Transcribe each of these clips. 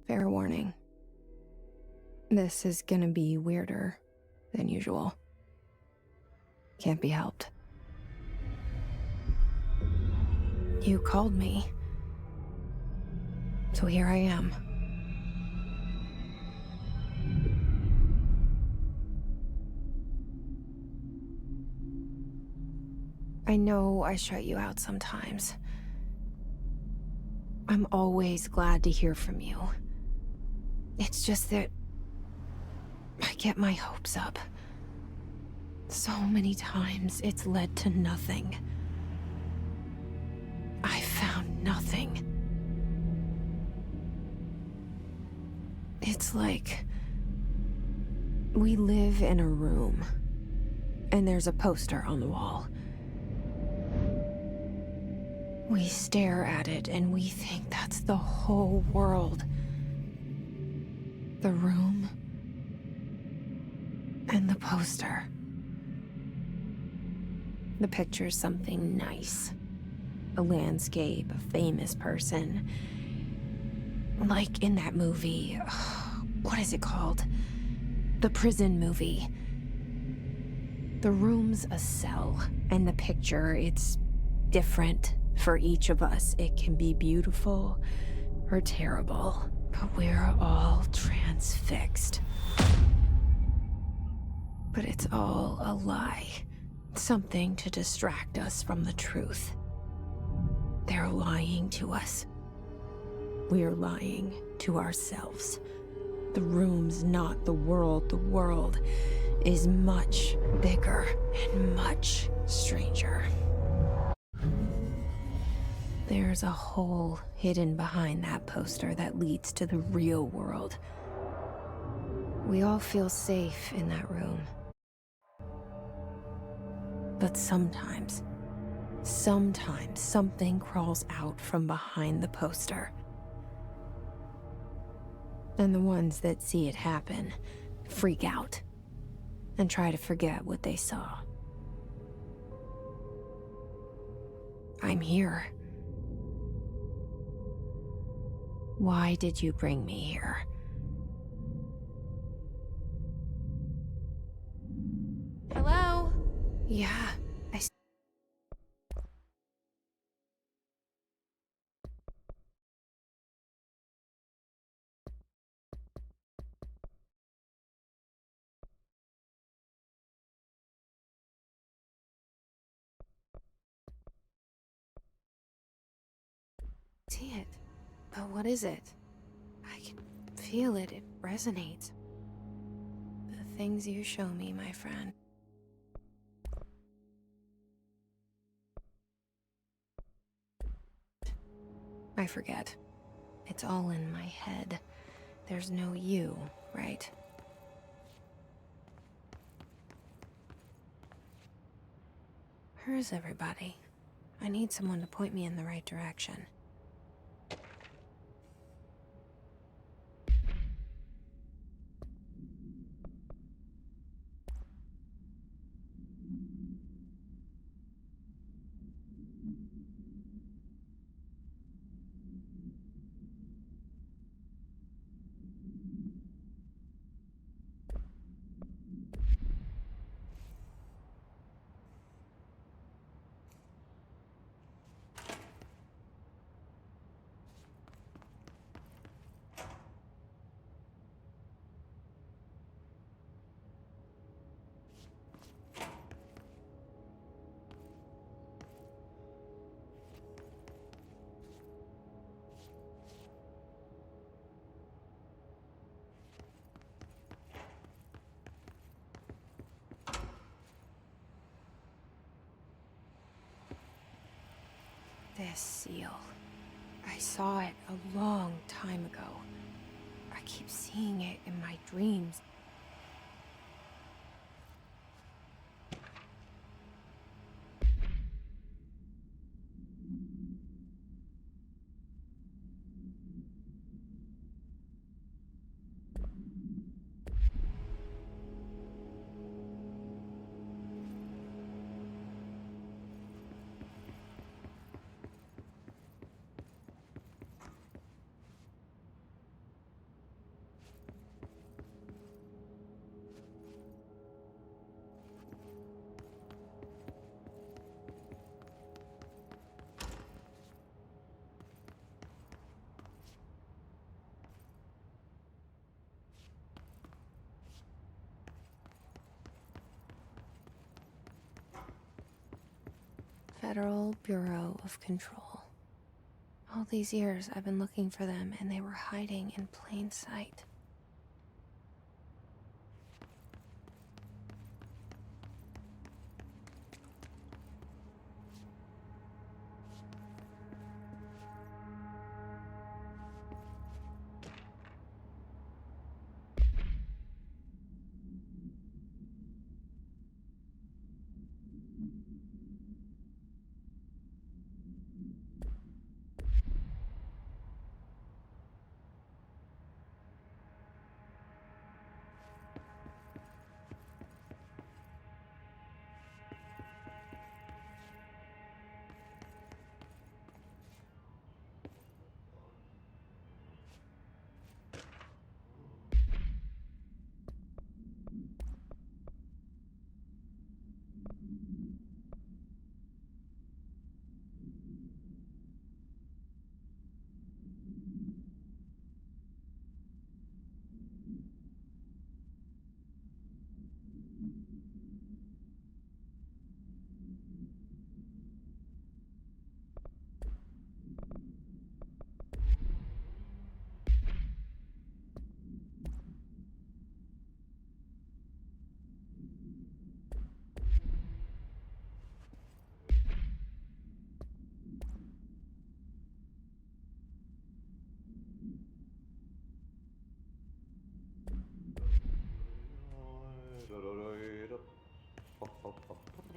Fair warning. This is gonna be weirder than usual. Can't be helped. You called me. So here I am. I know I shut you out sometimes. I'm always glad to hear from you. It's just that I get my hopes up. So many times it's led to nothing. I found nothing. It's like we live in a room, and there's a poster on the wall. We stare at it and we think that's the whole world. The room and the poster. The picture's something nice. A landscape, a famous person. Like in that movie, what is it called? The prison movie. The room's a cell, and the picture, it's different for each of us. It can be beautiful or terrible, but we're all transfixed. But it's all a lie. Something to distract us from the truth. They're lying to us. We're lying to ourselves. The room's not the world. The world is much bigger and much stranger. There's a hole hidden behind that poster that leads to the real world. We all feel safe in that room. But sometimes something crawls out from behind the poster. And the ones that see it happen freak out and try to forget what they saw. I'm here. Why did you bring me here? Hello? Yeah, see it. But what is it? I can feel it. It resonates. The things you show me, my friend. I forget. It's all in my head. There's no you, right? Where's everybody? I need someone to point me in the right direction. This seal. I saw it a long time ago. I keep seeing it in my dreams. Federal Bureau of Control. All these years I've been looking for them, and they were hiding in plain sight.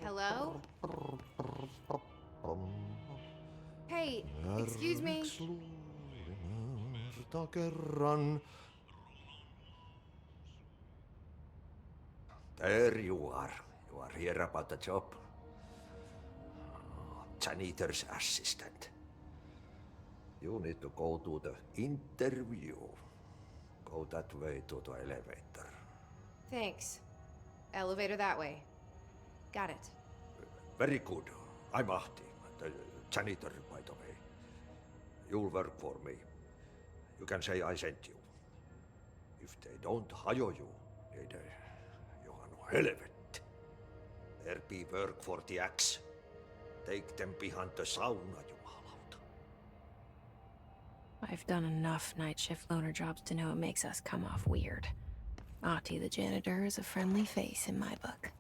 Hello? Hey, excuse me. There you are. You are here about the job. Janitor's assistant. You need to go to the interview. Go that way to the elevator. Thanks. Elevator that way. Got it. Very good. I'm Ahti, the janitor, by the way. You'll work for me. You can say I sent you. If they don't hire you, niin johan on helvet. There be work for the axe. Take them behind the sauna, jumalauta. I've done enough night shift loner jobs to know it makes us come off weird. Ahti the janitor is a friendly face in my book.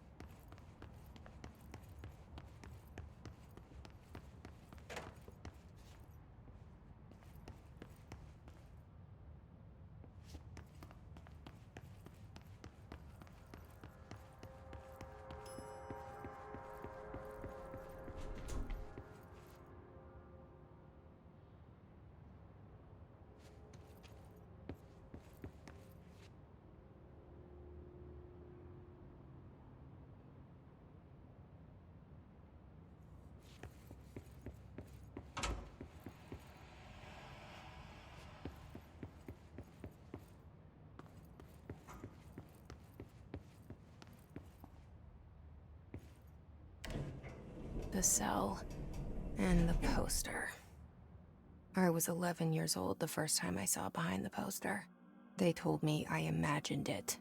The cell and the poster. I was 11 years old the first time I saw behind the poster. They told me I imagined it.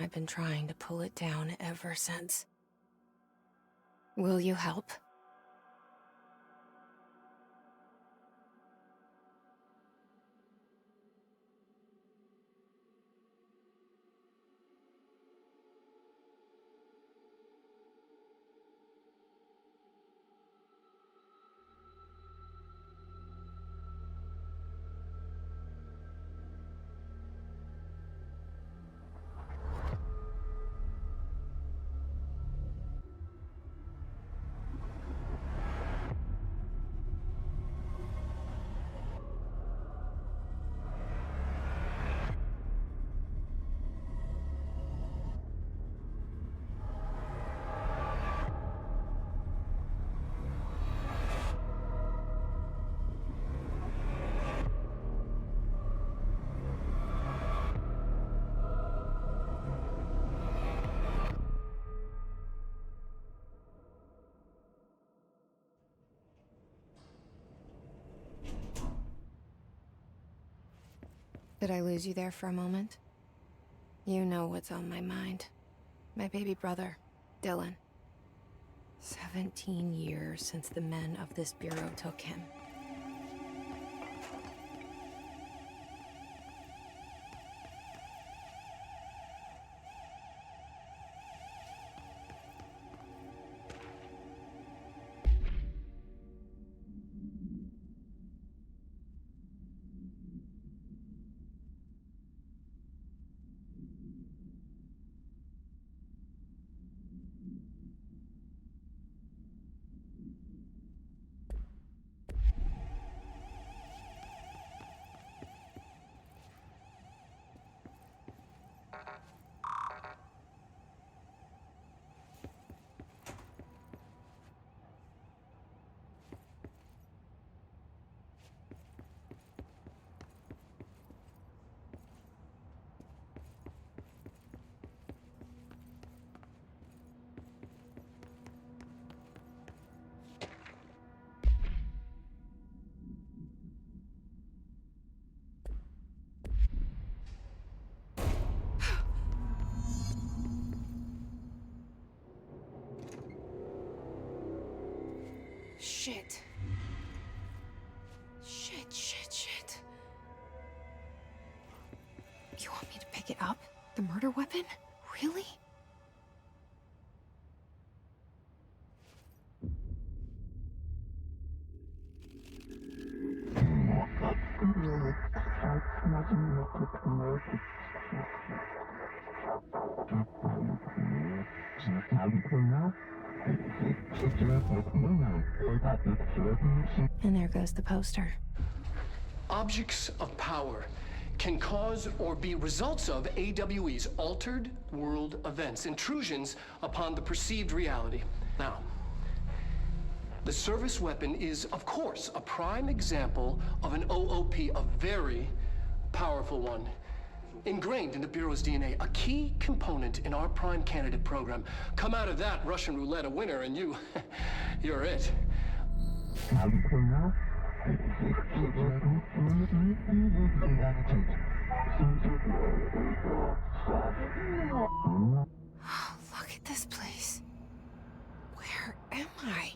I've been trying to pull it down ever since. Will you help? Did I lose you there for a moment? You know what's on my mind. My baby brother, Dylan. 17 years since the men of this bureau took him. Shit. Shit. You want me to pick it up? The murder weapon? Really? And there goes the poster. Objects of power can cause or be results of AWE's altered world events, intrusions upon the perceived reality. Now, the service weapon is, of course, a prime example of an OOP, a very powerful one. Ingrained in the Bureau's DNA, a key component in our prime candidate program. Come out of that Russian roulette a winner and you're it. Look at this place. Where am I?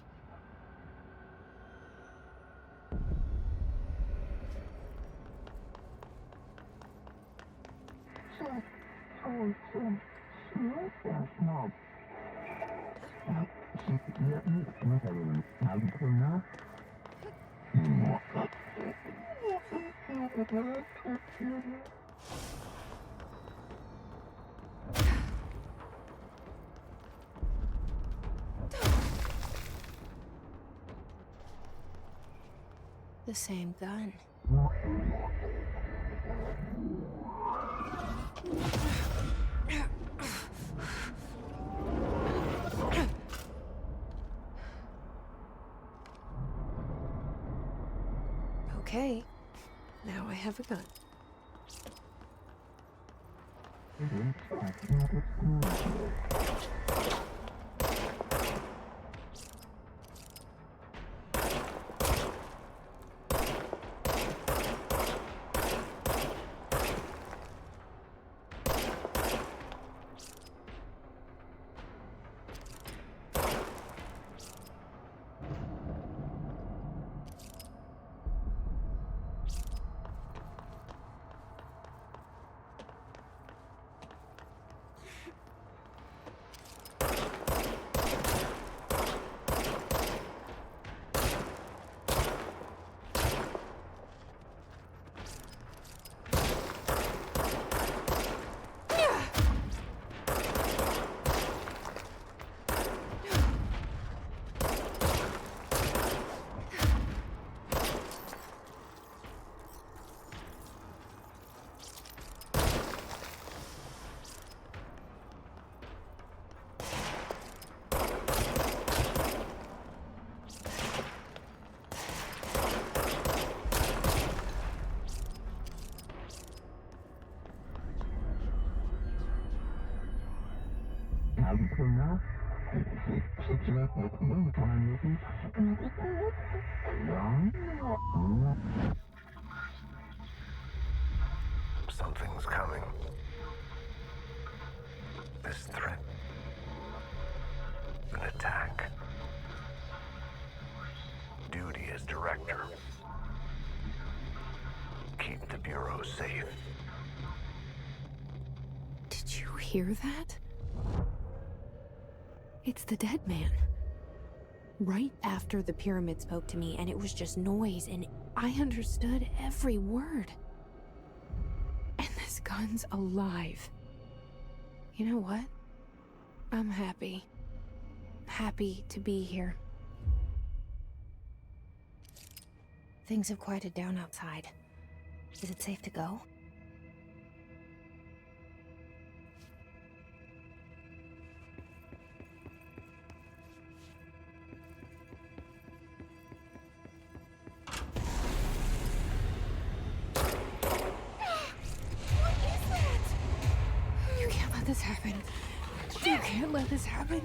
The same gun. Okay, now I have a gun. Something's coming. This threat. An attack. as director. Keep the Bureau safe. Did you hear that? It's the dead man. Right after the pyramid spoke to me, and it was just noise, and I understood every word. And this gun's alive. You know what? I'm happy. Happy to be here. Things have quieted down outside. Is it safe to go? You can't let this happen. You can't let this happen.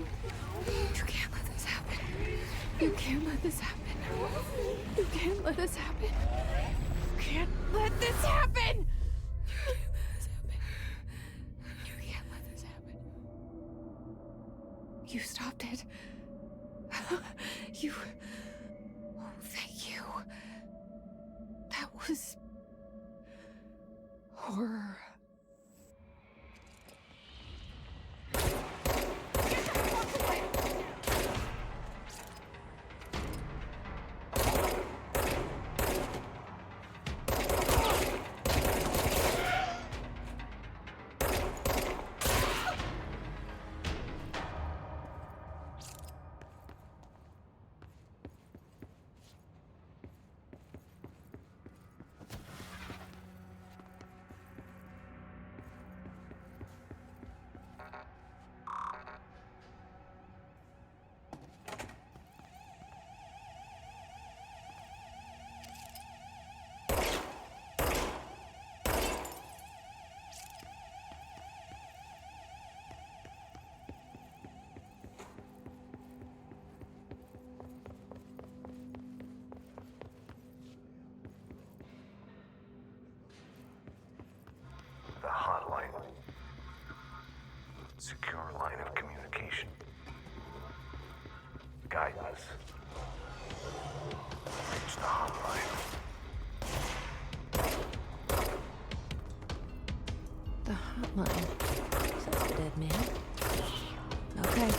You can't let this happen. You can't let this happen. You can't let this happen. You can't let this happen. You can't let this happen. You stopped it. You... Oh, thank you. That was... horror. The hotline. Secure line of communication. Guidance. Reach the hotline. The hotline, says the dead man. Okay.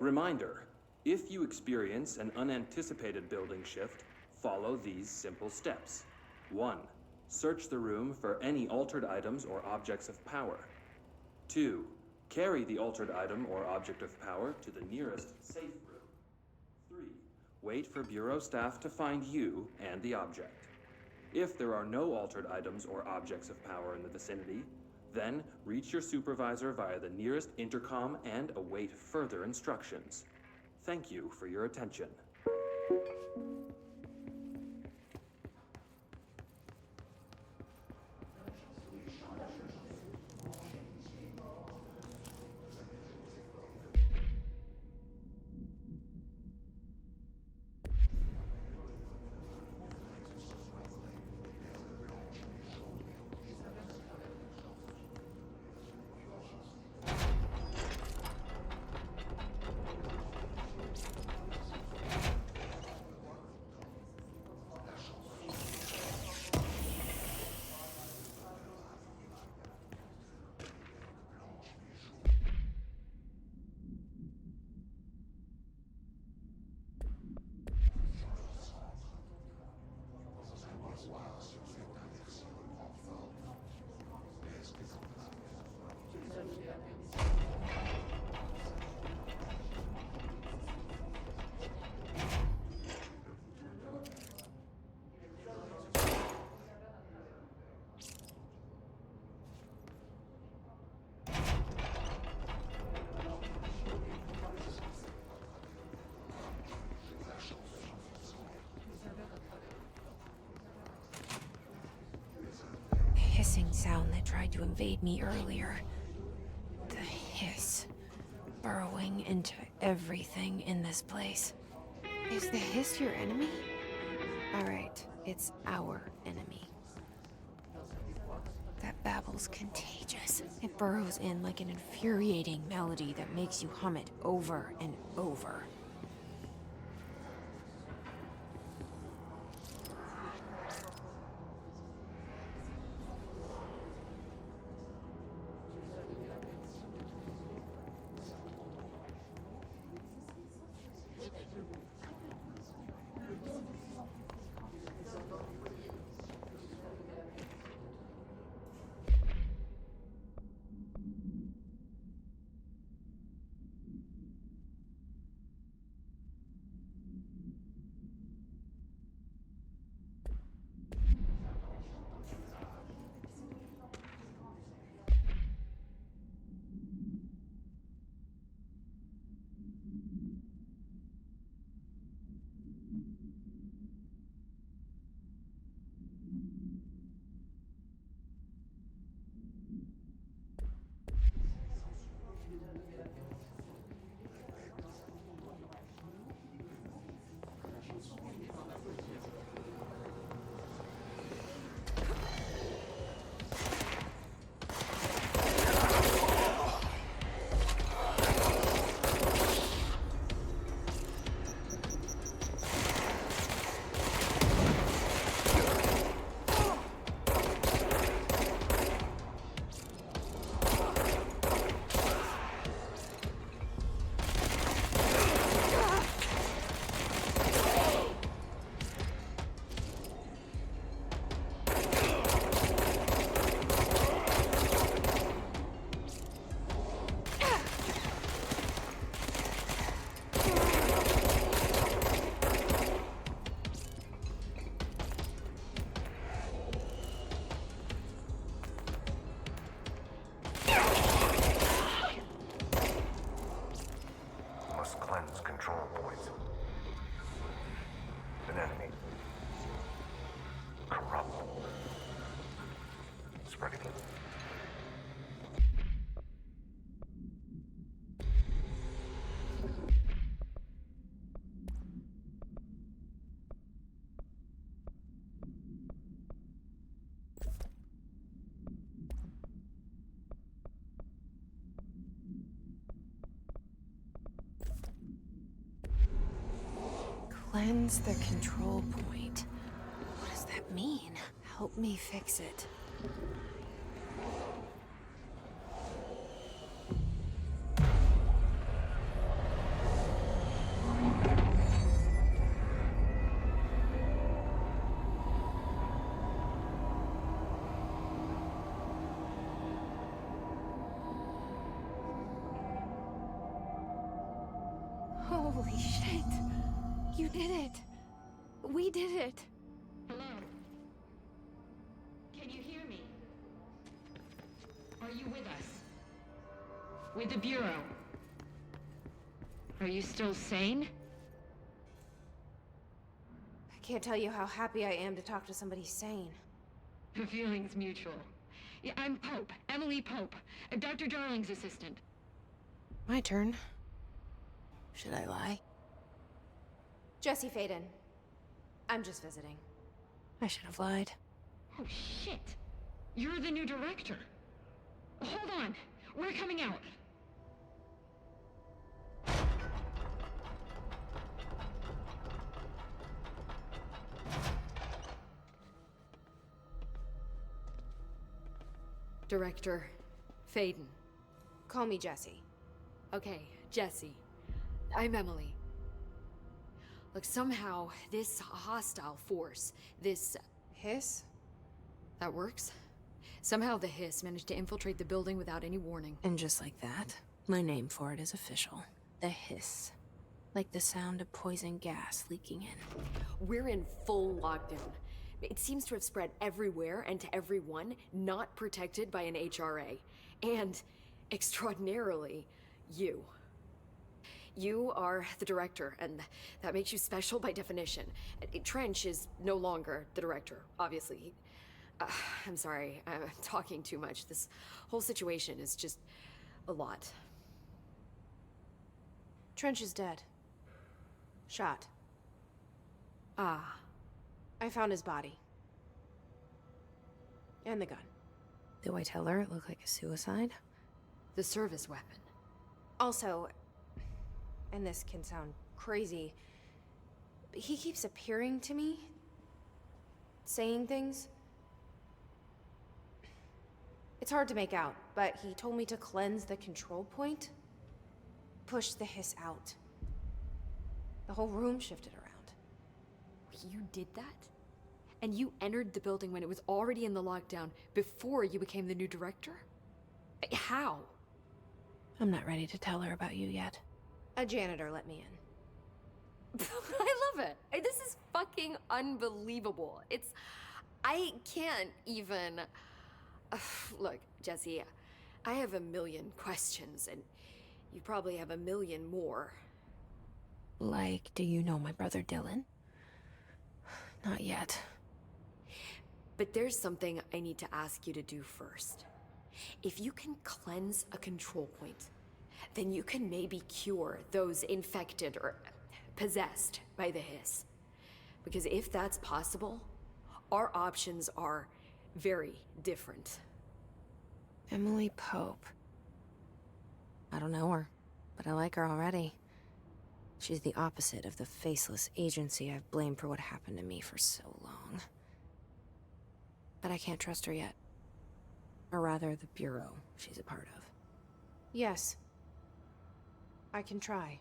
Reminder, if you experience an unanticipated building shift, follow these simple steps. 1. Search the room for any altered items or objects of power. 2. Carry the altered item or object of power to the nearest safe room. 3. Wait for Bureau staff to find you and the object. If there are no altered items or objects of power in the vicinity, then reach your supervisor via the nearest intercom and await further instructions. Thank you for your attention. sound that tried to invade me earlier. The hiss. Burrowing into everything in this place. Is the hiss your enemy? Alright, it's our enemy. That babble's contagious. It burrows in like an infuriating melody that makes you hum it over and over. Must cleanse control points. An enemy. Corrupt. Spreading. Cleanse the control point. What does that mean? Help me fix it. Holy shit! You did it! We did it! Hello? Can you hear me? Are you with us? With the Bureau? Are you still sane? I can't tell you how happy I am to talk to somebody sane. The feeling's mutual. Yeah, I'm Pope, Emily Pope, Dr. Darling's assistant. My turn. Should I lie? Jesse Faden. I'm just visiting. I should have lied. Oh, shit. You're the new director. Hold on. We're coming out. Director Faden. Call me Jesse. Okay, Jesse. I'm Emily. Look, somehow, this hostile force, this... Hiss? that works? Somehow the hiss managed to infiltrate the building without any warning. And just like that, my name for it is official. The hiss. Like the sound of poison gas leaking in. We're in full lockdown. It seems to have spread everywhere and to everyone, not protected by an HRA. And, extraordinarily, you. You are the director, and that makes you special by definition. Trench is no longer the director, obviously. I'm sorry, I'm talking too much. This whole situation is just a lot. Trench is dead. Shot. Ah, I found his body. And the gun. Do I tell her it looked like a suicide? the service weapon. Also, and this can sound crazy, but he keeps appearing to me, saying things. It's hard to make out, but he told me to cleanse the control point, push the hiss out. The whole room shifted around. You did that? And you entered the building when it was already in the lockdown before you became the new director? How? I'm not ready to tell her about you yet. A janitor let me in. I love it. This is fucking unbelievable. I can't even... Look, Jesse, I have a million questions, and you probably have a million more. Like, do you know my brother Dylan? Not yet. But there's something I need to ask you to do first. If you can cleanse a control point, then you can maybe cure those infected or possessed by the hiss. Because if that's possible, our options are very different. Emily Pope. I don't know her, but I like her already. She's the opposite of the faceless agency I've blamed for what happened to me for so long. But I can't trust her yet. Or rather, the Bureau she's a part of. Yes. I can try.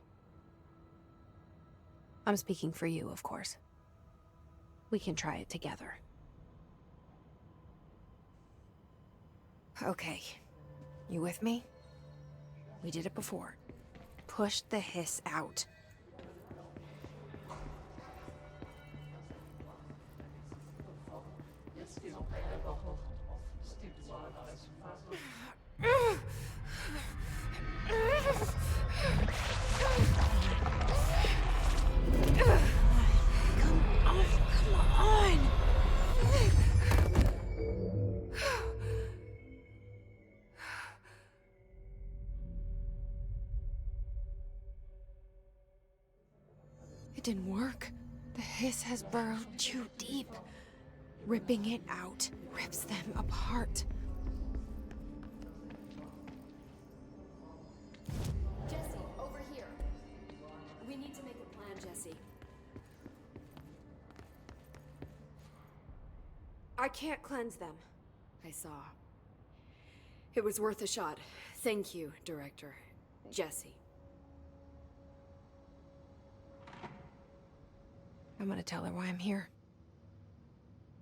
I'm speaking for you, of course. We can try it together. Okay. You with me? We did it before. Push the hiss out. Come on! It didn't work. The hiss has burrowed too deep. Ripping it out rips them apart. Jesse, over here. We need to make a plan, Jesse. I can't cleanse them. I saw. It was worth a shot. Thank you, Director. Jesse. I'm gonna tell her why I'm here.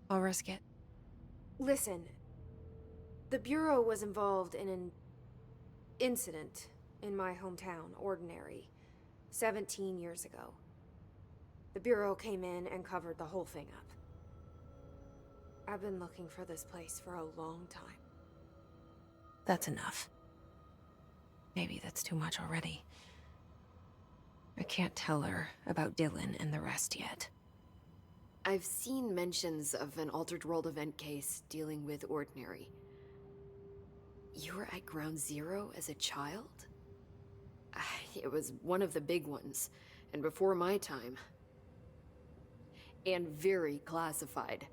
I'll risk it. Listen, the Bureau was involved in an incident in my hometown, Ordinary, 17 years ago. The Bureau came in and covered the whole thing up. I've been looking for this place for a long time. That's enough. Maybe that's too much already. I can't tell her about Dylan and the rest yet. I've seen mentions of an Altered World event case dealing with Ordinary. You were at Ground Zero as a child? It was one of the big ones, and before my time. And very classified.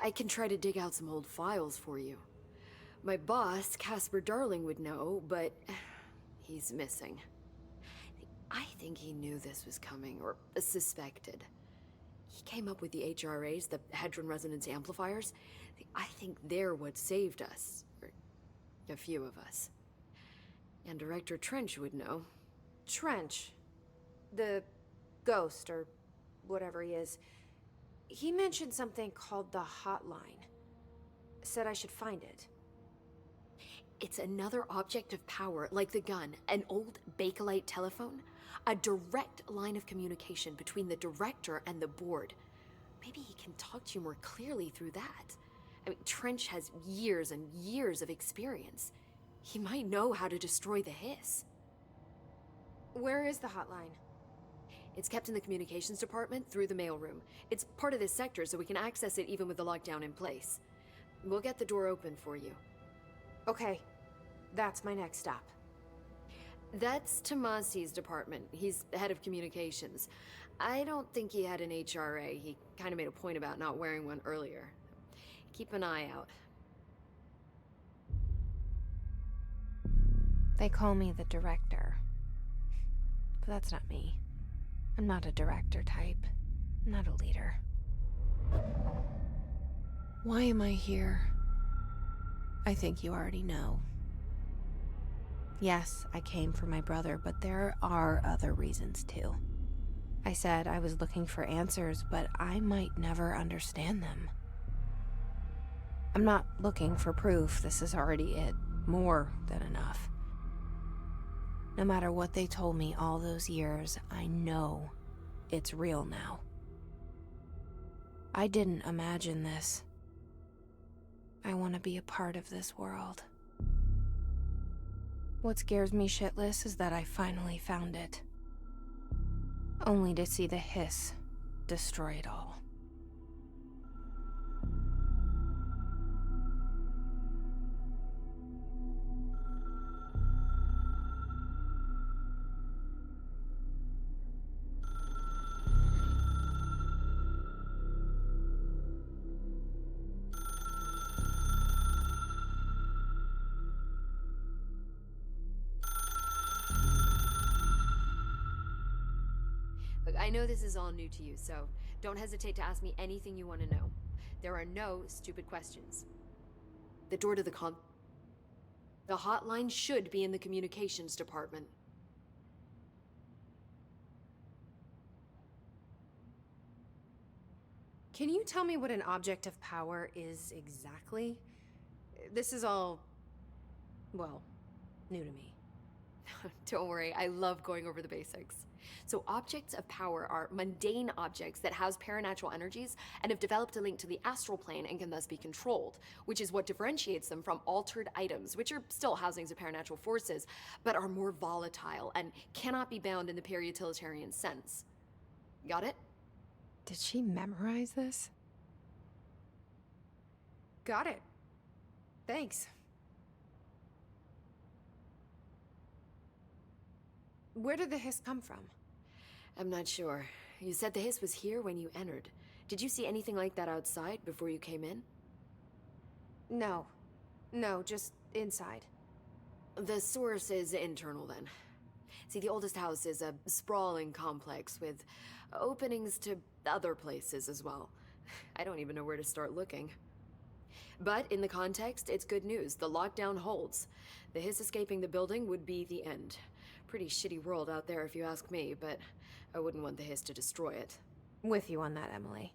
I can try to dig out some old files for you. My boss, Casper Darling, would know, but he's missing. I think he knew this was coming, or suspected. He came up with the HRAs, the Hadron Resonance Amplifiers. I think they're what saved us. Or a few of us. And Director Trench would know. Trench, the ghost, or whatever he is, he mentioned something called the Hotline. Said I should find it. It's another object of power, like the gun, an old Bakelite telephone. A direct line of communication between the director and the board. Maybe he can talk to you more clearly through that. I mean, Trench has years and years of experience. He might know how to destroy the hiss. Where is the hotline? It's kept in the communications department through the mailroom. It's part of this sector, so we can access it even with the lockdown in place. We'll get the door open for you. Okay, that's my next stop. That's Tomasi's department. He's the head of communications. I don't think he had an HRA. He kind of made a point about not wearing one earlier. Keep an eye out. They call me the director. But that's not me. I'm not a director type. I'm not a leader. Why am I here? I think you already know. Yes, I came for my brother, but there are other reasons too. I said I was looking for answers, but I might never understand them. I'm not looking for proof. This is already it. More than enough. No matter what they told me all those years, I know it's real now. I didn't imagine this. I want to be a part of this world. What scares me shitless is that I finally found it. Only to see the hiss destroy it all. Look, I know this is all new to you, so don't hesitate to ask me anything you want to know. There are no stupid questions. The door to the hotline should be in the communications department. Can you tell me what an object of power is exactly? This is all, well, new to me. Don't worry, I love going over the basics. So objects of power are mundane objects that house paranatural energies and have developed a link to the astral plane and can thus be controlled, which is what differentiates them from altered items, which are still housings of paranatural forces, but are more volatile and cannot be bound in the peri-utilitarian sense. Got it? Did she memorize this? Got it. Thanks. Where did the hiss come from? I'm not sure. You said the hiss was here when you entered. Did you see anything like that outside before you came in? No. No, just inside. The source is internal then. See, the oldest house is a sprawling complex with openings to other places as well. I don't even know where to start looking. But in the context, it's good news. The lockdown holds. The hiss escaping the building would be the end. Pretty shitty world out there if you ask me, but I wouldn't want the hiss to destroy it. With you on that, Emily.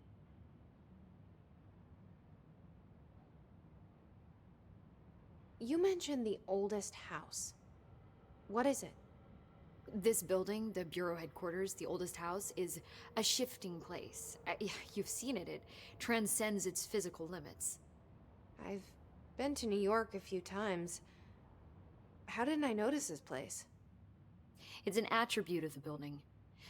You mentioned the oldest house. What is it? This building, the Bureau headquarters, the oldest house, is a shifting place. You've seen it. It transcends its physical limits. I've been to New York a few times. How didn't I notice this place? It's an attribute of the building.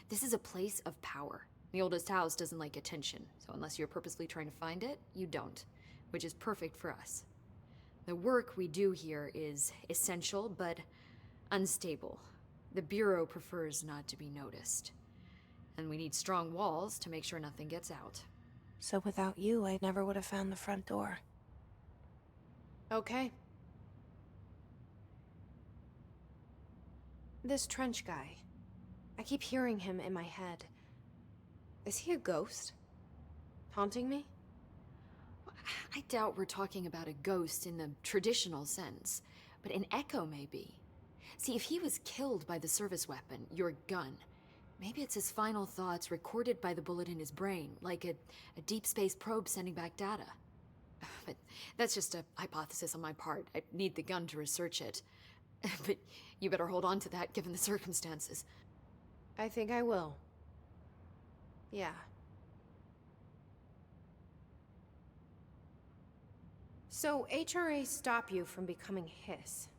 This is a place of power. The oldest house doesn't like attention, so unless you're purposely trying to find it, you don't, which is perfect for us. The work we do here is essential, but unstable. The Bureau prefers not to be noticed. And we need strong walls to make sure nothing gets out. So without you, I never would have found the front door. Okay. This Trench guy. I keep hearing him in my head. Is he a ghost? Haunting me? I doubt we're talking about a ghost in the traditional sense, but an echo maybe. See, if he was killed by the service weapon, your gun, maybe it's his final thoughts recorded by the bullet in his brain, like a deep space probe sending back data. But that's just a hypothesis on my part. I need the gun to research it. But you better hold on to that given the circumstances. I think I will. Yeah. So, HRA stop you from becoming Hiss?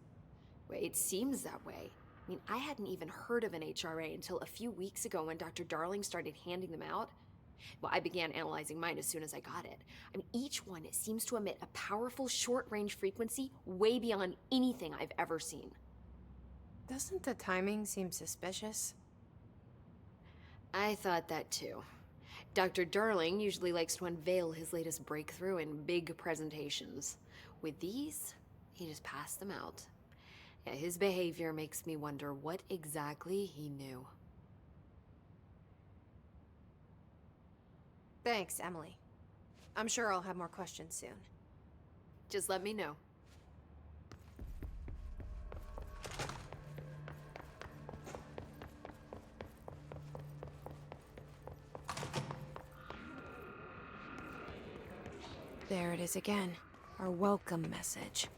Well, it seems that way. I mean, I hadn't even heard of an HRA until a few weeks ago when Dr. Darling started handing them out. Well, I began analyzing mine as soon as I got it. I mean, each one seems to emit a powerful short-range frequency way beyond anything I've ever seen. Doesn't the timing seem suspicious? I thought that too. Dr. Darling usually likes to unveil his latest breakthrough in big presentations. With these, he just passed them out. Yeah, his behavior makes me wonder what exactly he knew. Thanks, Emily. I'm sure I'll have more questions soon. Just let me know. There it is again. Our welcome message.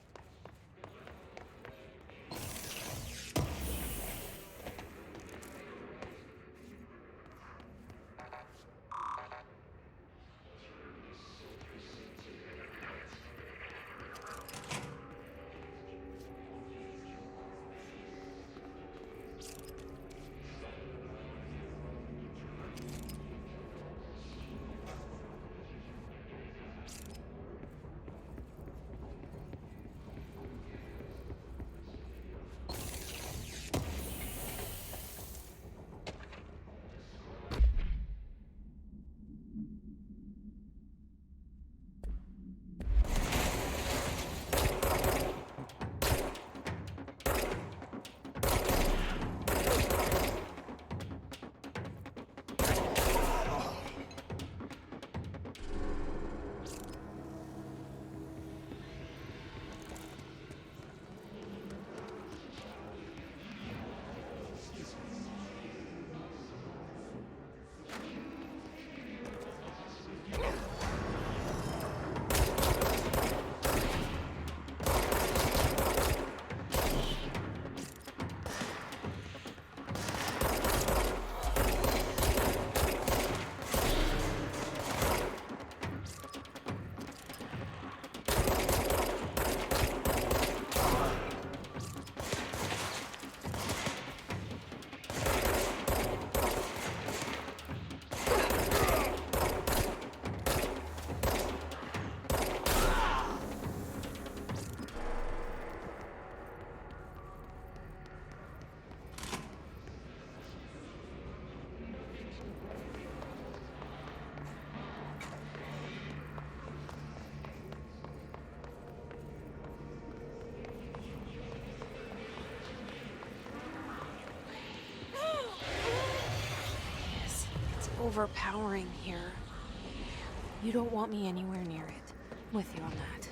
Overpowering here. You don't want me anywhere near it. I'm with you on that.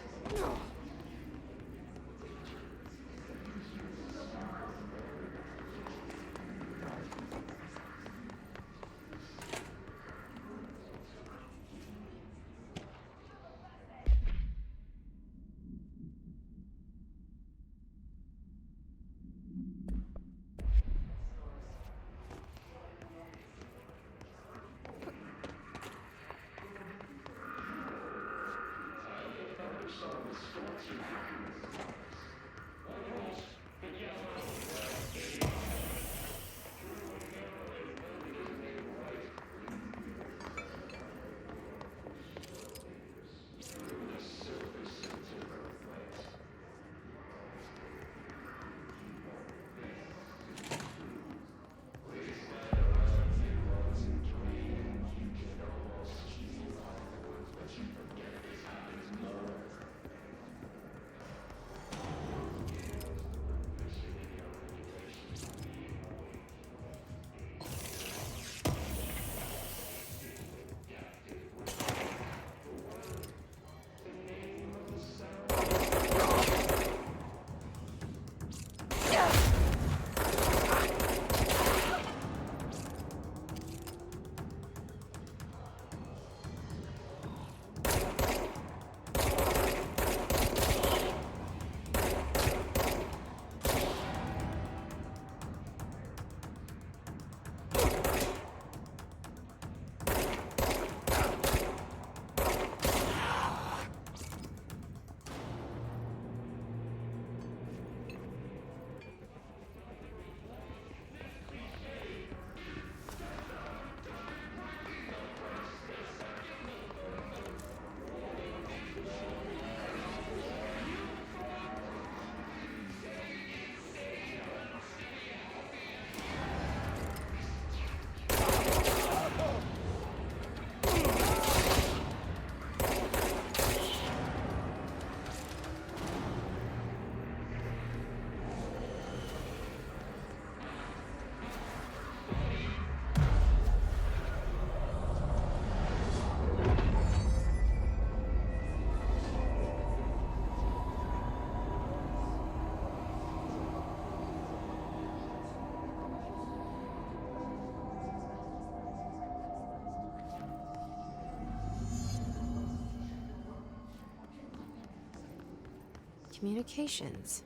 Communications.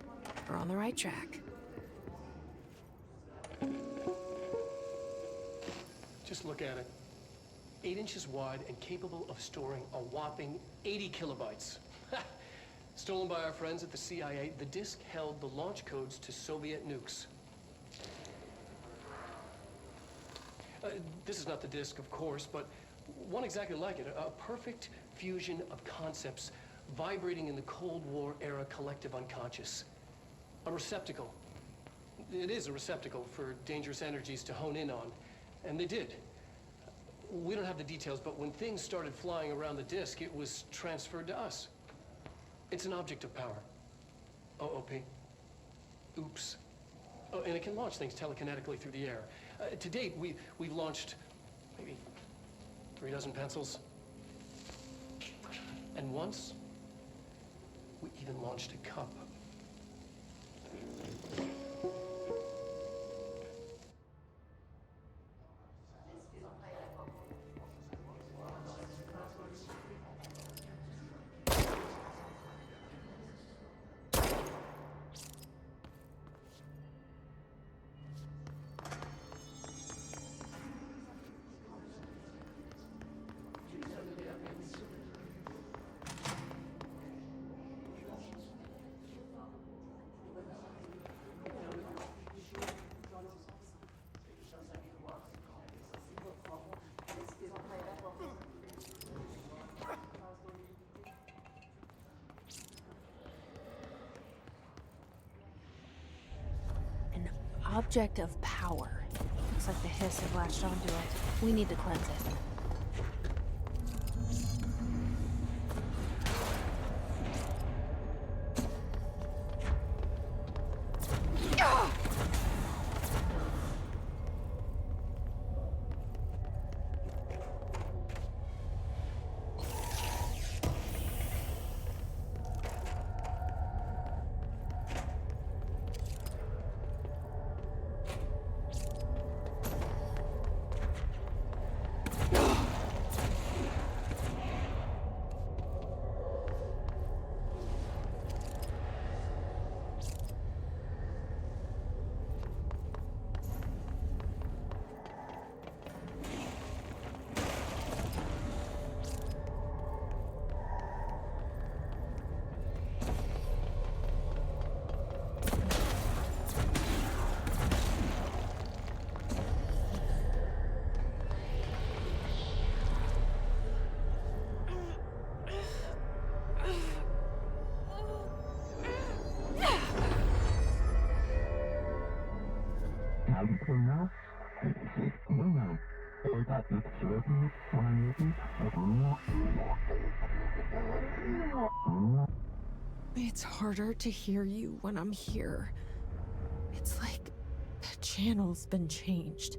We're on the right track. Just look at it. 8 inches wide and capable of storing a whopping 80 kilobytes. Stolen by our friends at the CIA, the disk held the launch codes to Soviet nukes. This is not the disk, of course, but one exactly like it. A perfect fusion of concepts vibrating in the Cold War era collective unconscious. A receptacle. It is a receptacle for dangerous energies to hone in on. And they did. We don't have the details, but when things started flying around the disk, it was transferred to us. It's an object of power. OOP. Oops. Oh, and it can launch things telekinetically through the air. To date, we've launched maybe 3 dozen pencils. And once, we even launched a cup. Object of power. Looks like the hiss have latched onto it. We need to cleanse it. It's harder to hear you when I'm here. It's like the channel's been changed.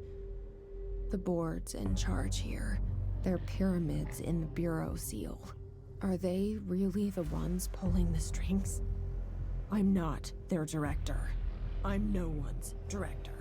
The board's in charge here. They're pyramids in the Bureau seal. Are they really the ones pulling the strings? I'm not their director. I'm no one's director.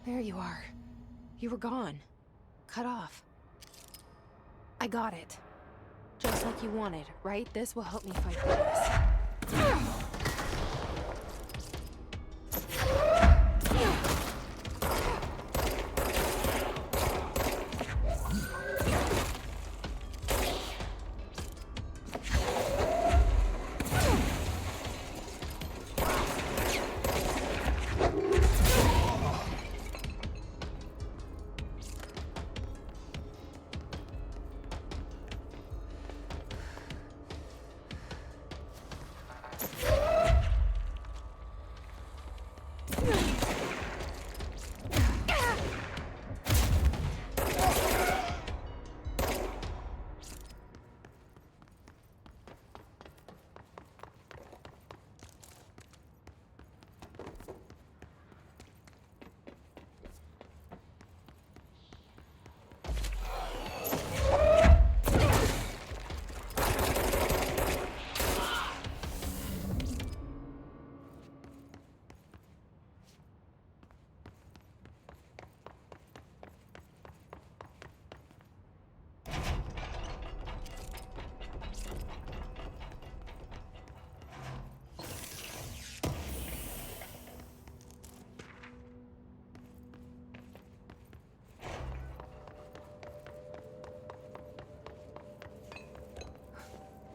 There you are. You were gone. Cut off. I got it. Just like you wanted, right? This will help me fight this.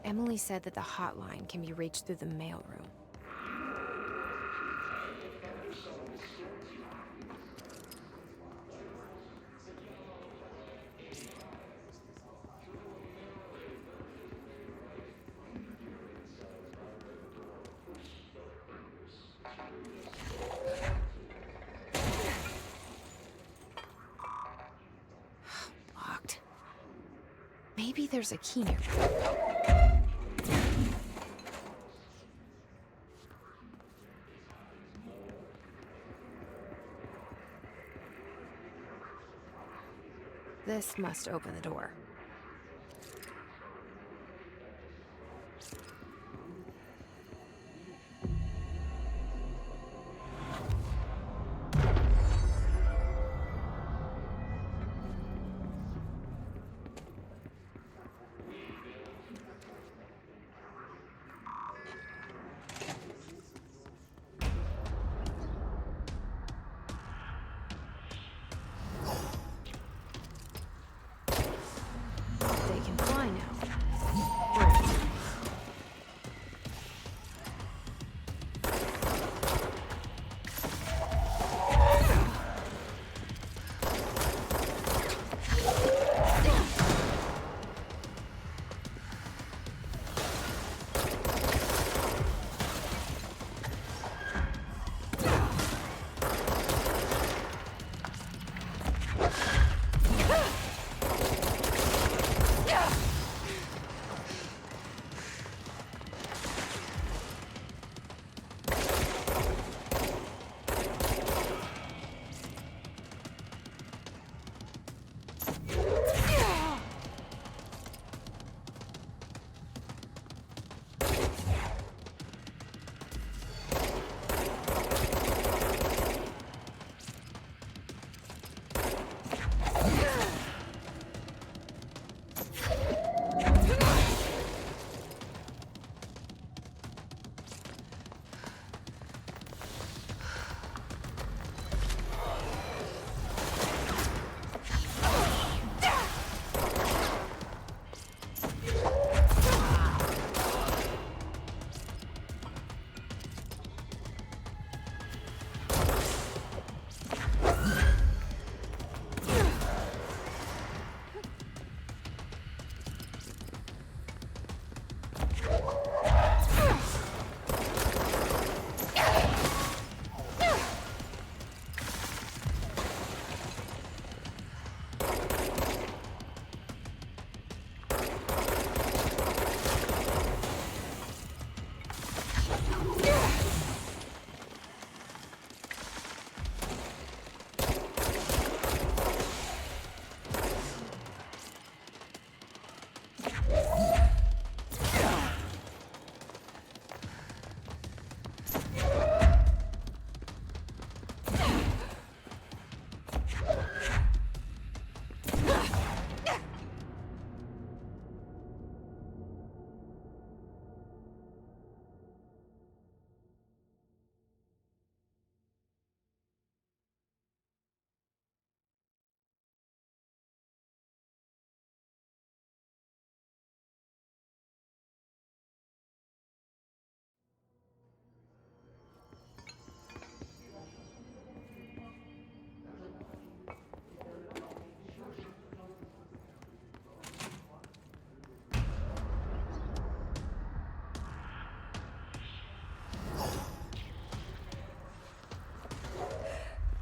Emily said that the hotline can be reached through the mailroom. Locked. Maybe there's a key nearby. This must open the door. They can fly now. Great.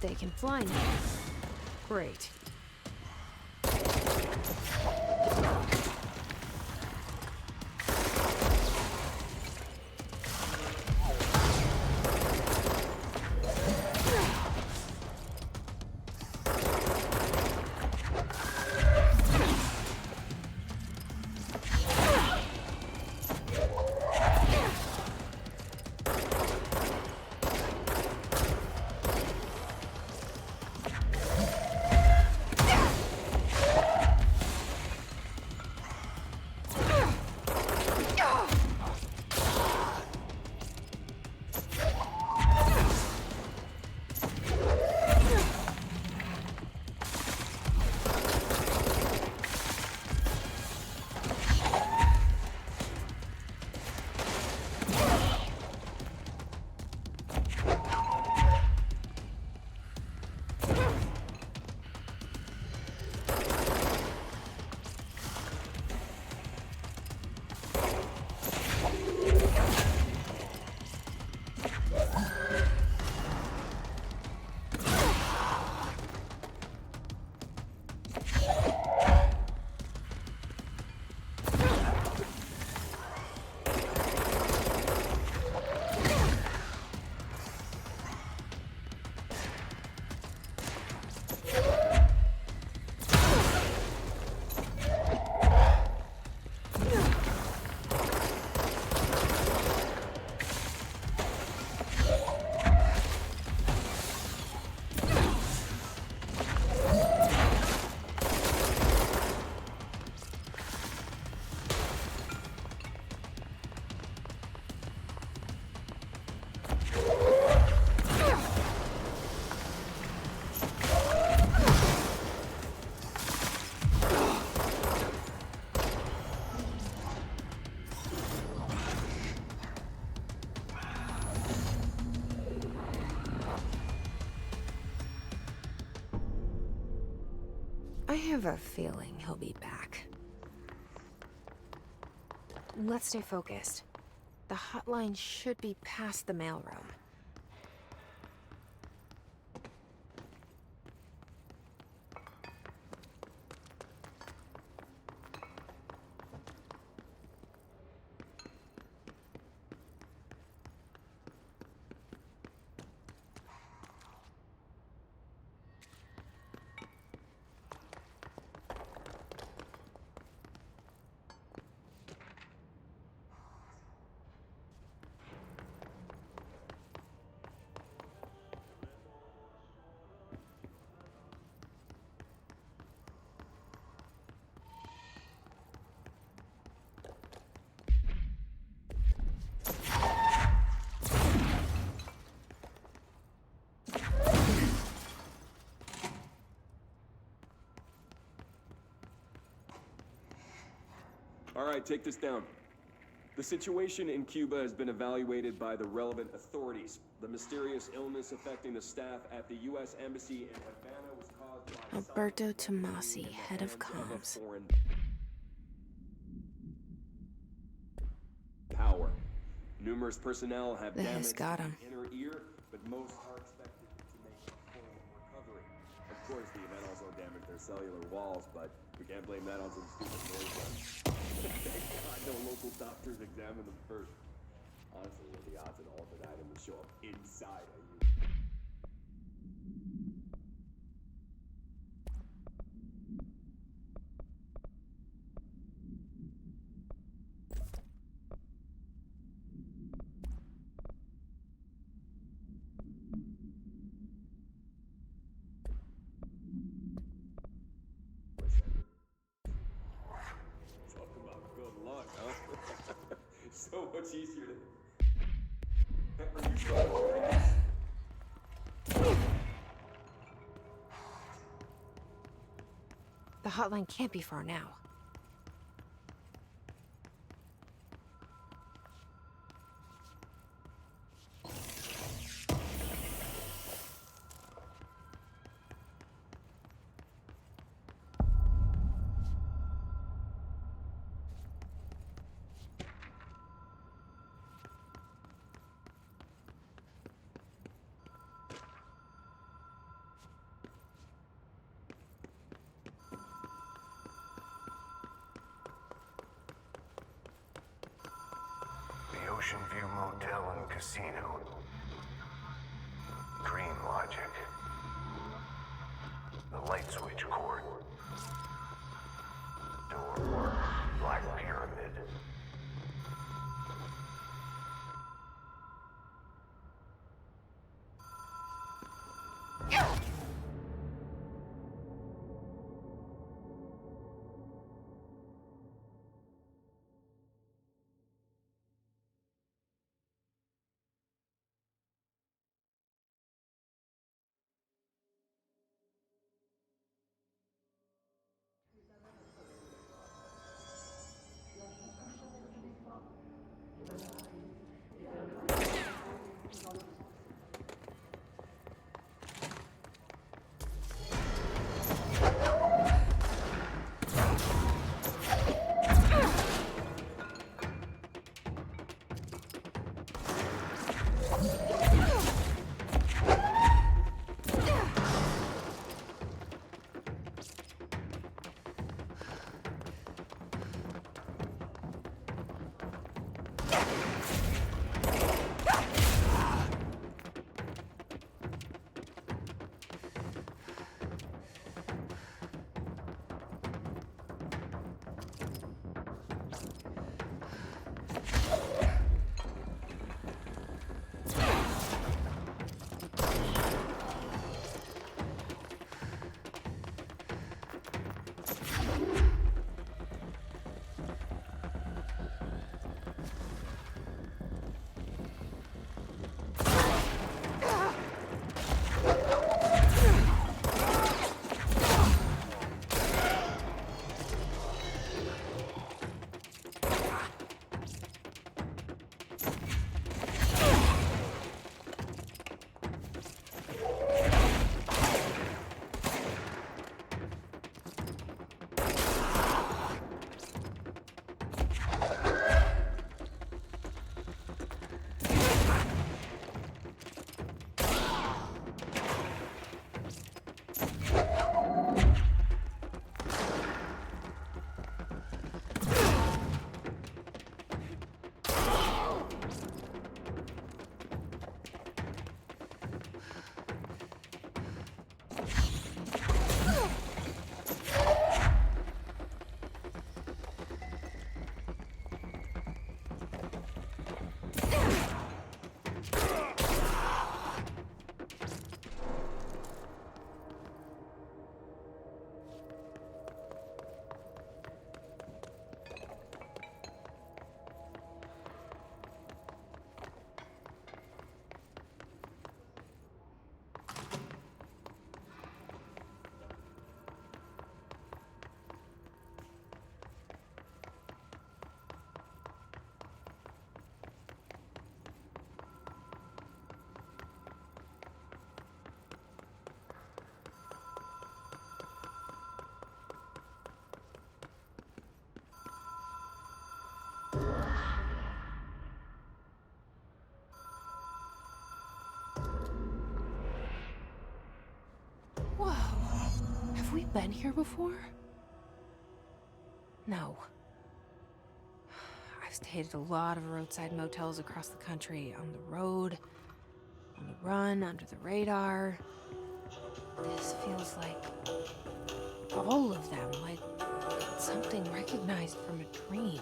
they can fly now. Great. I have a feeling he'll be back. Let's stay focused. The hotline should be past the mailroom. All right, take this down. The situation in Cuba has been evaluated by the relevant authorities. The mysterious illness affecting the staff at the U.S. Embassy in Havana was caused by... Alberto Tomasi, head of comms. Power. Numerous personnel have This damaged got him. the inner ear, but most are expected to make a full recovery. Of course, the event also damaged their cellular walls, but we can't blame that on some stupid noise gun. Thank God no local doctors examined them first. Honestly, what are the odds an altered item would show up inside a unit? Talk about good luck, huh? So much easier to... Are you sure? The hotline can't be far now. Ocean View Motel and Casino. Dream Logic. The light switch cord. Door. Black Pyramid. Whoa. Have we been here before? No. I've stayed at a lot of roadside motels across the country, on the road, on the run, under the radar. This feels like all of them, like something recognized from a dream.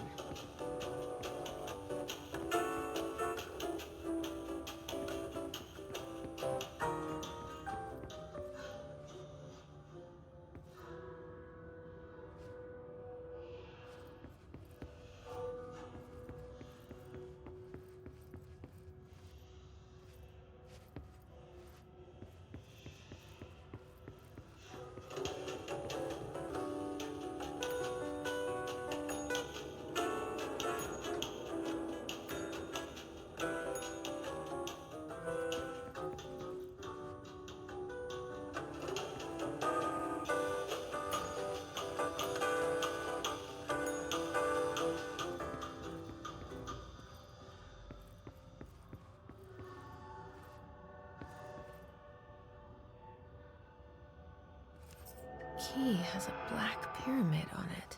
Key has a black pyramid on it.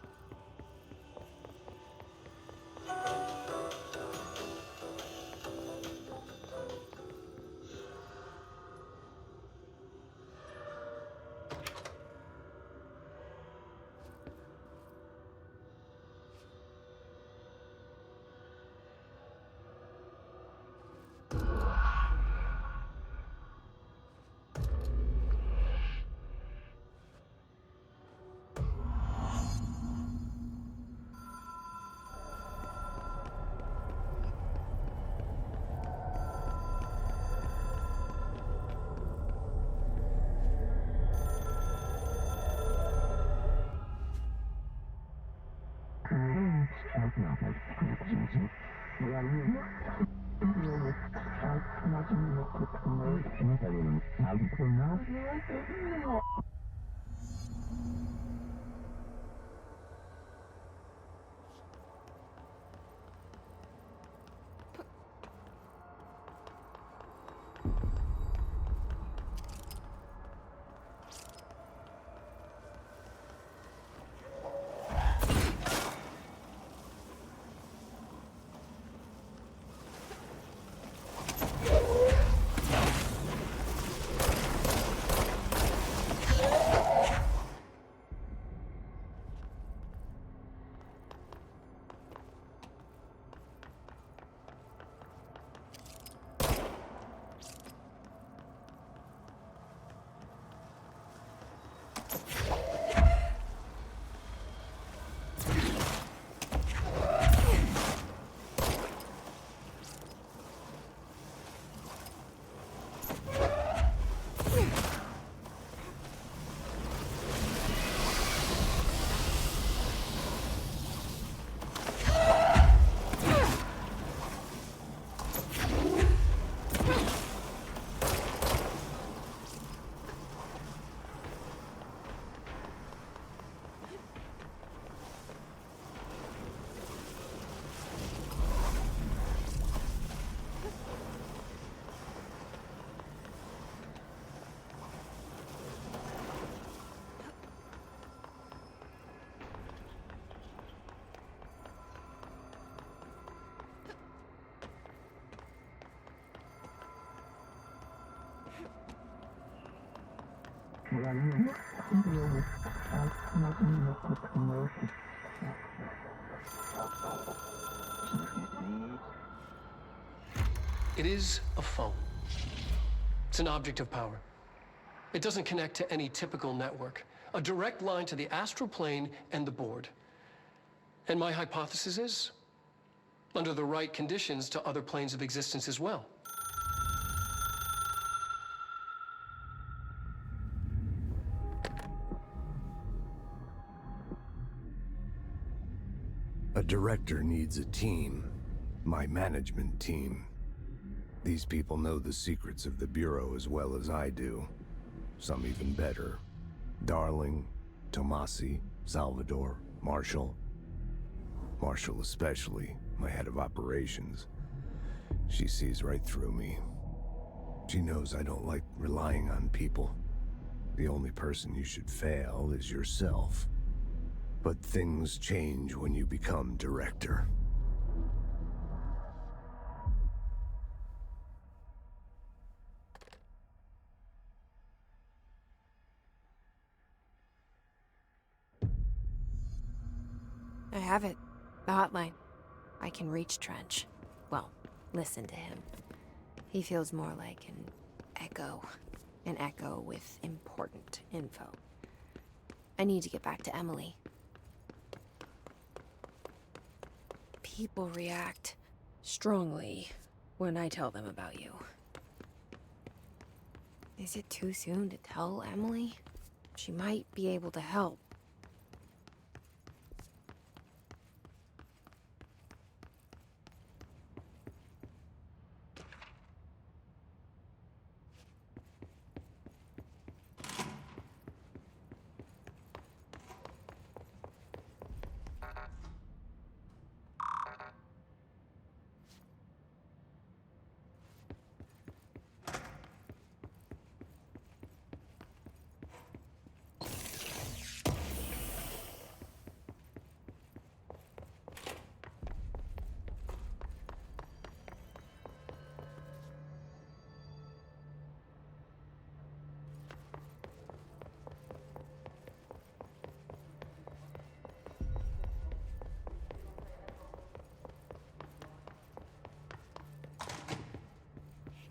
It is a phone. It's an object of power. It doesn't connect to any typical network. A direct line to the astral plane and the board. And my hypothesis is, under the right conditions, to other planes of existence as well. A director needs a team. My management team. These people know the secrets of the Bureau as well as I do. Some even better. Darling, Tomasi, Salvador, Marshall. Marshall especially, my head of operations. She sees right through me. She knows I don't like relying on people. The only person you should fail is yourself. But things change when you become director. I have it. The hotline. I can reach Trench. Well, listen to him. He feels more like an echo. An echo with important info. I need to get back to Emily. People react strongly when I tell them about you. Is it too soon to tell Emily? She might be able to help.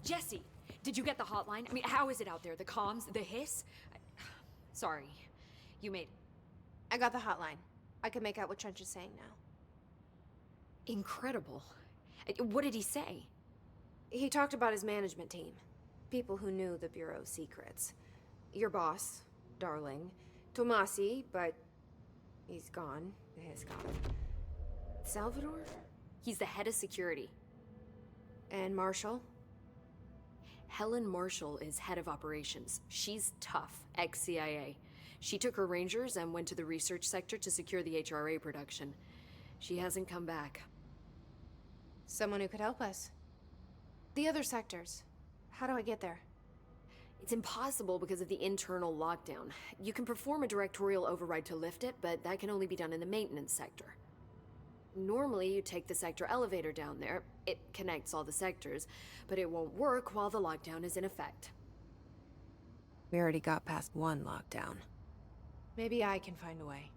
Jesse, did you get the hotline? I mean, how is it out there? The comms? The hiss? Sorry. You made... I got the hotline. I can make out what Trench is saying now. Incredible. What did he say? He talked about his management team. People who knew the Bureau's secrets. Your boss, Darling. Tomasi, but he's gone. He's gone. Salvador? He's the head of security. And Marshall? Helen Marshall is head of operations. She's tough, ex-CIA. She took her Rangers and went to the research sector to secure the HRA production. She hasn't come back. Someone who could help us. The other sectors. How do I get there? It's impossible because of the internal lockdown. You can perform a directorial override to lift it, but that can only be done in the maintenance sector. Normally, you take the sector elevator down there. It connects all the sectors, but it won't work while the lockdown is in effect. We already got past one lockdown. Maybe I can find a way.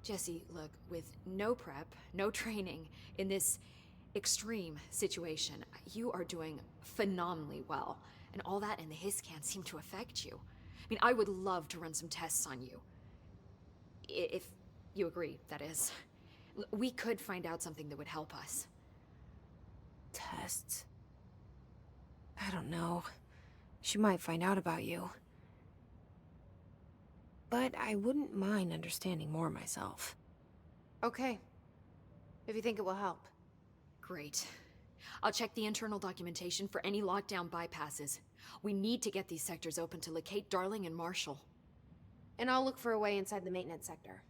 Jesse, look, with no prep, no training, in this extreme situation, you are doing phenomenally well. And all that and the hiss can't seem to affect you. I mean, I would love to run some tests on you. If you agree, that is. We could find out something that would help us. Tests? I don't know. She might find out about you. But I wouldn't mind understanding more myself. Okay. If you think it will help. Great. I'll check the internal documentation for any lockdown bypasses. We need to get these sectors open to locate Darling and Marshall. And I'll look for a way inside the maintenance sector.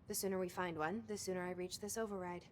The sooner we find one, the sooner I reach this override.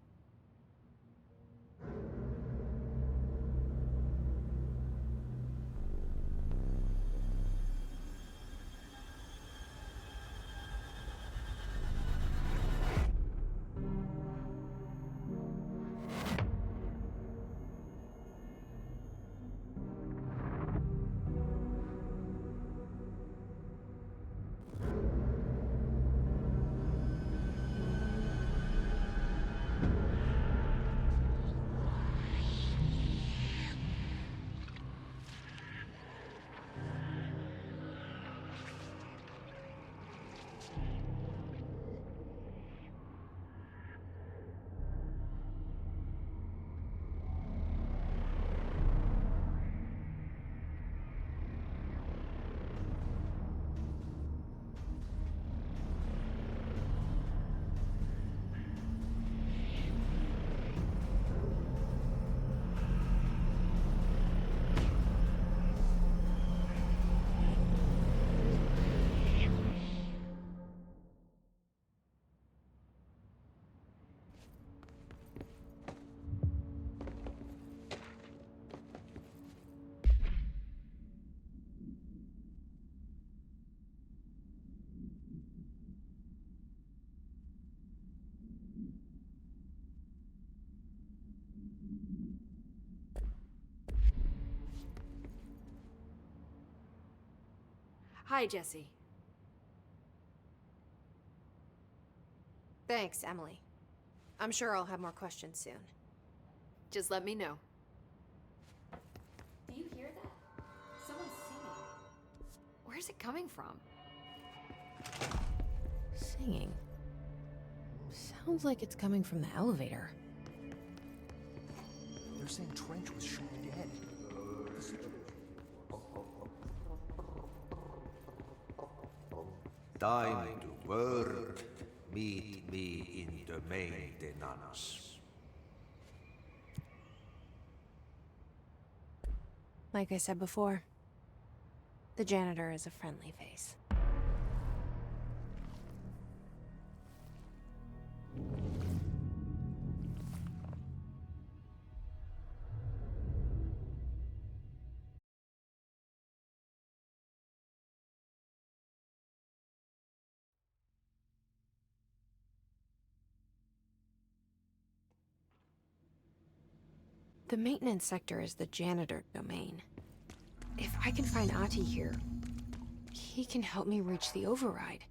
Hi, Jesse. Thanks, Emily. I'm sure I'll have more questions soon. Just let me know. Do you hear that? Someone's singing. Where's it coming from? Singing? Sounds like it's coming from the elevator. They're saying Trench was shot dead. Time to work. Meet me in the maintenance. Like I said before, the janitor is a friendly face. The maintenance sector is the janitor domain. If I can find Ahti here, he can help me reach the override.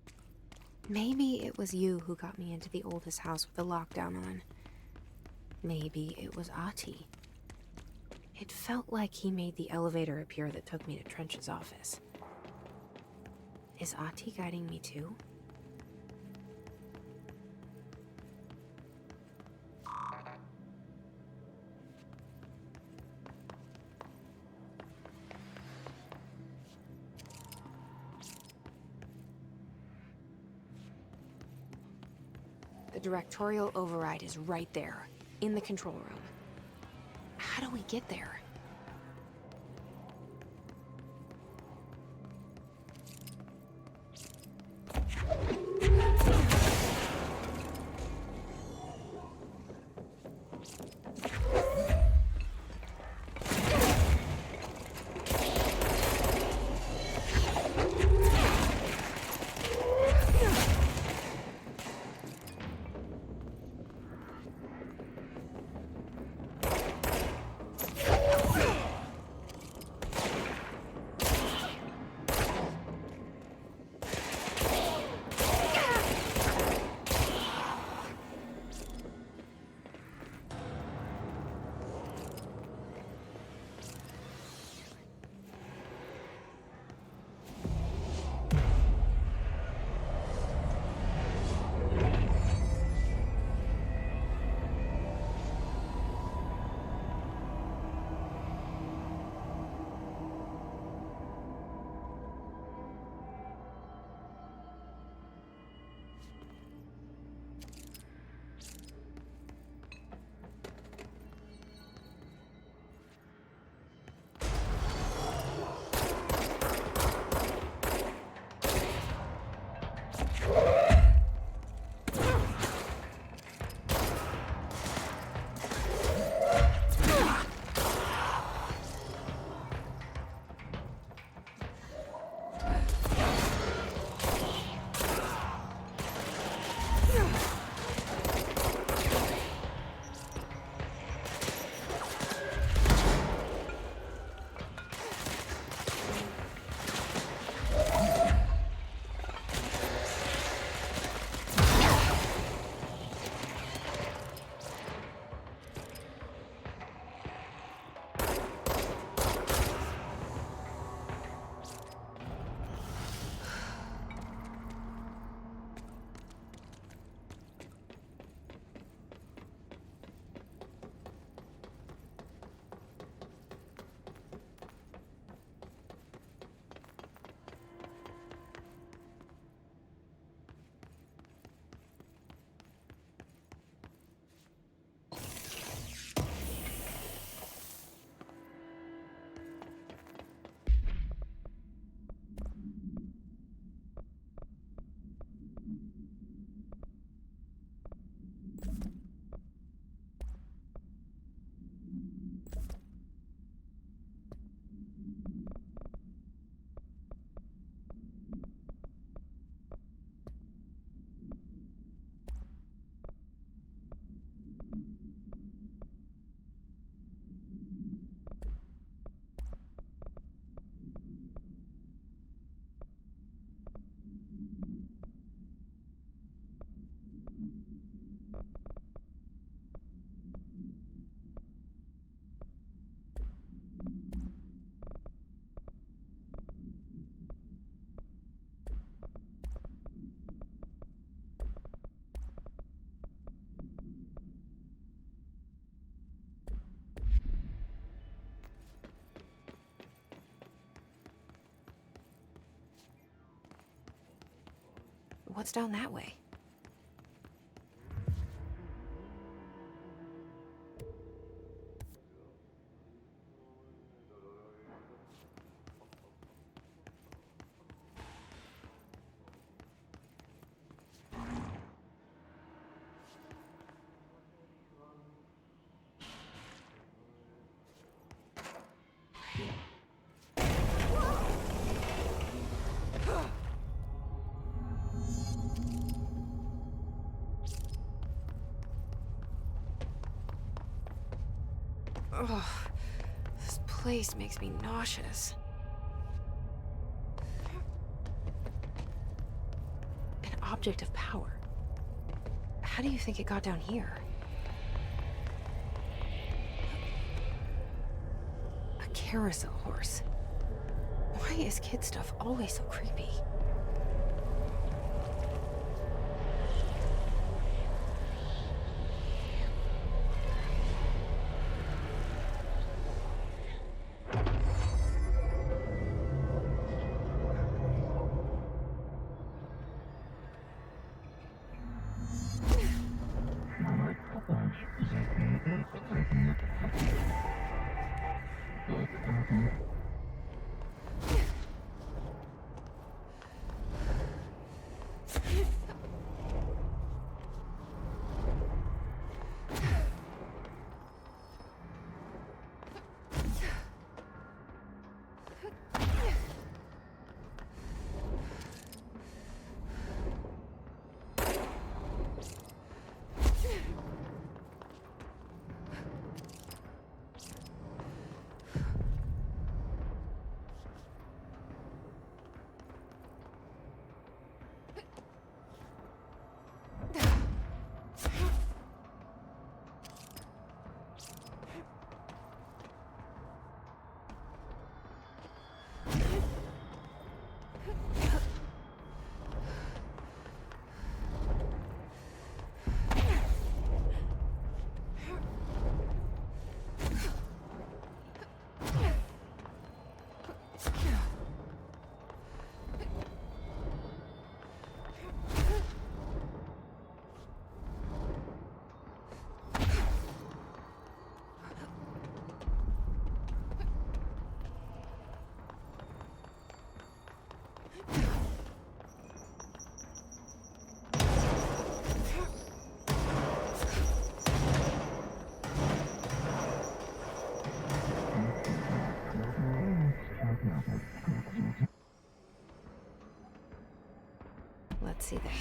Maybe it was you who got me into the oldest house with the lockdown on. Maybe it was Ahti. It felt like he made the elevator appear that took me to Trench's office. Is Ahti guiding me too? The directorial override is right there, in the control room. How do we get there? What's down that way? Ugh, this place makes me nauseous. An object of power. How do you think it got down here? A carousel horse. Why is kid stuff always so creepy?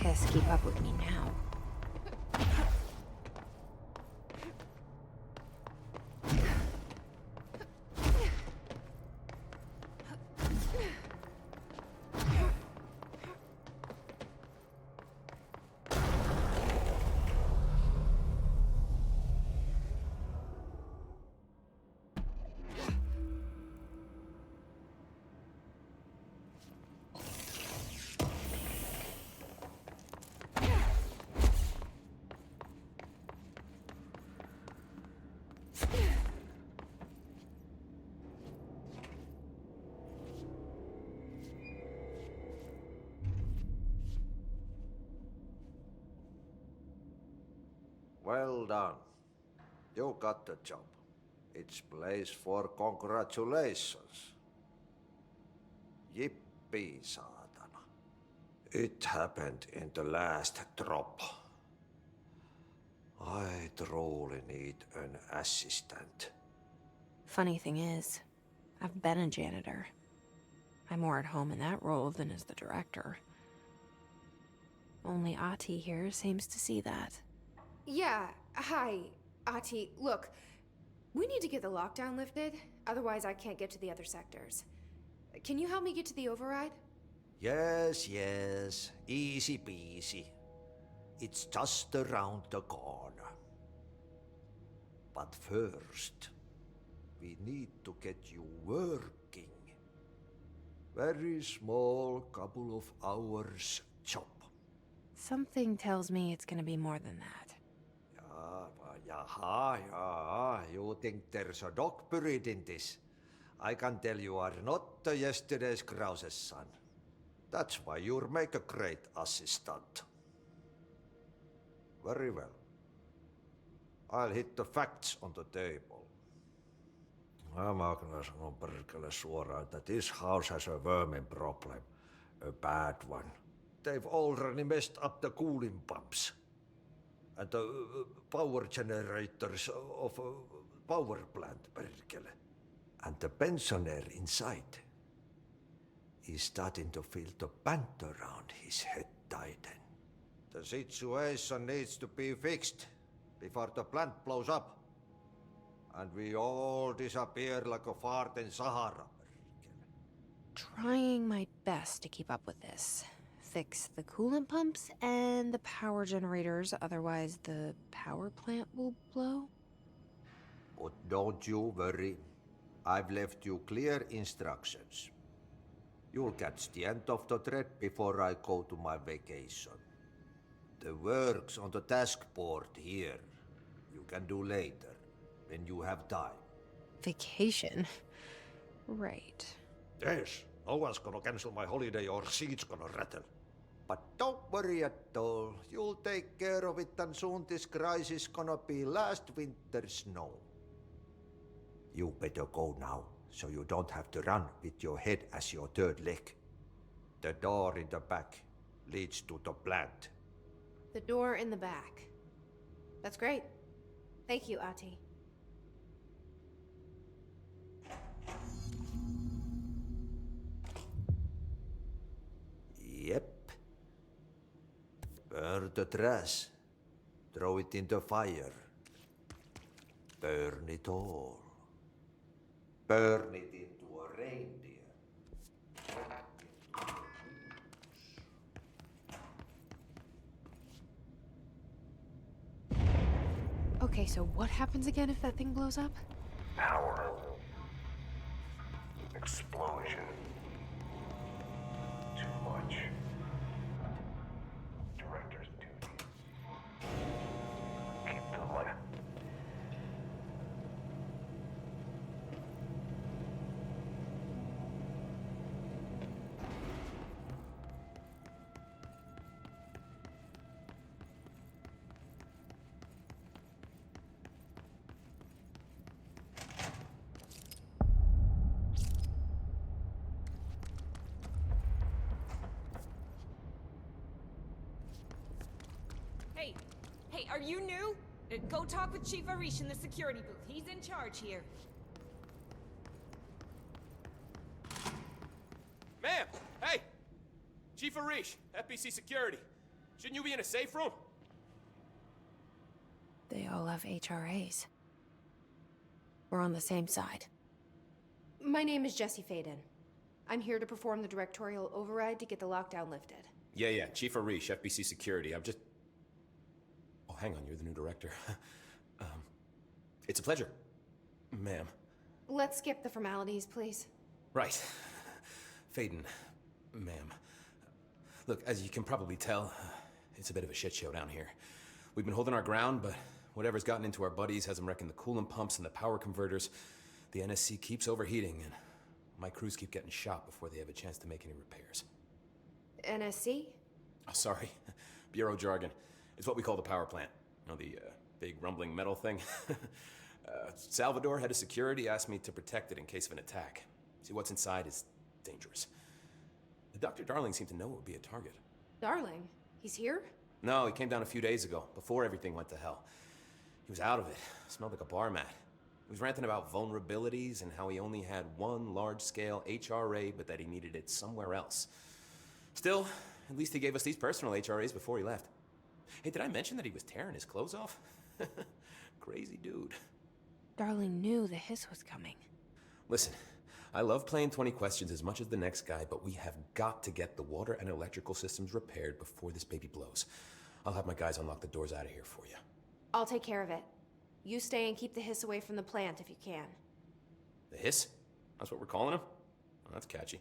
Guess keep up with me now. Well done. You got the job. It's place for congratulations. Yippee, saatana. It happened in the last drop. I truly need an assistant. Funny thing is, I've been a janitor. I'm more at home in that role than as the director. Only Ati here seems to see that. Yeah, hi, Ati. Look, we need to get the lockdown lifted, otherwise I can't get to the other sectors. Can you help me get to the override? Yes, yes. Easy peasy. It's just around the corner. But first, we need to get you working. Very small couple of hours job. Something tells me it's gonna be more than that. Jaha, you think there's a dog buried in this? I can tell you are not the yesterday's Krause's son. That's why you'll make a great assistant. Very well. I'll hit the facts on the table. Mä kyllä sanon perkele suoraan, että this house has a vermin problem. A bad one. They've already messed up the cooling pumps. And the power generators of a power plant, perkele. And the pensioner inside is starting to feel the band around his head tighten. The situation needs to be fixed before the plant blows up. And we all disappear like a fart in Sahara. Trying my best to keep up with this. Fix the coolant pumps and the power generators, otherwise the power plant will blow. But don't you worry. I've left you clear instructions. You'll catch the end of the thread before I go to my vacation. The work's on the task board here. You can do later, when you have time. Vacation? Right. Yes, no one's gonna cancel my holiday or seat's gonna rattle. But don't worry at all. You'll take care of it and soon this crisis gonna be last winter's snow. You better go now, so you don't have to run with your head as your third leg. The door in the back leads to the plant. The door in the back. That's great. Thank you, Ati. Yep. Burn the trash. Throw it in the fire. Burn it all. Burn it into a reindeer. Okay, so what happens again if that thing blows up? Power. Explosion. Too much. Director's duty. Keep the light. Hey, are you new? Go talk with Chief Arish in the security booth. He's in charge here. Ma'am! Hey! Chief Arish, FBC Security. Shouldn't you be in a safe room? They all have HRAs. We're on the same side. My name is Jesse Faden. I'm here to perform the directorial override to get the lockdown lifted. Yeah, Chief Arish, FBC Security. I'm just... Oh, hang on, you're the new director. It's a pleasure, ma'am. Let's skip the formalities, please. Right. Faden, ma'am. Look, as you can probably tell, it's a bit of a shit show down here. We've been holding our ground, but whatever's gotten into our buddies has them wrecking the coolant pumps and the power converters. The NSC keeps overheating, and my crews keep getting shot before they have a chance to make any repairs. NSC? Oh, sorry. Bureau jargon. It's what we call the power plant. You know, the big rumbling metal thing? Salvador, head of security, asked me to protect it in case of an attack. See, what's inside is dangerous. Dr. Darling seemed to know it would be a target. Darling? He's here? No, he came down a few days ago, before everything went to hell. He was out of it. Smelled like a bar mat. He was ranting about vulnerabilities and how he only had one large-scale HRA, but that he needed it somewhere else. Still, at least he gave us these personal HRAs before he left. Hey, did I mention that he was tearing his clothes off? Crazy dude. Darling knew the hiss was coming. Listen, I love playing 20 questions as much as the next guy, but we have got to get the water and electrical systems repaired before this baby blows. I'll have my guys unlock the doors out of here for you. I'll take care of it. You stay and keep the hiss away from the plant if you can. The hiss? That's what we're calling him? Oh, that's catchy.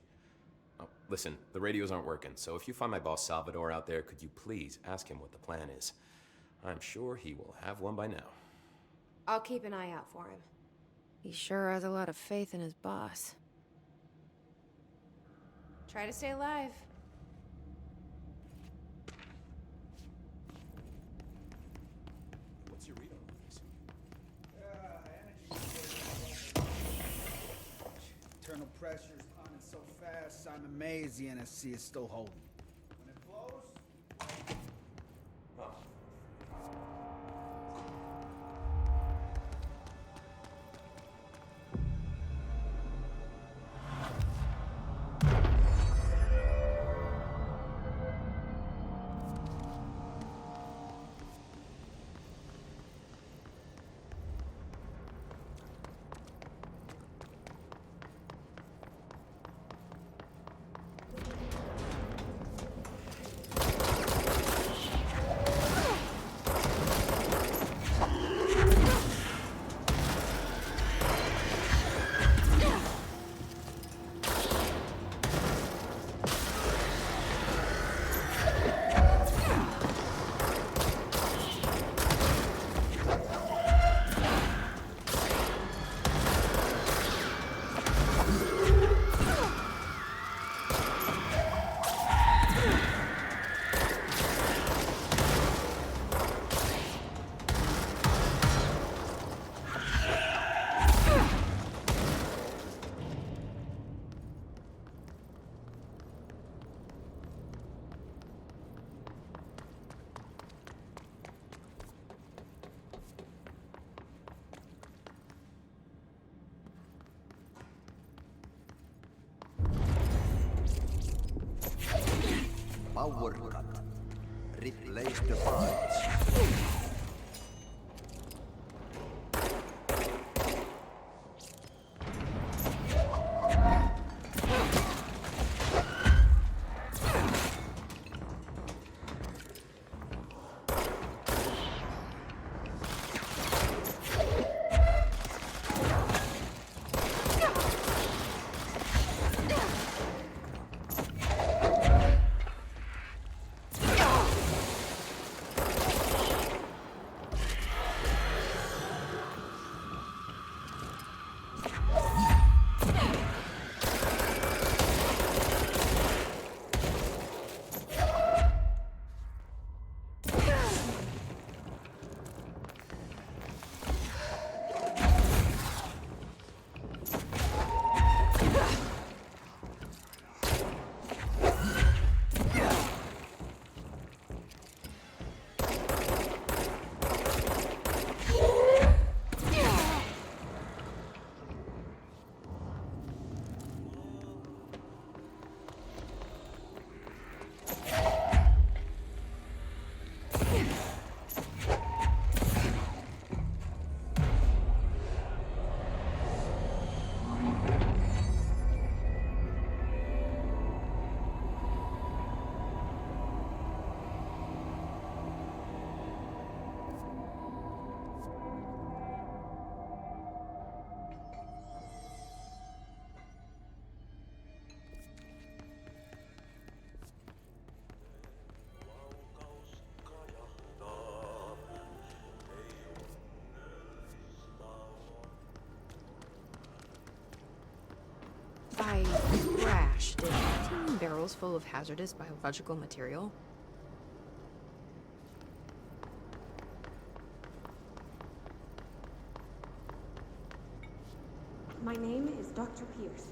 Oh, listen, the radios aren't working, so if you find my boss Salvador out there, could you please ask him what the plan is? I'm sure he will have one by now. I'll keep an eye out for him. He sure has a lot of faith in his boss. Try to stay alive. What's your read on this? Internal pressure's climbing so fast, I'm amazed the NSC is still holding. When it blows... Power cut. Replace the parts. hospitals full of hazardous biological material? My name is Dr. Pierce.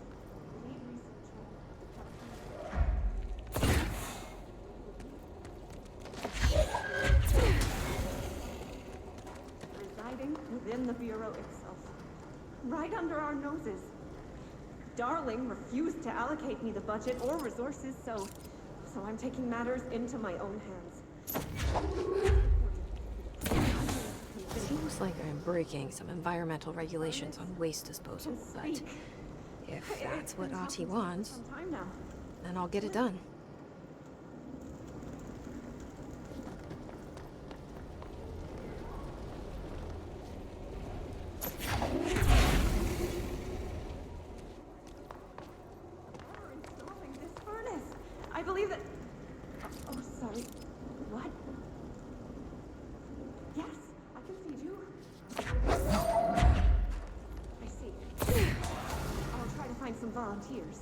Lead researcher. Residing within the Bureau itself. Right under our noses. Darling refused to allocate me the budget or resources, so I'm taking matters into my own hands. Seems like I'm breaking some environmental regulations on waste disposal, but if that's what Ahti wants, then I'll get it done. Installing this furnace. I believe that... Oh, sorry. What? Yes, I can feed you. I see. I'll try to find some volunteers.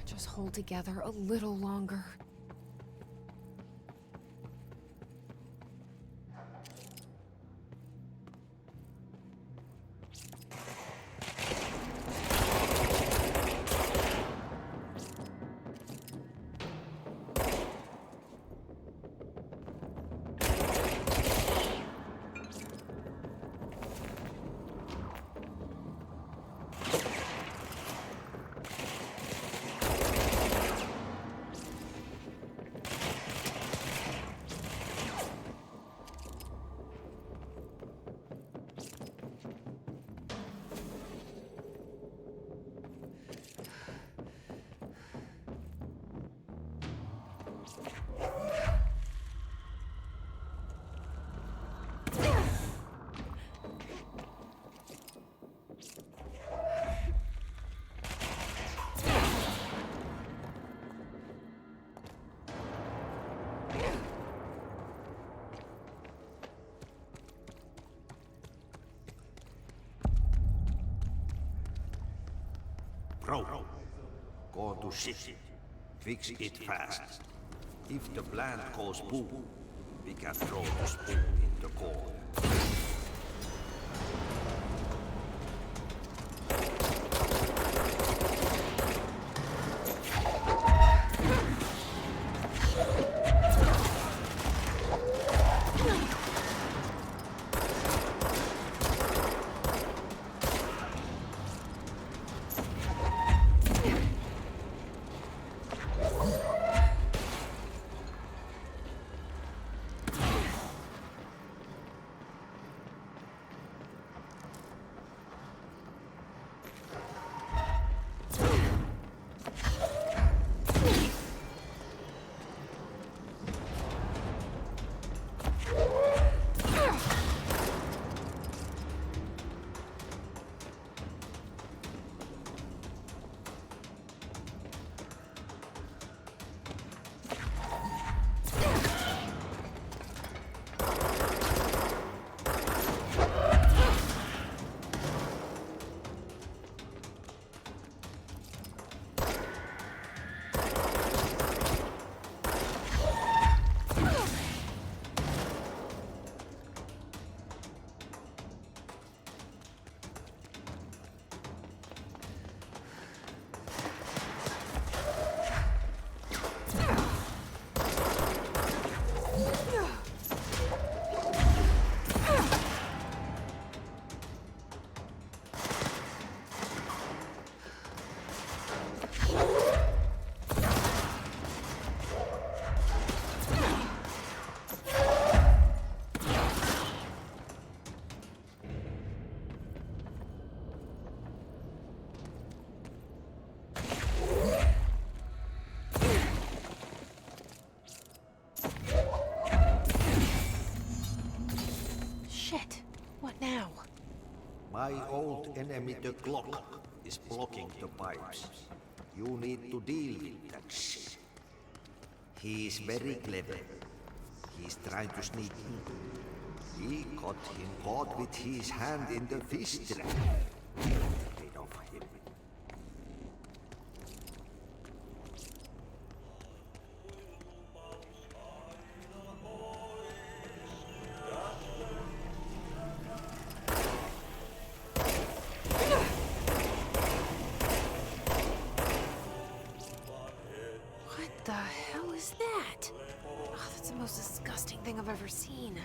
Just hold together a little longer. Bro, go to shit. Fix it fast. If the plant goes boom, we can throw the spoon in the core. now? My old enemy, the clock, is blocking the pipes. You need to deal with that shit. He is very clever. He's trying to sneak in. We got him caught with his hand in the fish trap. Rid of him. What the hell is that? Oh, that's the most disgusting thing I've ever seen.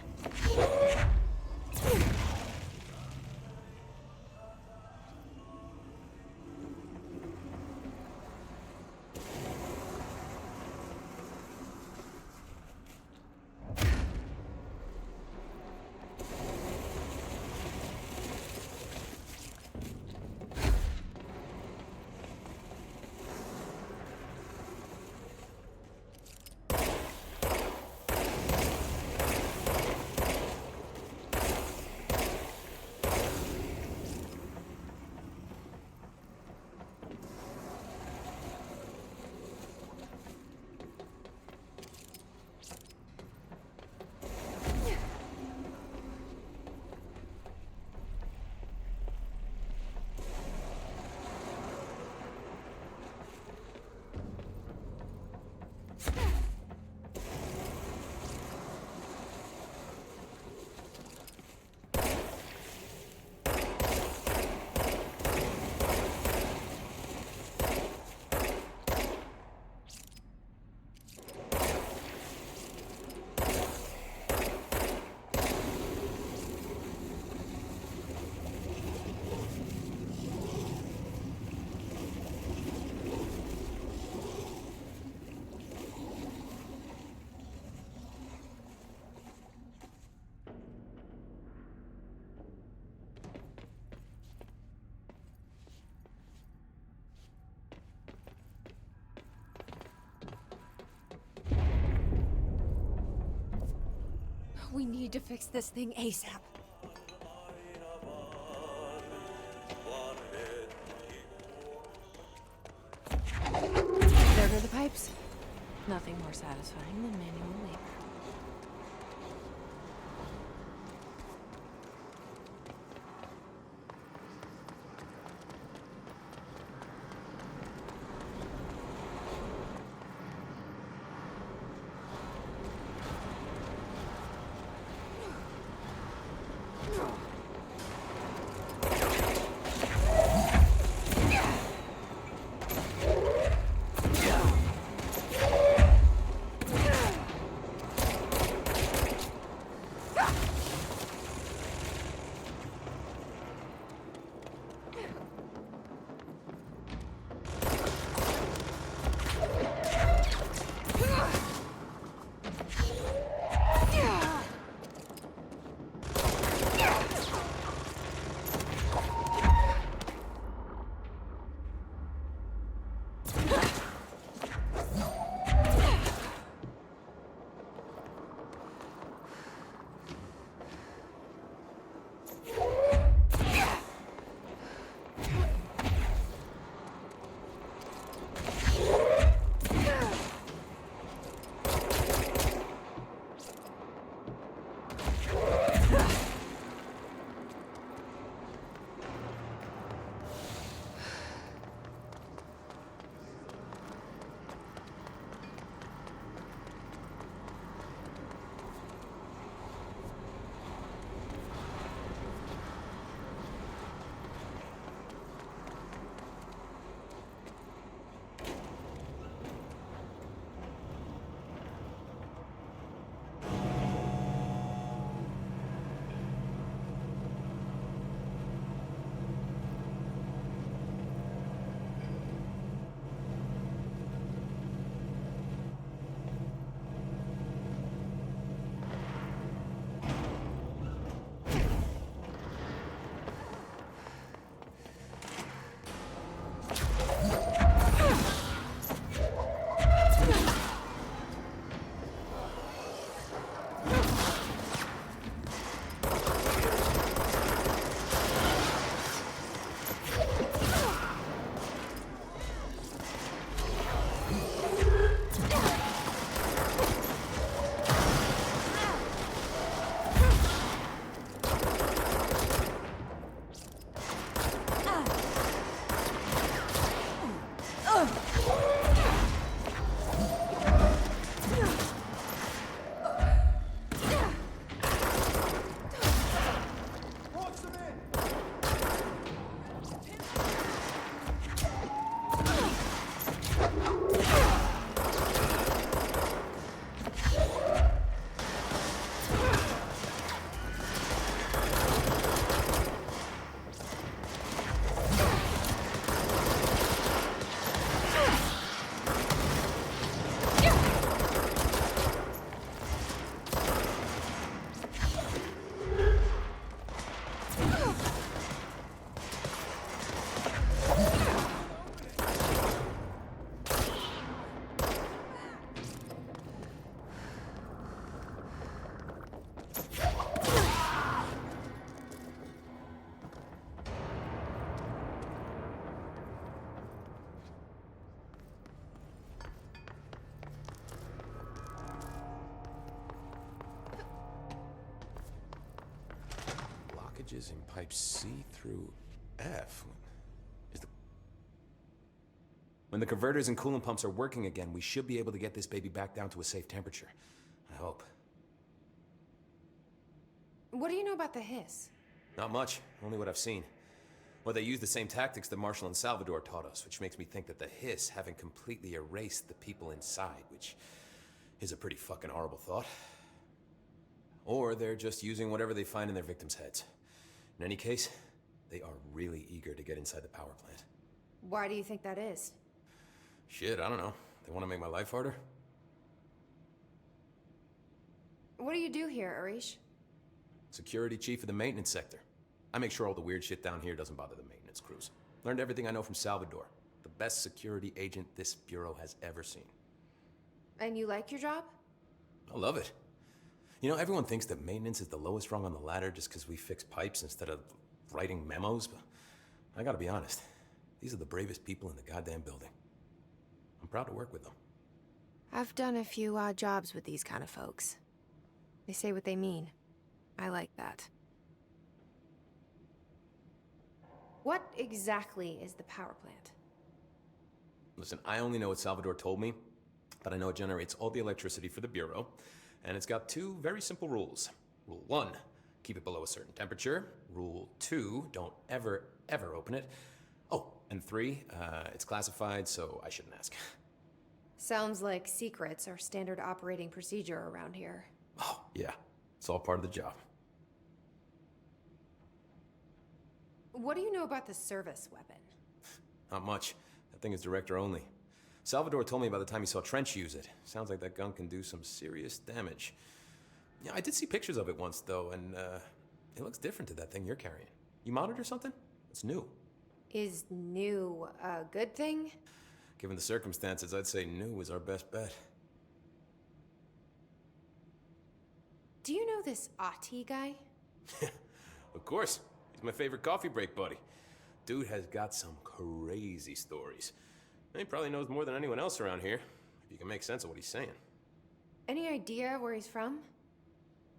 We need to fix this thing ASAP. There go the pipes. Nothing more satisfying than manual labor. Blockages in pipes C through F. When the converters and coolant pumps are working again, we should be able to get this baby back down to a safe temperature. I hope. What do you know about the hiss? Not much, only what I've seen. Well, they use the same tactics that Marshall and Salvador taught us, which makes me think that the hiss haven't completely erased the people inside, which is a pretty fucking horrible thought. Or they're just using whatever they find in their victims' heads. In any case, they are really eager to get inside the power plant. Why do you think that is? Shit, I don't know. They want to make my life harder? What do you do here, Arish? Security chief of the maintenance sector. I make sure all the weird shit down here doesn't bother the maintenance crews. Learned everything I know from Salvador. The best security agent this bureau has ever seen. And you like your job? I love it. You know, everyone thinks that maintenance is the lowest rung on the ladder just because we fix pipes instead of writing memos, but I gotta be honest. These are the bravest people in the goddamn building. I'm proud to work with them. I've done a few odd jobs with these kind of folks. They say what they mean. I like that. What exactly is the power plant? Listen, I only know what Salvador told me, but I know it generates all the electricity for the Bureau, and it's got two very simple rules. Rule 1, keep it below a certain temperature. Rule 2, don't ever, ever open it. Oh, and 3, it's classified, so I shouldn't ask. Sounds like secrets are standard operating procedure around here. Oh, yeah. It's all part of the job. What do you know about the service weapon? Not much. That thing is director only. Salvador told me by the time he saw Trench use it. Sounds like that gun can do some serious damage. Yeah, I did see pictures of it once, though, and it looks different to that thing you're carrying. You modded or something? It's new. Is new a good thing? Given the circumstances, I'd say new is our best bet. Do you know this Ati guy? Of course. He's my favorite coffee break buddy. Dude has got some crazy stories. And he probably knows more than anyone else around here, if you can make sense of what he's saying. Any idea where he's from?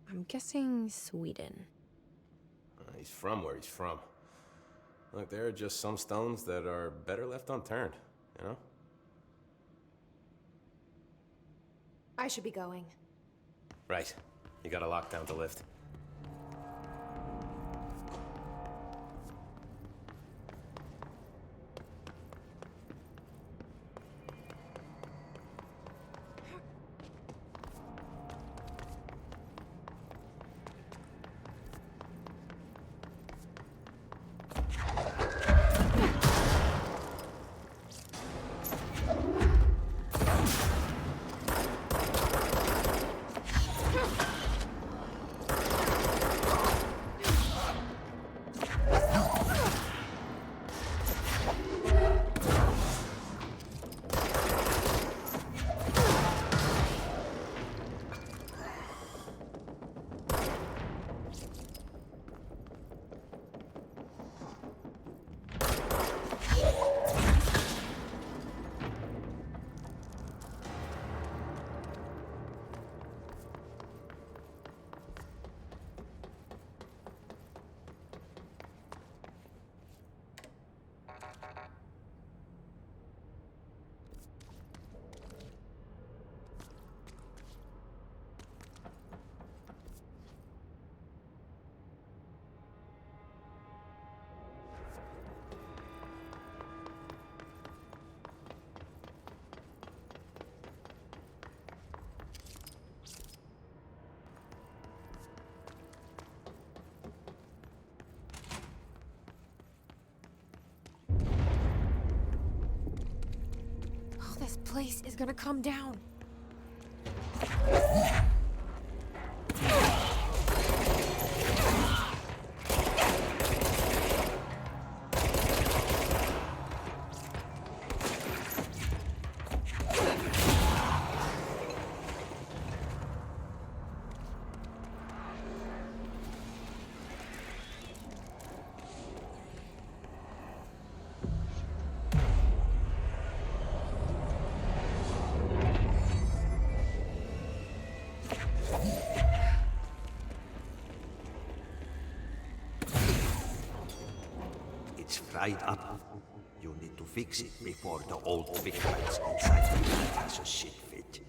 I'm guessing Sweden. He's from where he's from. Look, there are just some stones that are better left unturned, you know? I should be going. Right. You gotta lock down the lift. This place is gonna come down. It's fried up. You need to fix it before the old victims inside the plant has a shit fit.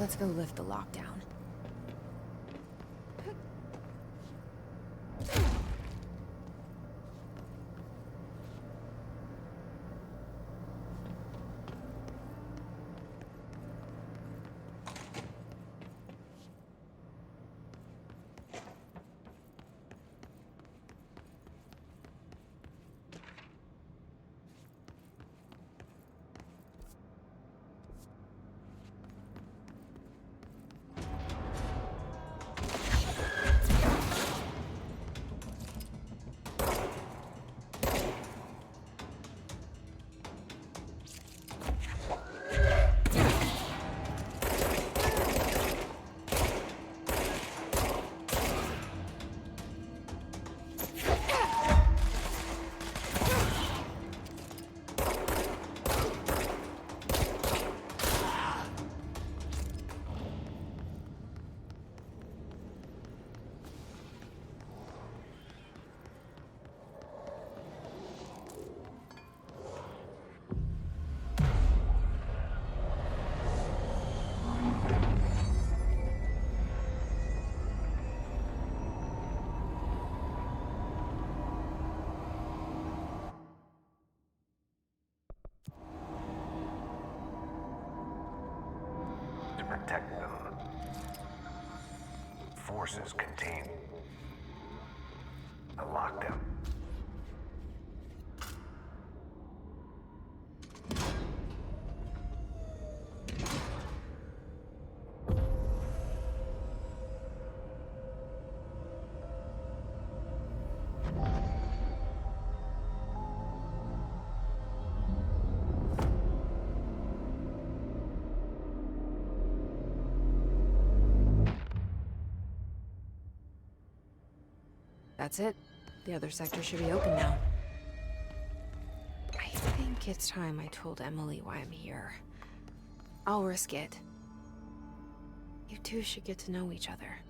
Let's go lift the lockdown. To protect them, forces contain a lockdown. That's it. The other sector should be open now. I think it's time I told Emily why I'm here. I'll risk it. You two should get to know each other.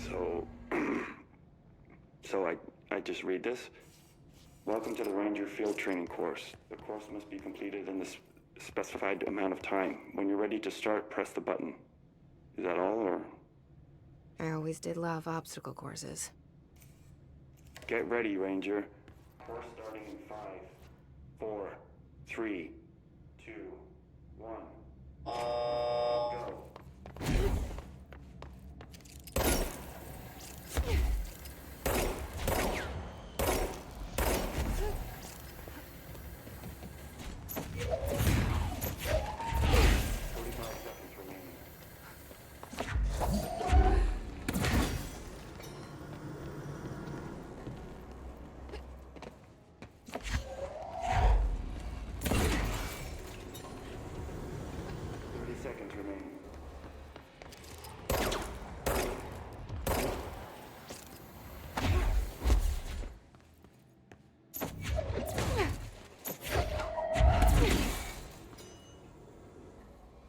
So I just read this. Welcome to the Ranger Field Training course. The course must be completed in the specified amount of time. When you're ready to start, press the button. Is that all, or? I always did love obstacle courses. Get ready, Ranger. Course starting in 5, 4, 3, 2, 1. Go. Seconds remaining.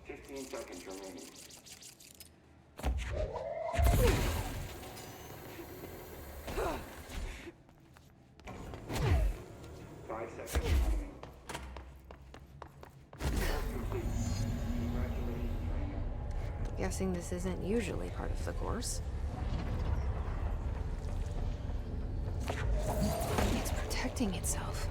15 seconds remaining. 5 seconds remaining. Complete. Congratulations, trainer. Guessing this isn't usually part of the course. It's protecting itself.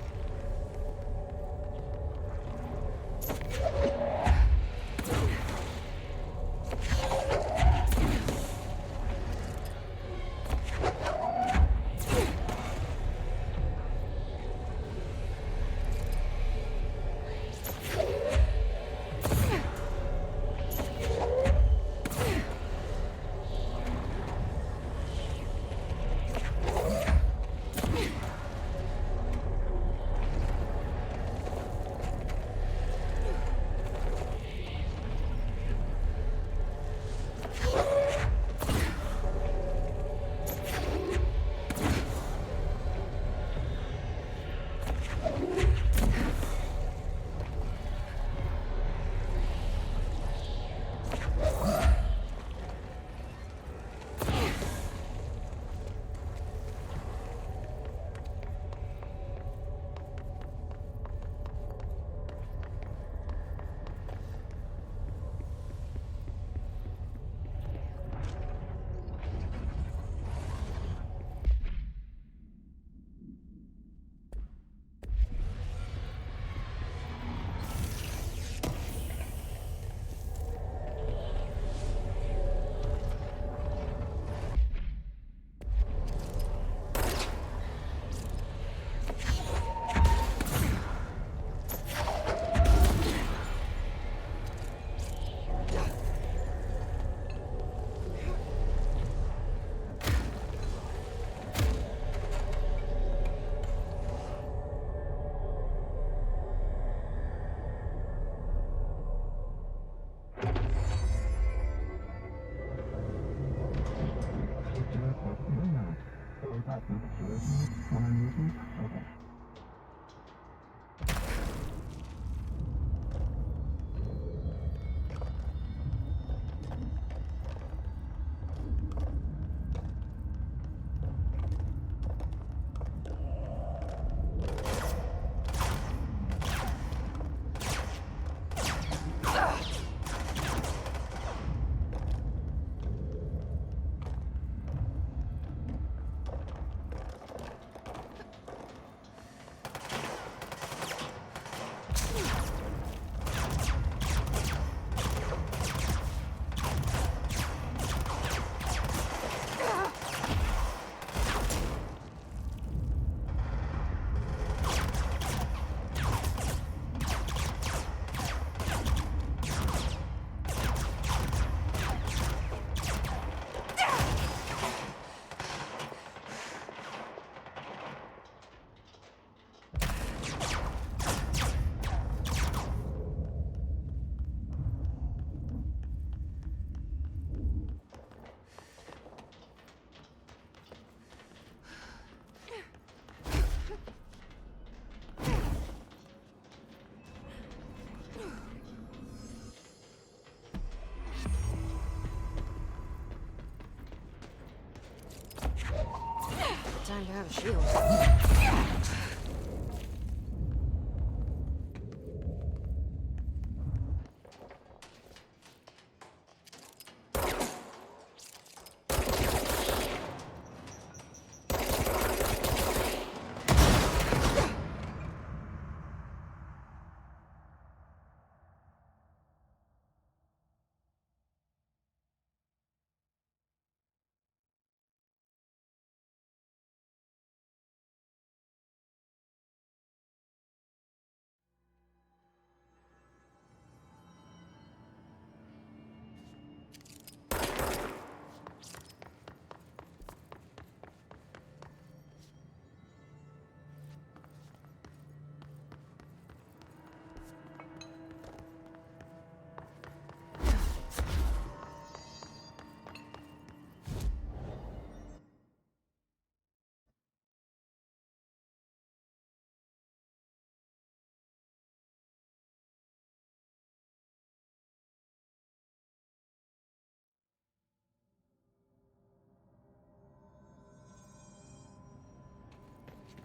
time to have a shield.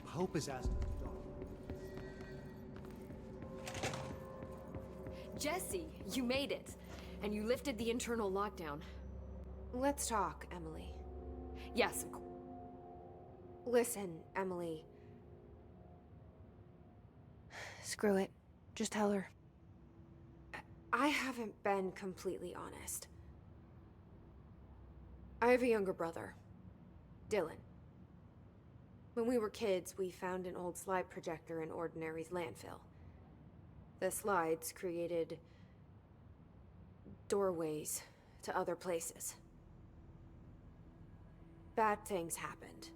Hope is asked. Jesse, you made it. And you lifted the internal lockdown. Let's talk, Emily. Yes, of course. Listen, Emily. Screw it. Just tell her. I haven't been completely honest. I have a younger brother, Dylan. When we were kids, we found an old slide projector in Ordinary's landfill. The slides created doorways to other places. Bad things happened.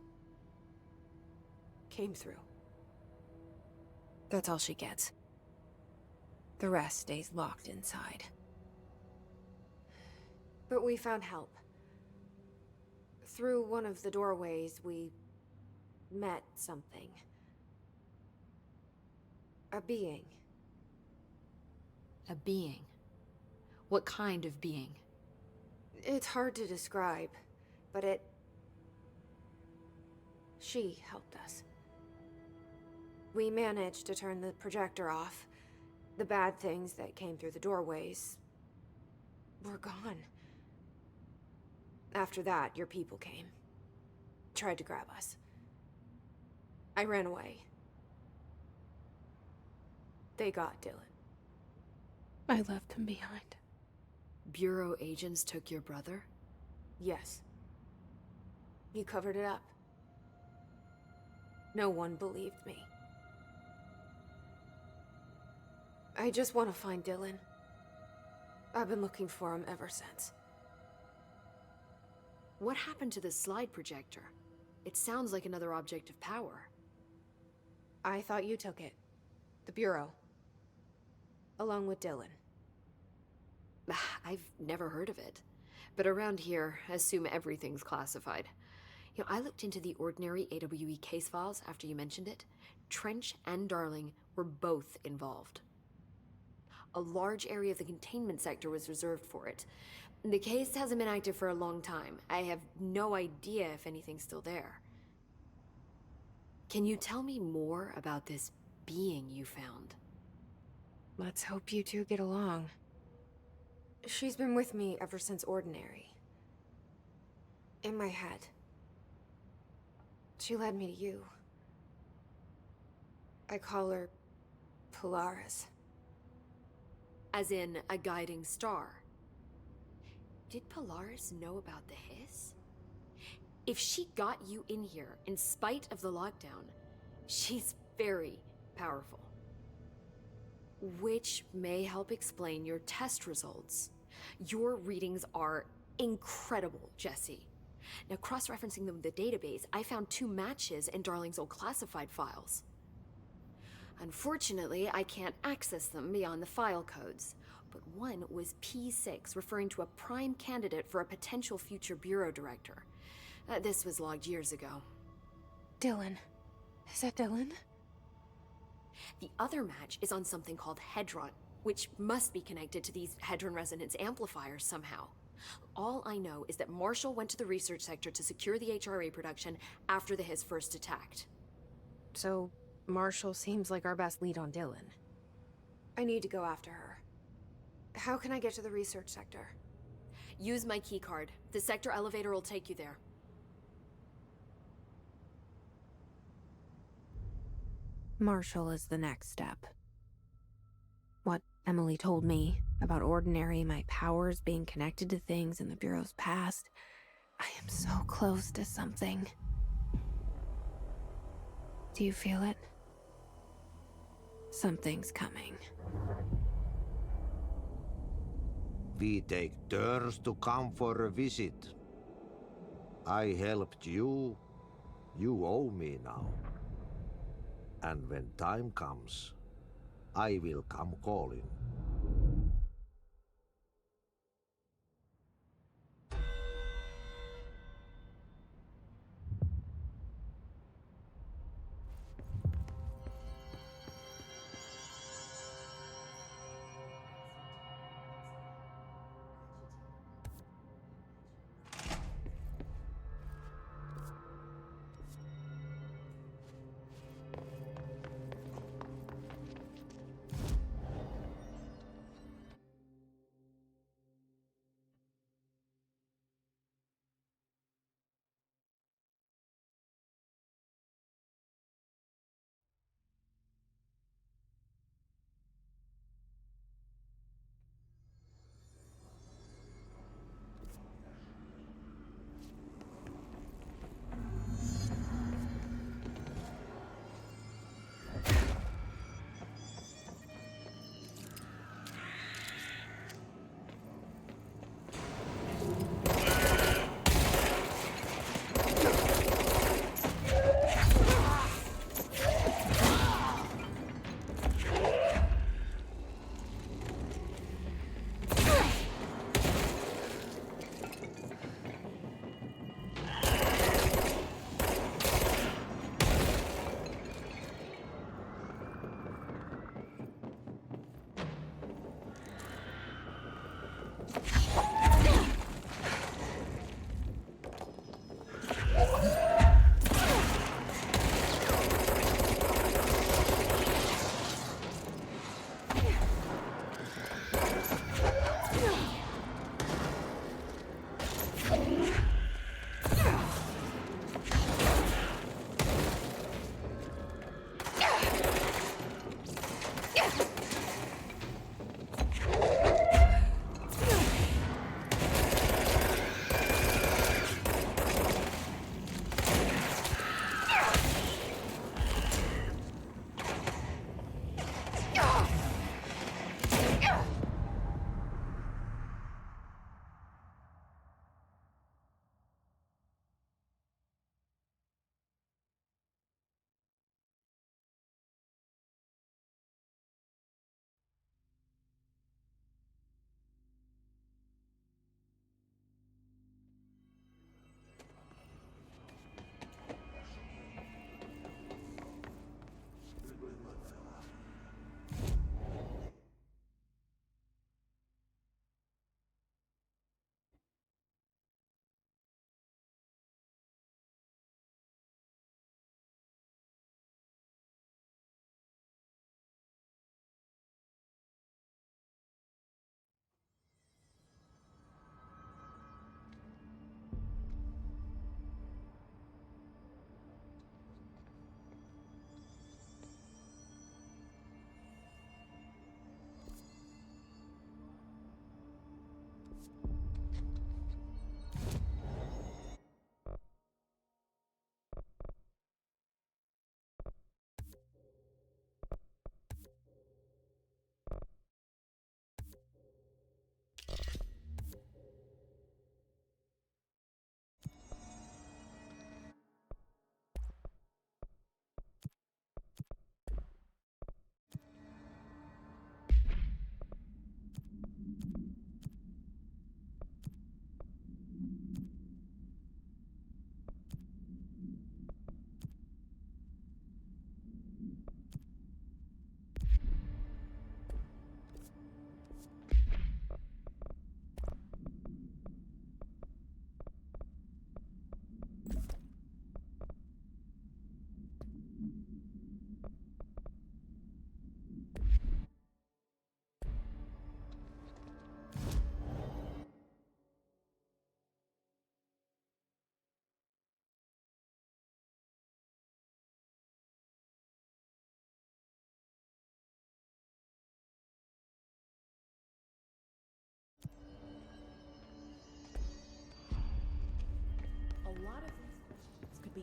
Came through. That's all she gets. The rest stays locked inside. But we found help. Through one of the doorways, we met something. A being. A being? What kind of being? It's hard to describe, but she helped us. We managed to turn the projector off. The bad things that came through the doorways were gone. After that, your people came. Tried to grab us. I ran away. They got Dylan. I left him behind. Bureau agents took your brother? Yes. You covered it up. No one believed me. I just want to find Dylan. I've been looking for him ever since. What happened to the slide projector? It sounds like another object of power. I thought you took it. The Bureau. Along with Dylan. I've never heard of it. But around here, assume everything's classified. You know, I looked into the Ordinary AWE case files after you mentioned it. Trench and Darling were both involved. A large area of the containment sector was reserved for it. The case hasn't been active for a long time. I have no idea if anything's still there. Can you tell me more about this being you found? Let's hope you two get along. She's been with me ever since Ordinary. In my head. She led me to you. I call her Polaris. As in, a guiding star. Did Polaris know about the hiss? If she got you in here in spite of the lockdown, she's very powerful. Which may help explain your test results. Your readings are incredible, Jesse. Now, cross-referencing them with the database, I found 2 matches in Darling's old classified files. Unfortunately, I can't access them beyond the file codes, but one was P6, referring to a prime candidate for a potential future bureau director. This was logged years ago. Dylan. Is that Dylan? The other match is on something called Hedron, which must be connected to these Hedron resonance amplifiers somehow. All I know is that Marshall went to the research sector to secure the HRA production after the Hiss first attacked. So, Marshall seems like our best lead on Dylan. I need to go after her. How can I get to the research sector? Use my keycard. The sector elevator will take you there. Marshall is the next step. What Emily told me about Ordinary, my powers being connected to things in the Bureau's past. I am so close to something. Do you feel it? Something's coming. We take turns to come for a visit. I helped you. You owe me now. And when time comes, I will come calling.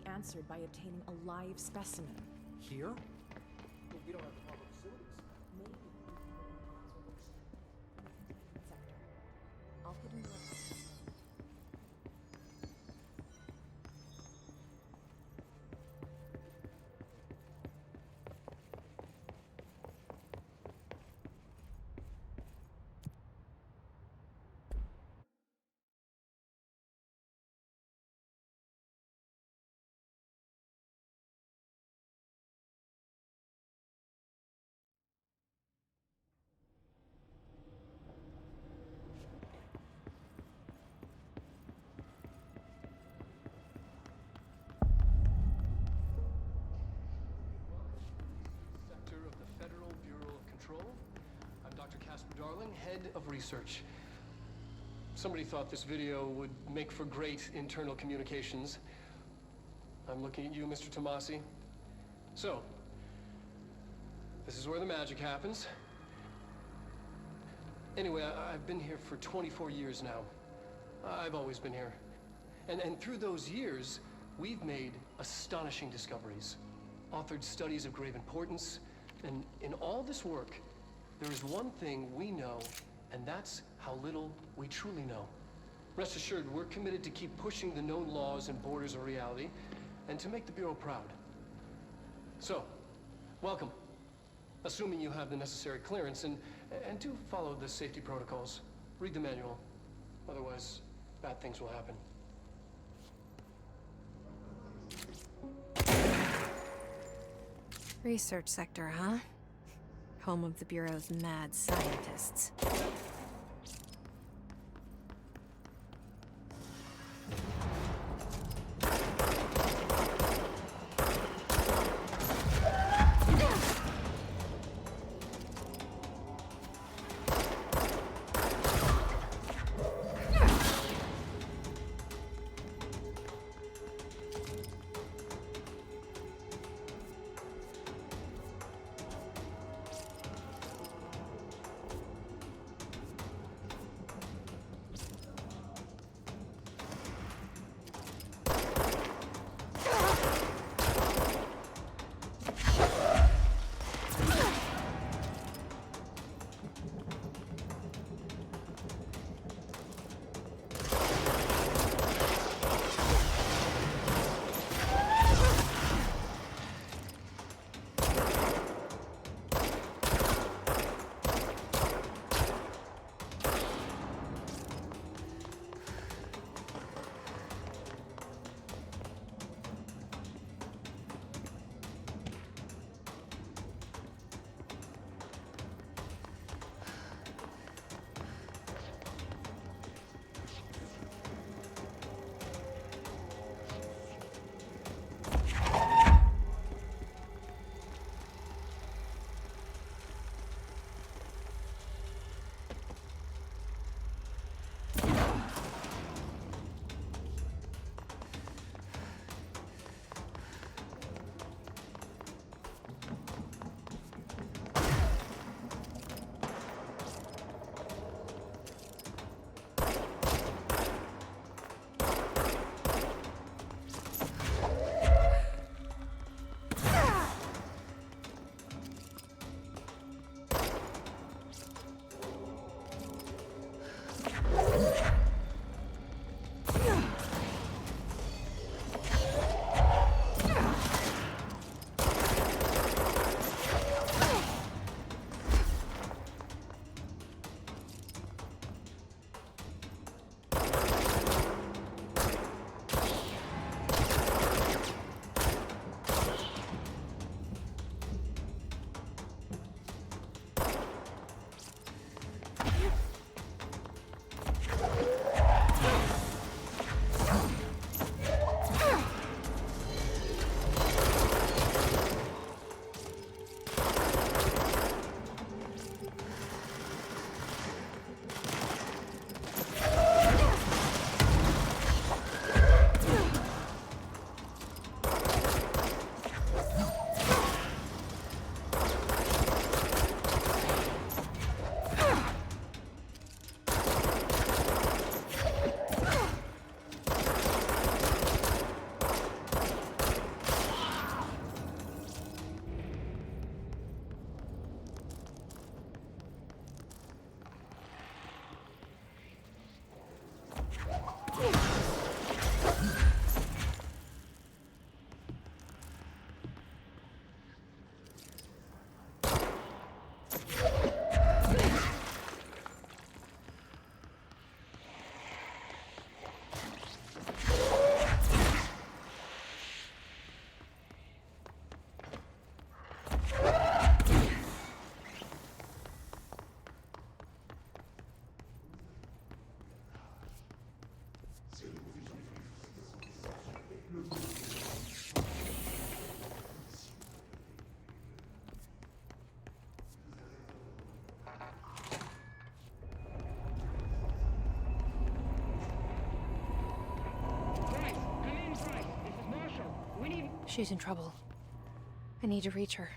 answered by obtaining a live specimen. Here? Well, we don't have the proper facilities. Maybe we can go in the sector. I'll put in the records. Sector of the Federal Bureau of Control. I'm Dr. Casper Darling, head of research. Somebody thought this video would make for great internal communications. I'm looking at you, Mr. Tomasi. So, this is where the magic happens. Anyway, I've been here for 24 years now. I've always been here. And through those years, we've made astonishing discoveries, authored studies of grave importance, and in all this work, there is one thing we know, and that's how little we truly know. Rest assured, we're committed to keep pushing the known laws and borders of reality, and to make the Bureau proud. So, welcome. Assuming you have the necessary clearance, and do follow the safety protocols. Read the manual. Otherwise, bad things will happen. Research sector, huh? Home of the Bureau's mad scientists. She's in trouble. I need to reach her.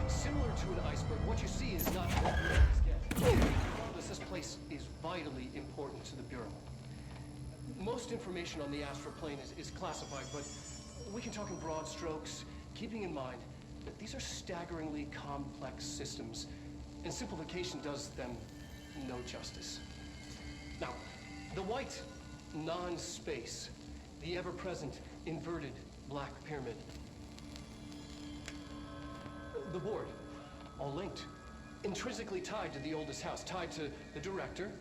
Similar to an iceberg, what you see is not what you always get. Regardless, this place is vitally important to the Bureau. Most information on the astral plane is classified, but we can talk in broad strokes, keeping in mind that these are staggeringly complex systems, and simplification does them no justice. Now, the white non-space, the ever-present inverted black pyramid, the board, all linked, intrinsically tied to the oldest house, tied to the director,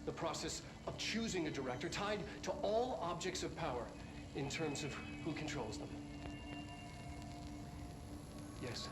the process of choosing a director, tied to all objects of power in terms of who controls them. Yes.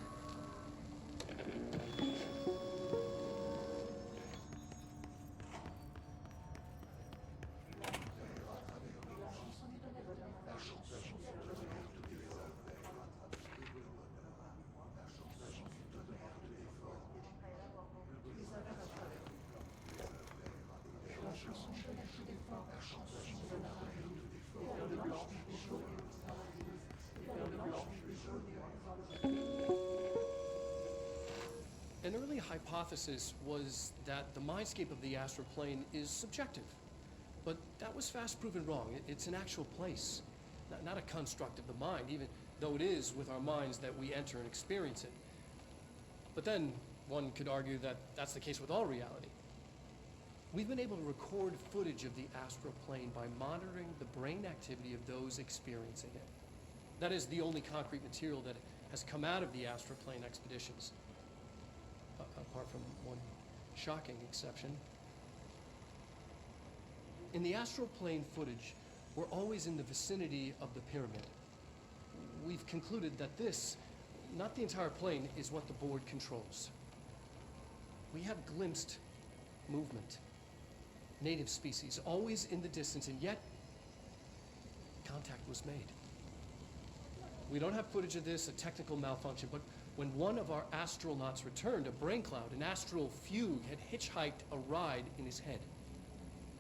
An early hypothesis was that the mindscape of the astral plane is subjective. But that was fast proven wrong. It's an actual place, not a construct of the mind, even though it is with our minds that we enter and experience it. But then one could argue that that's the case with all reality. We've been able to record footage of the astral plane by monitoring the brain activity of those experiencing it. That is the only concrete material that has come out of the astral plane expeditions. Apart from one shocking exception. In the astral plane footage, we're always in the vicinity of the pyramid. We've concluded that this, not the entire plane, is what the board controls. We have glimpsed movement, native species, always in the distance, and yet contact was made. We don't have footage of this, a technical malfunction, but when one of our astronauts returned, a brain cloud, an astral fugue, had hitchhiked a ride in his head.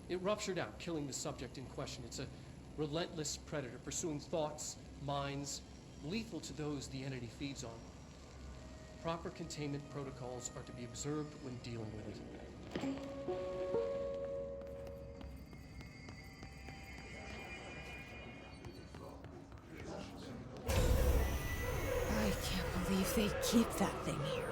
It ruptured out, killing the subject in question. It's a relentless predator, pursuing thoughts, minds, lethal to those the entity feeds on. Proper containment protocols are to be observed when dealing with it. I can't believe they keep that thing here.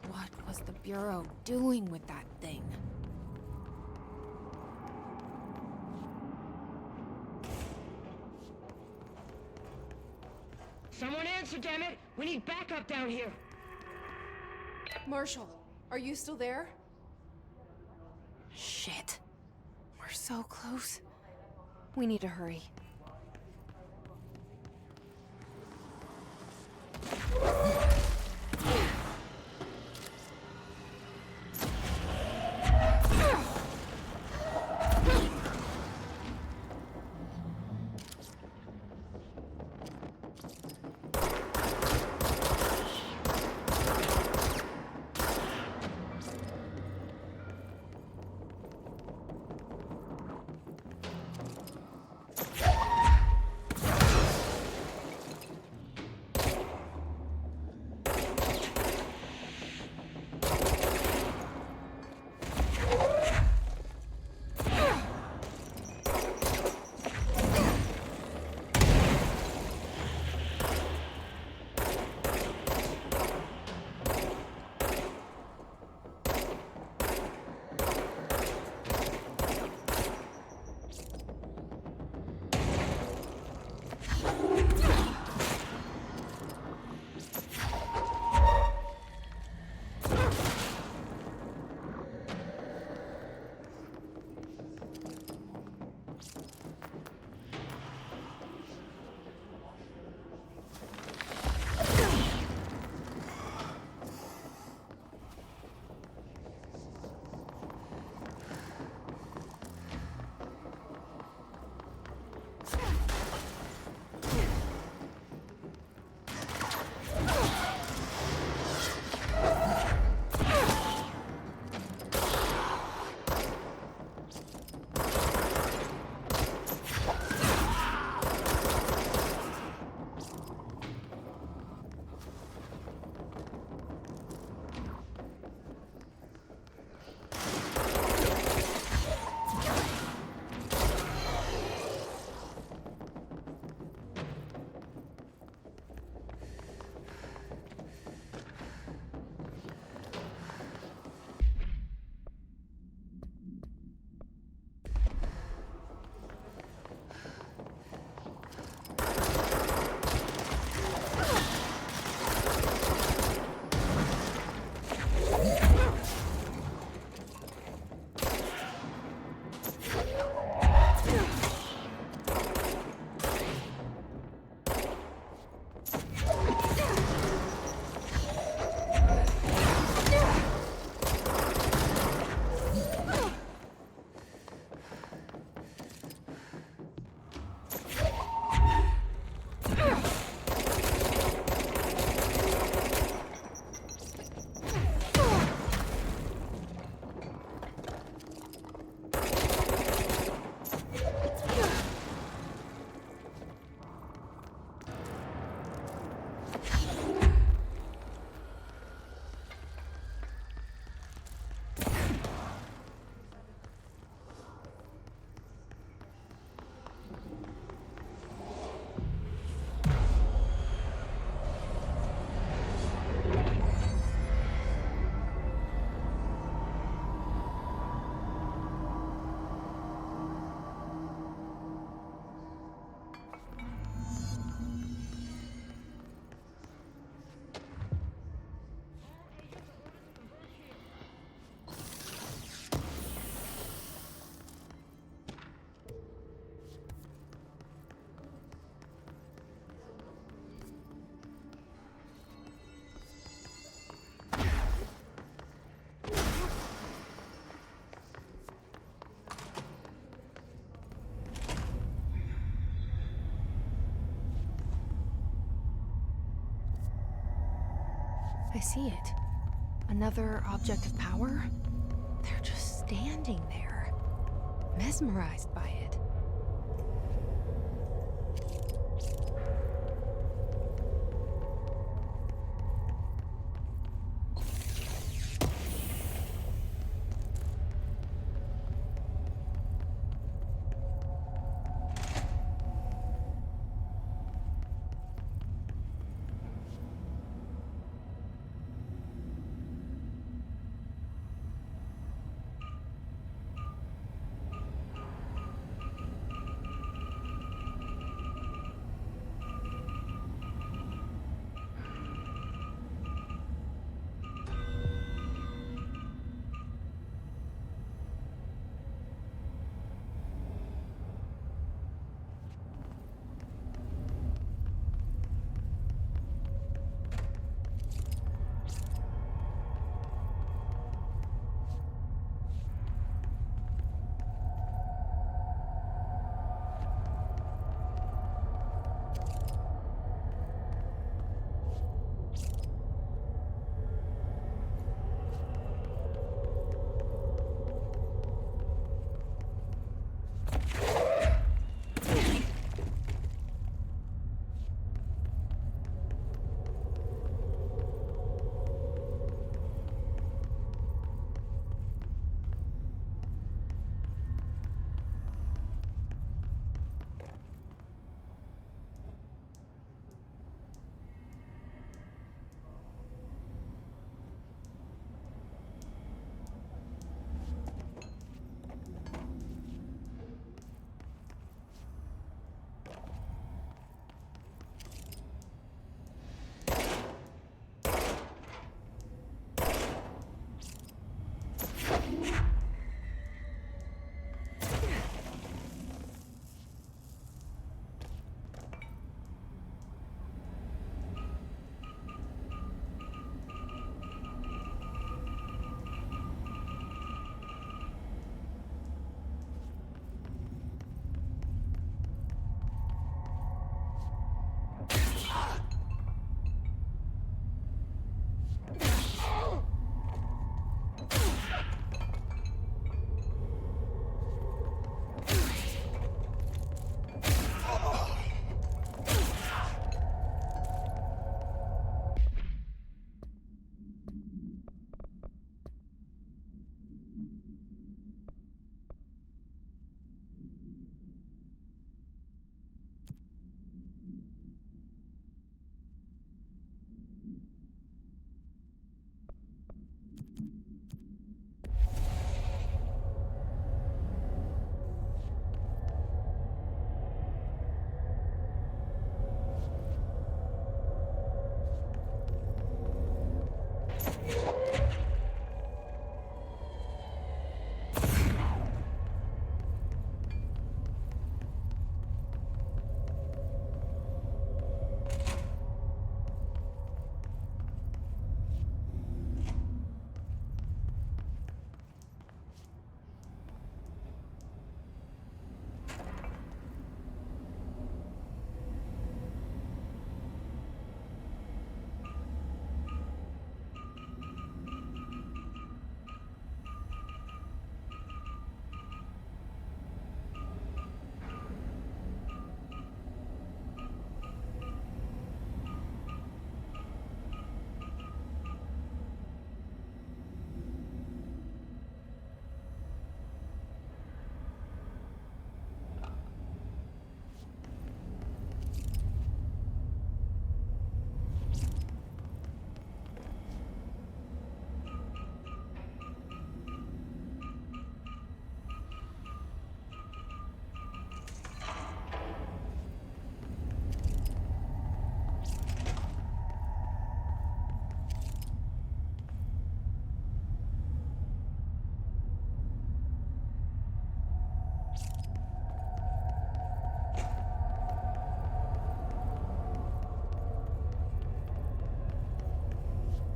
What was the Bureau doing with that thing? Someone answer, damn it! We need backup down here! Marshall, are you still there? Shit. We're so close. We need to hurry. I see it. Another object of power? They're just standing there, mesmerized by it.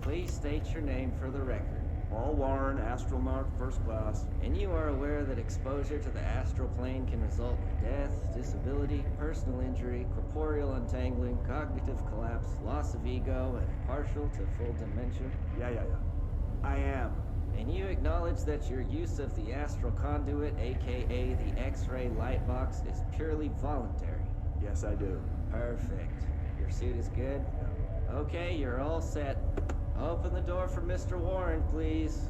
Please state your name for the record. All Warren, astronaut, first class. And you are aware that exposure to the astral plane can result in death, disability, personal injury, corporeal untangling, cognitive collapse, loss of ego, and partial to full dementia? Yeah. I am. And you acknowledge that your use of the astral conduit, aka the X-ray light box, is purely voluntary? Yes, I do. Perfect. Your suit is good? Yeah. Okay, you're all set. Open the door for Mr. Warren, please.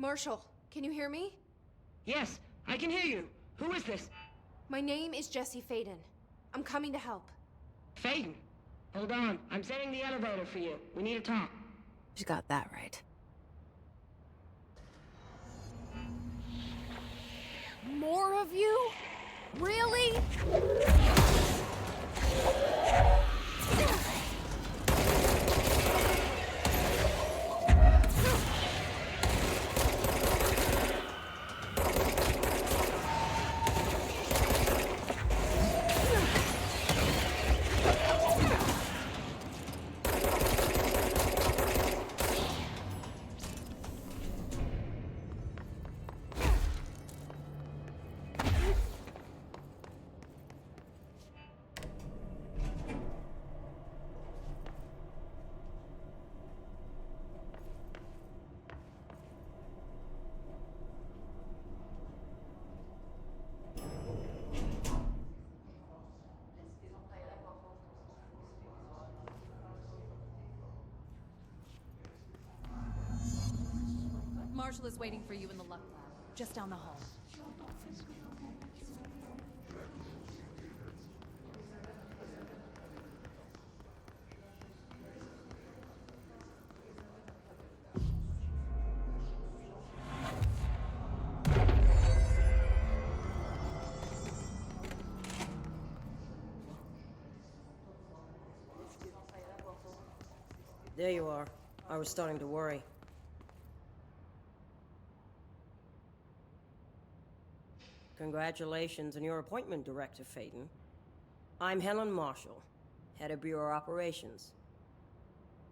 Marshall, can you hear me? Yes, I can hear you. Who is this? My name is Jesse Faden. I'm coming to help. Faden? Hold on. I'm setting the elevator for you. We need to talk. She's got that right. More of you? Really? Marshall is waiting for you in the luck lab, just down the hall. There you are. I was starting to worry. Congratulations on your appointment, Director Phaeton. I'm Helen Marshall, head of Bureau Operations.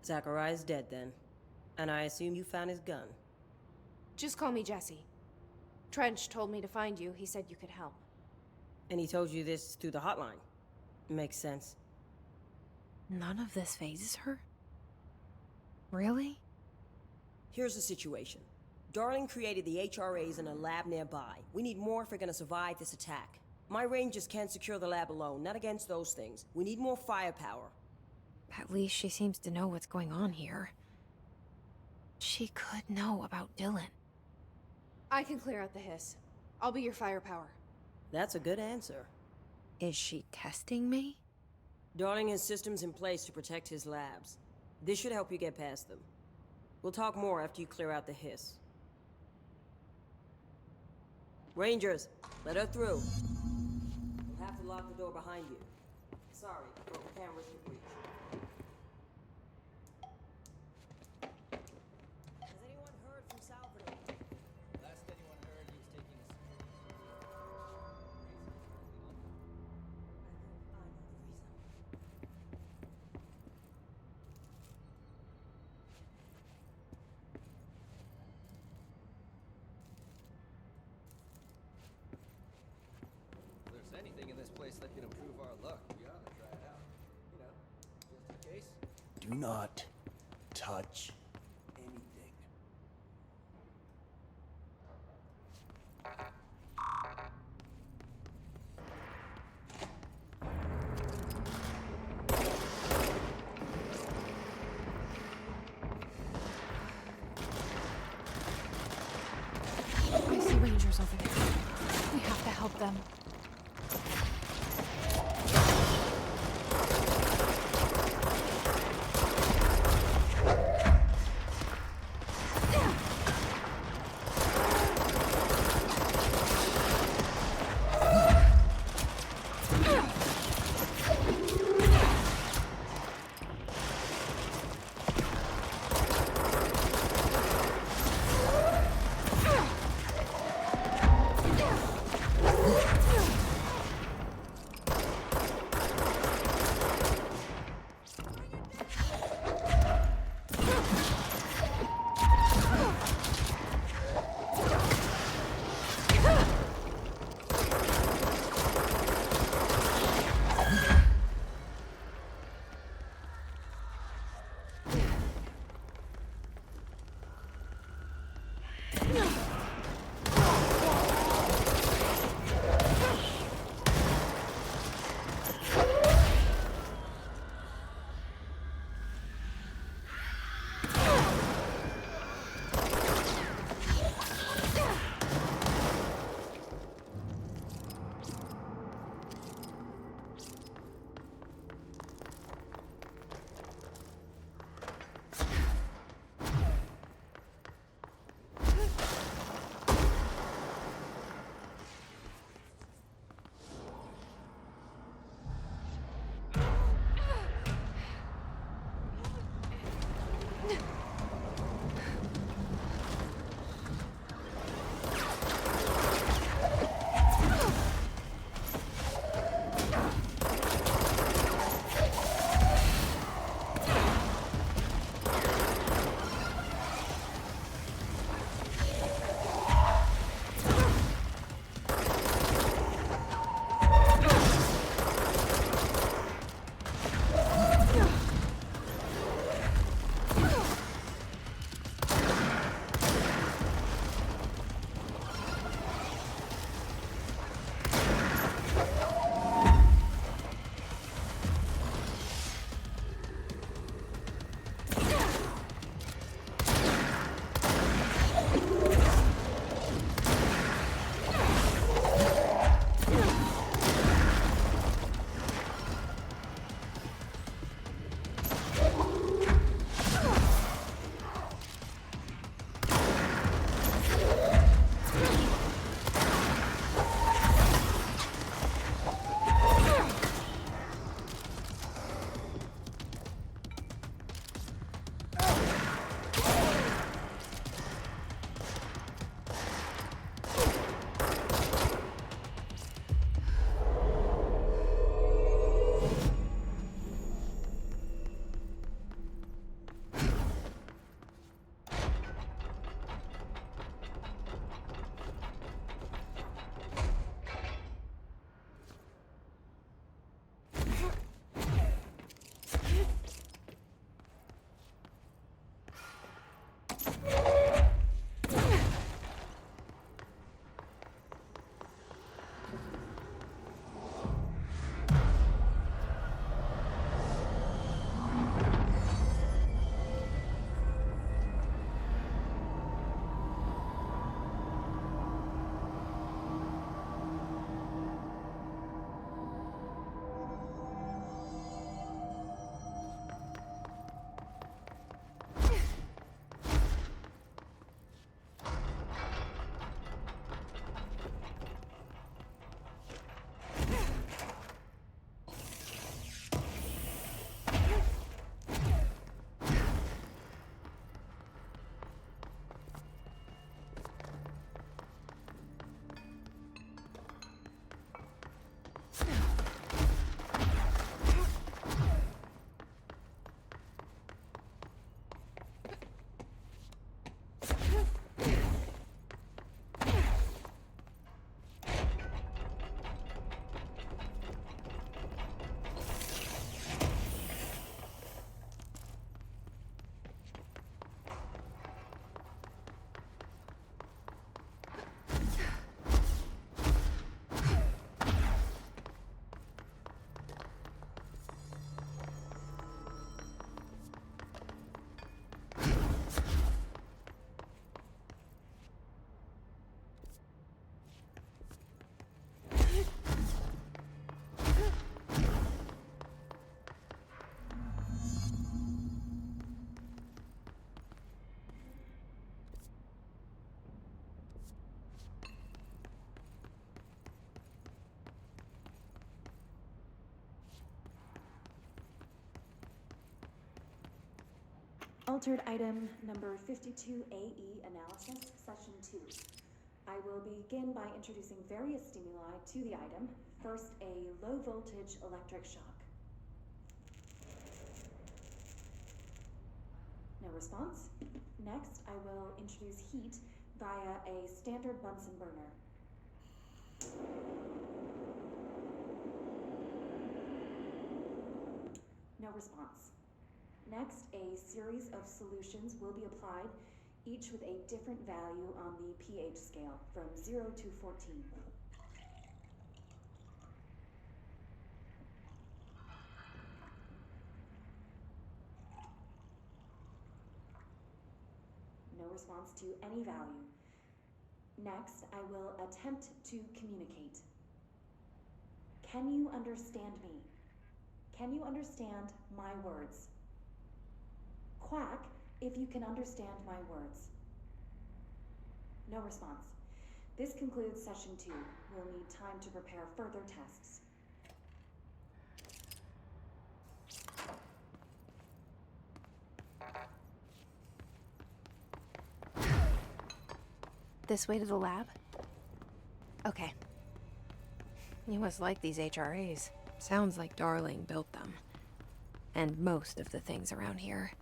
Zachariah's dead then, and I assume you found his gun. Just call me Jesse. Trench told me to find you. He said you could help. And he told you this through the hotline. Makes sense. None of this phases her? Really? Here's the situation. Darling created the HRAs in a lab nearby. We need more if we're gonna survive this attack. My rangers can't secure the lab alone, not against those things. We need more firepower. At least she seems to know what's going on here. She could know about Dylan. I can clear out the hiss. I'll be your firepower. That's a good answer. Is she testing me? Darling has systems in place to protect his labs. This should help you get past them. We'll talk more after you clear out the hiss. Rangers, let her through. We'll have to lock the door behind you. Sorry, but we can't risk a breach. Has anyone heard from Salvador? Last anyone heard, he was taking a If there's anything in this place that can improve our luck, we ought to try it out. You know, just in case. Do not touch anything. I see Rangers over there. We have to help them. Altered item number 52AE analysis, session 2. I will begin by introducing various stimuli to the item. First, a low voltage electric shock. No response. Next, I will introduce heat via a standard Bunsen burner. No response. Next, a series of solutions will be applied, each with a different value on the pH scale, from 0 to 14. No response to any value. Next, I will attempt to communicate. Can you understand me? Can you understand my words? Quack if you can understand my words. No response. This concludes session 2. We'll need time to prepare further tests. This way to the lab? Okay. You must like these HRAs. Sounds like Darling built them. And most of the things around here.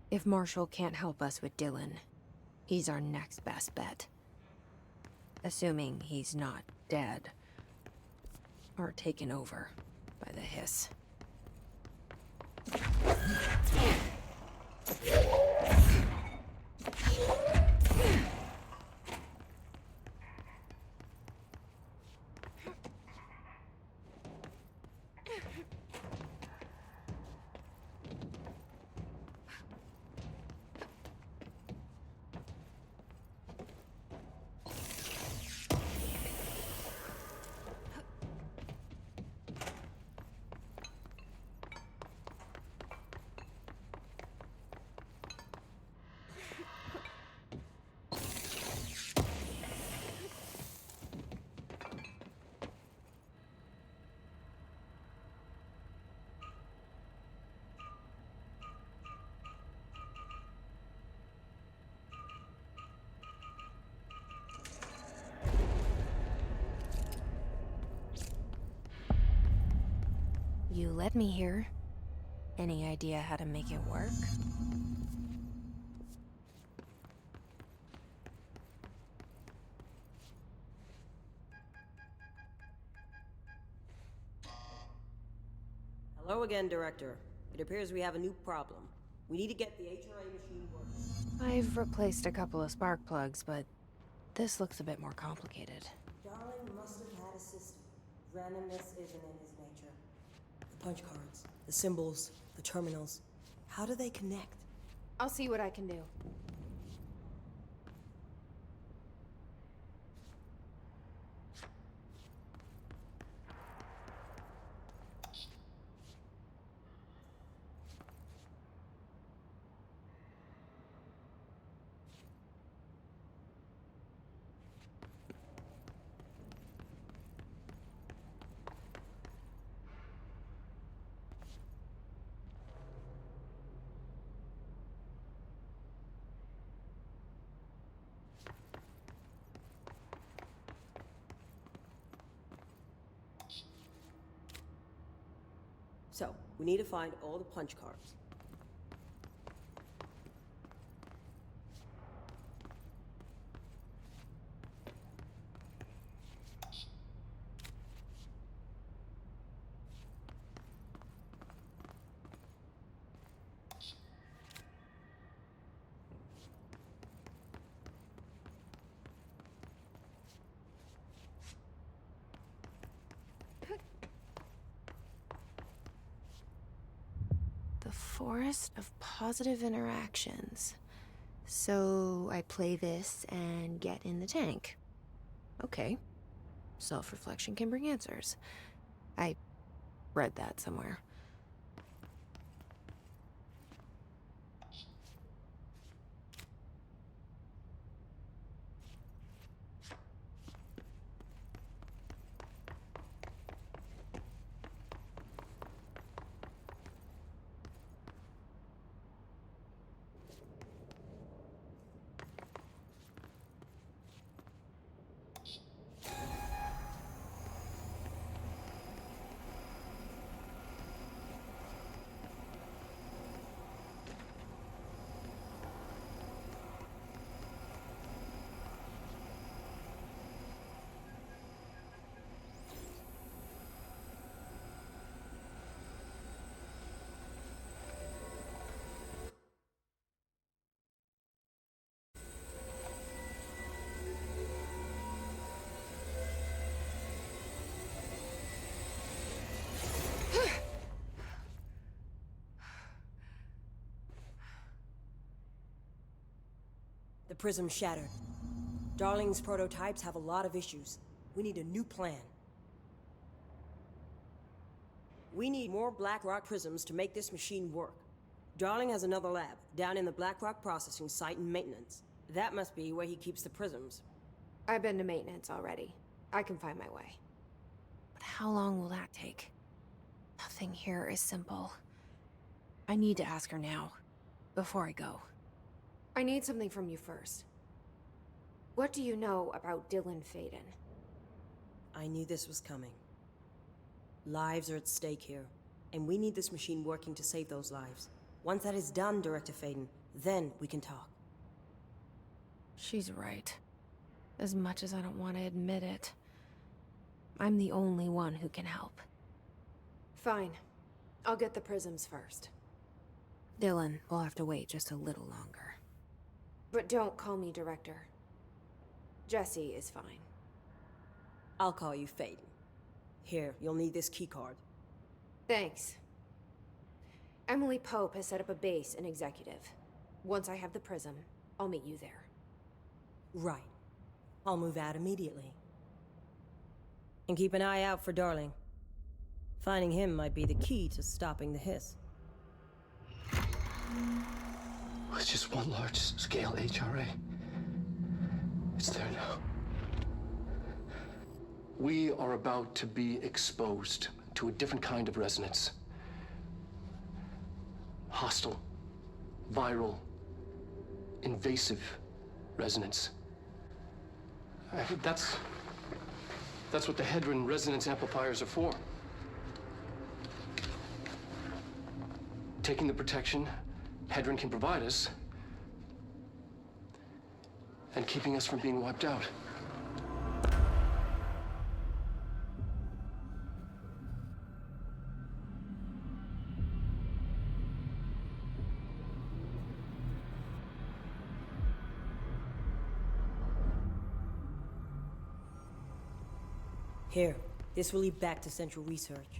If Marshall can't help us with Dylan, he's our next best bet. Assuming he's not dead. Or taken over by the hiss. You led me here. Any idea how to make it work? Hello again, Director. It appears we have a new problem. We need to get the HRA machine working. I've replaced a couple of spark plugs, but this looks a bit more complicated. Darling must have had a system. Randomness isn't in his nature. The punch cards, the symbols, the terminals. How do they connect? I'll see what I can do. So, we need to find all the punch cards. The forest of positive interactions. So I play this and get in the tank. Okay. Self-reflection can bring answers. I read that somewhere. The prism shattered. Darling's prototypes have a lot of issues. We need a new plan. We need more Black Rock prisms to make this machine work. Darling has another lab, down in the Black Rock processing site in maintenance. That must be where he keeps the prisms. I've been to maintenance already. I can find my way. But how long will that take? Nothing here is simple. I need to ask her now, before I go. I need something from you first. What do you know about Dylan Faden? I knew this was coming. Lives are at stake here, and we need this machine working to save those lives. Once that is done, Director Faden, Then we can talk. She's right. As much as I don't want to admit it. I'm the only one who can help. Fine. I'll get the prisms first. Dylan will have to wait just a little longer. But don't call me Director. Jesse is fine. I'll call you Faden. Here, you'll need this keycard. Thanks. Emily Pope has set up a base in Executive. Once I have the prism, I'll meet you there. Right. I'll move out immediately. And keep an eye out for Darling. Finding him might be the key to stopping the hiss. With just one large-scale HRA. It's there now. We are about to be exposed to a different kind of resonance. Hostile, viral, invasive resonance. That's what the Hedron resonance amplifiers are for. Taking the protection Hedron can provide us, and keeping us from being wiped out. Here, this will lead back to Central Research.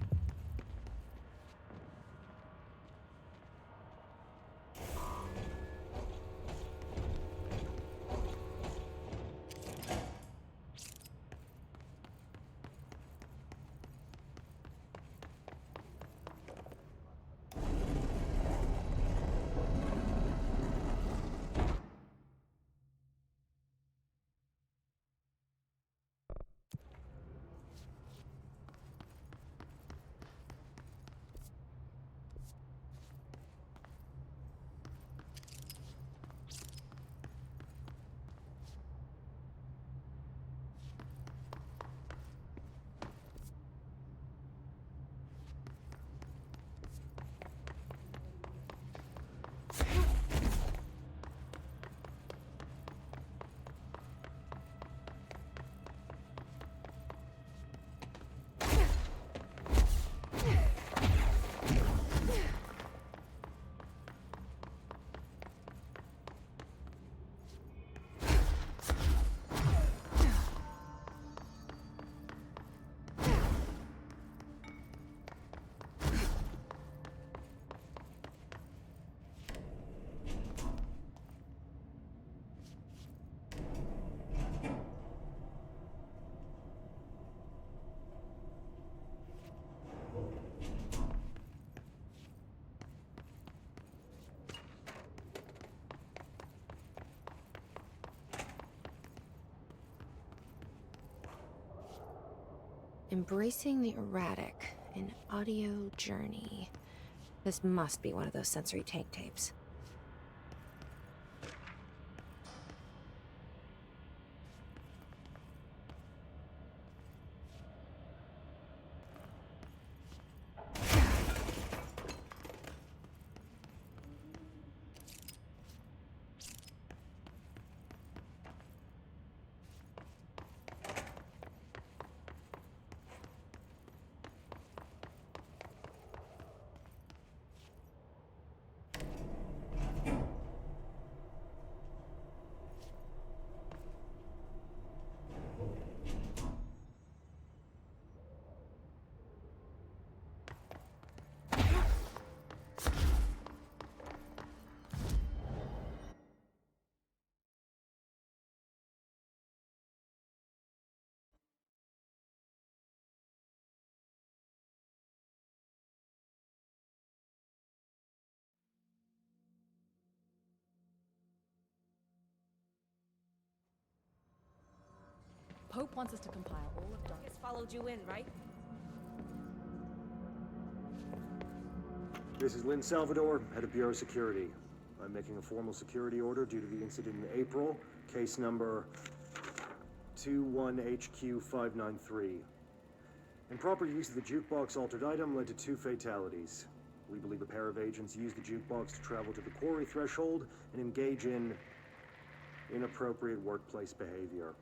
Embracing the erratic, an audio journey. This must be one of those sensory tank tapes. Pope wants us to compile all of Dark's... Just followed you in, right? This is Lynn Salvador, head of Bureau Security. I'm making a formal security order due to the incident in April, case number 21HQ593. Improper use of the jukebox altered item led to 2 fatalities. We believe a pair of agents used the jukebox to travel to the quarry threshold and engage in inappropriate workplace behavior.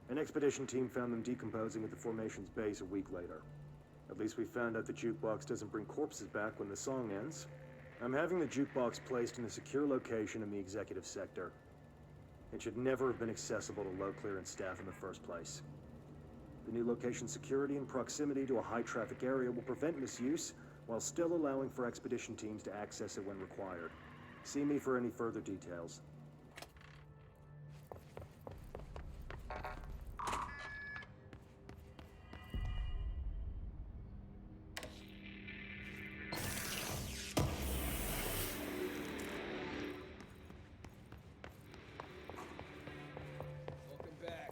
An expedition team found them decomposing at the formation's base a week later. At least we found out the jukebox doesn't bring corpses back when the song ends. I'm having the jukebox placed in a secure location in the executive sector. It should never have been accessible to low clearance staff in the first place. The new location's security and proximity to a high-traffic area will prevent misuse, while still allowing for expedition teams to access it when required. See me for any further details. Welcome back.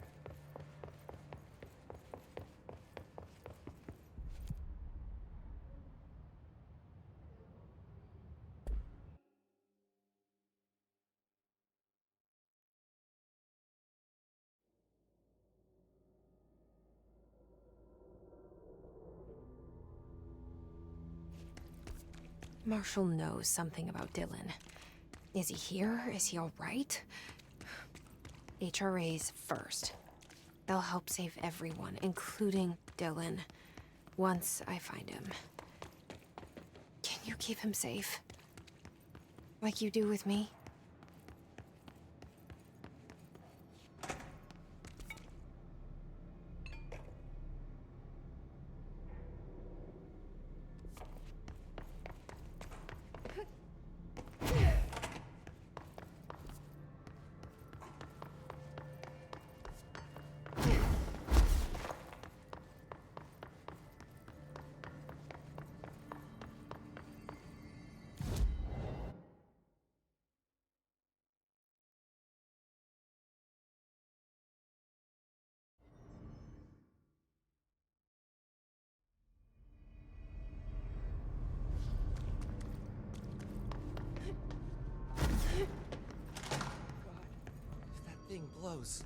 Marshall knows something about Dylan. Is he here? Is he all right? HRAs first. They'll help save everyone, including Dylan, once I find him. Can you keep him safe? Like you do with me? That thing blows.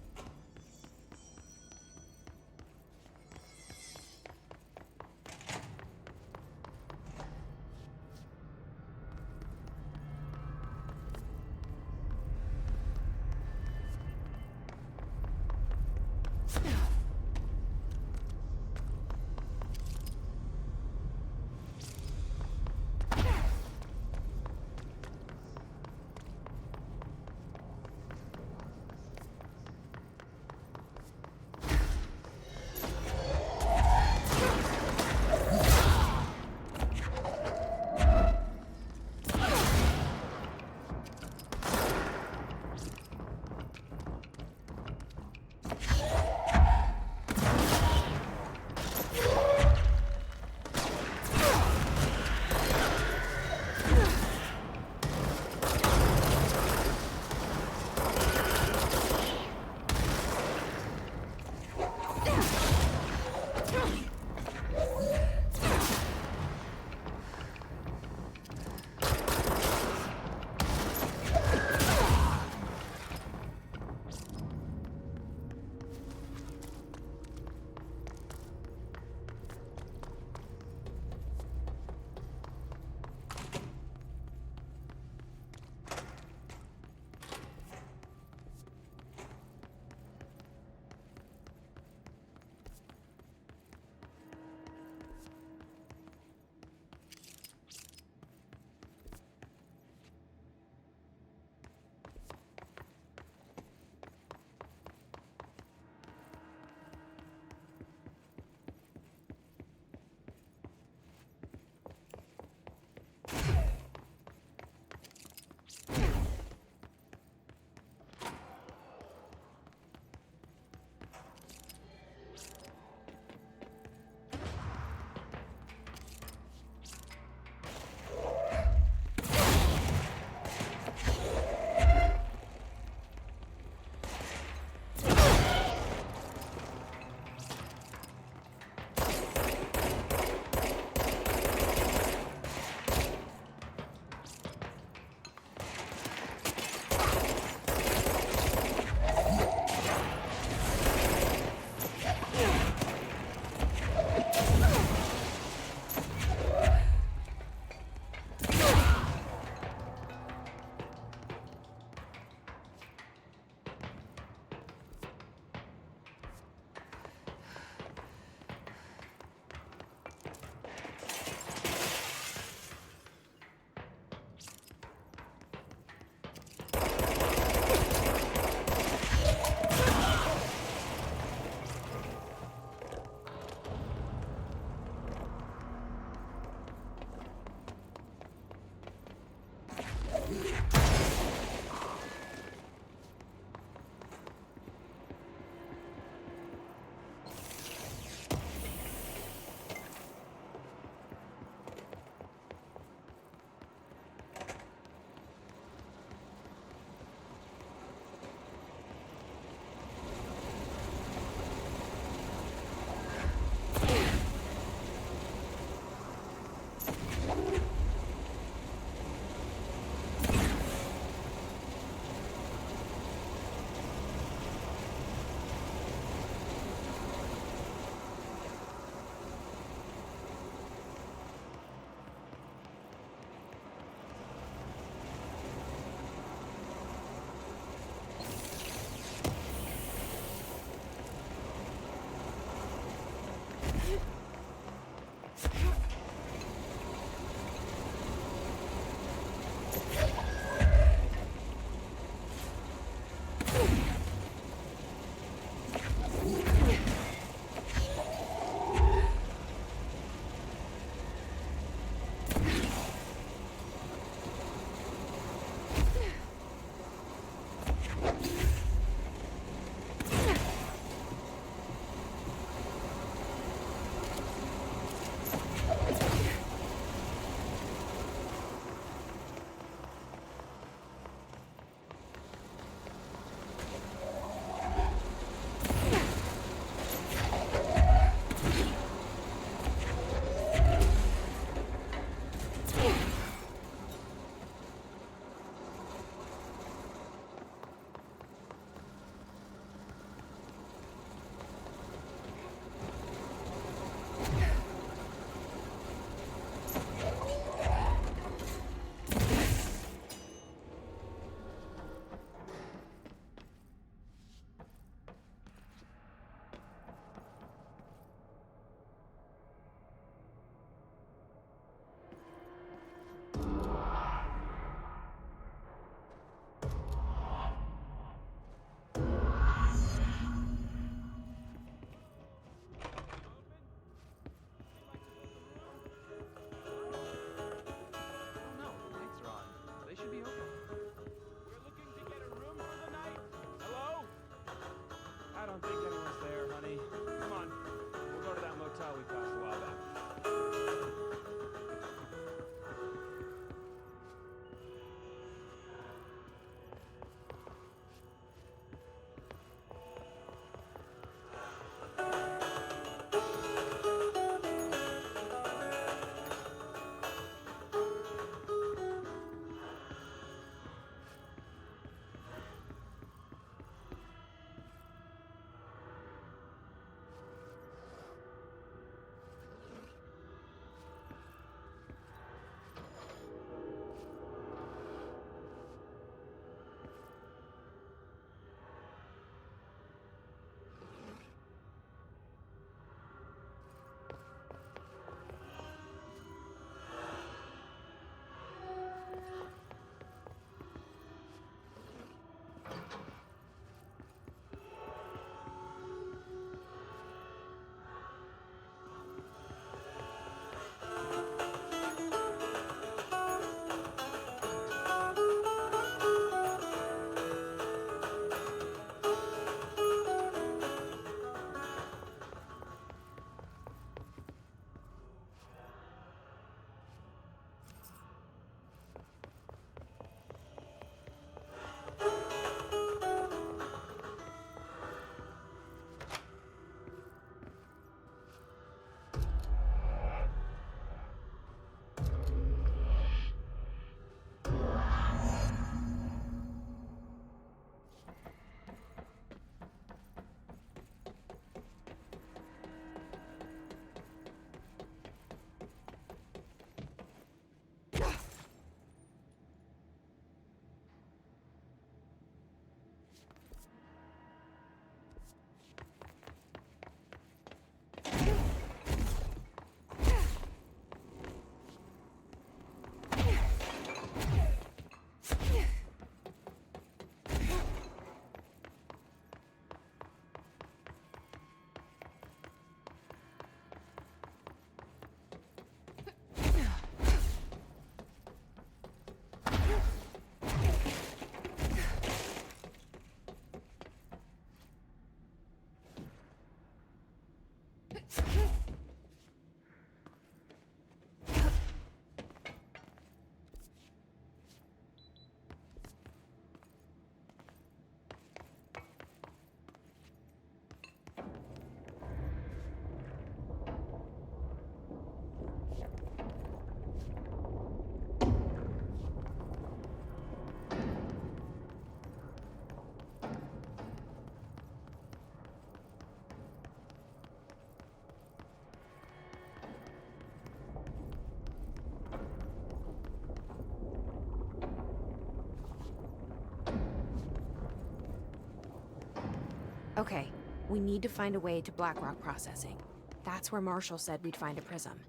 Okay, we need to find a way to Blackrock processing. That's where Marshall said we'd find a prism.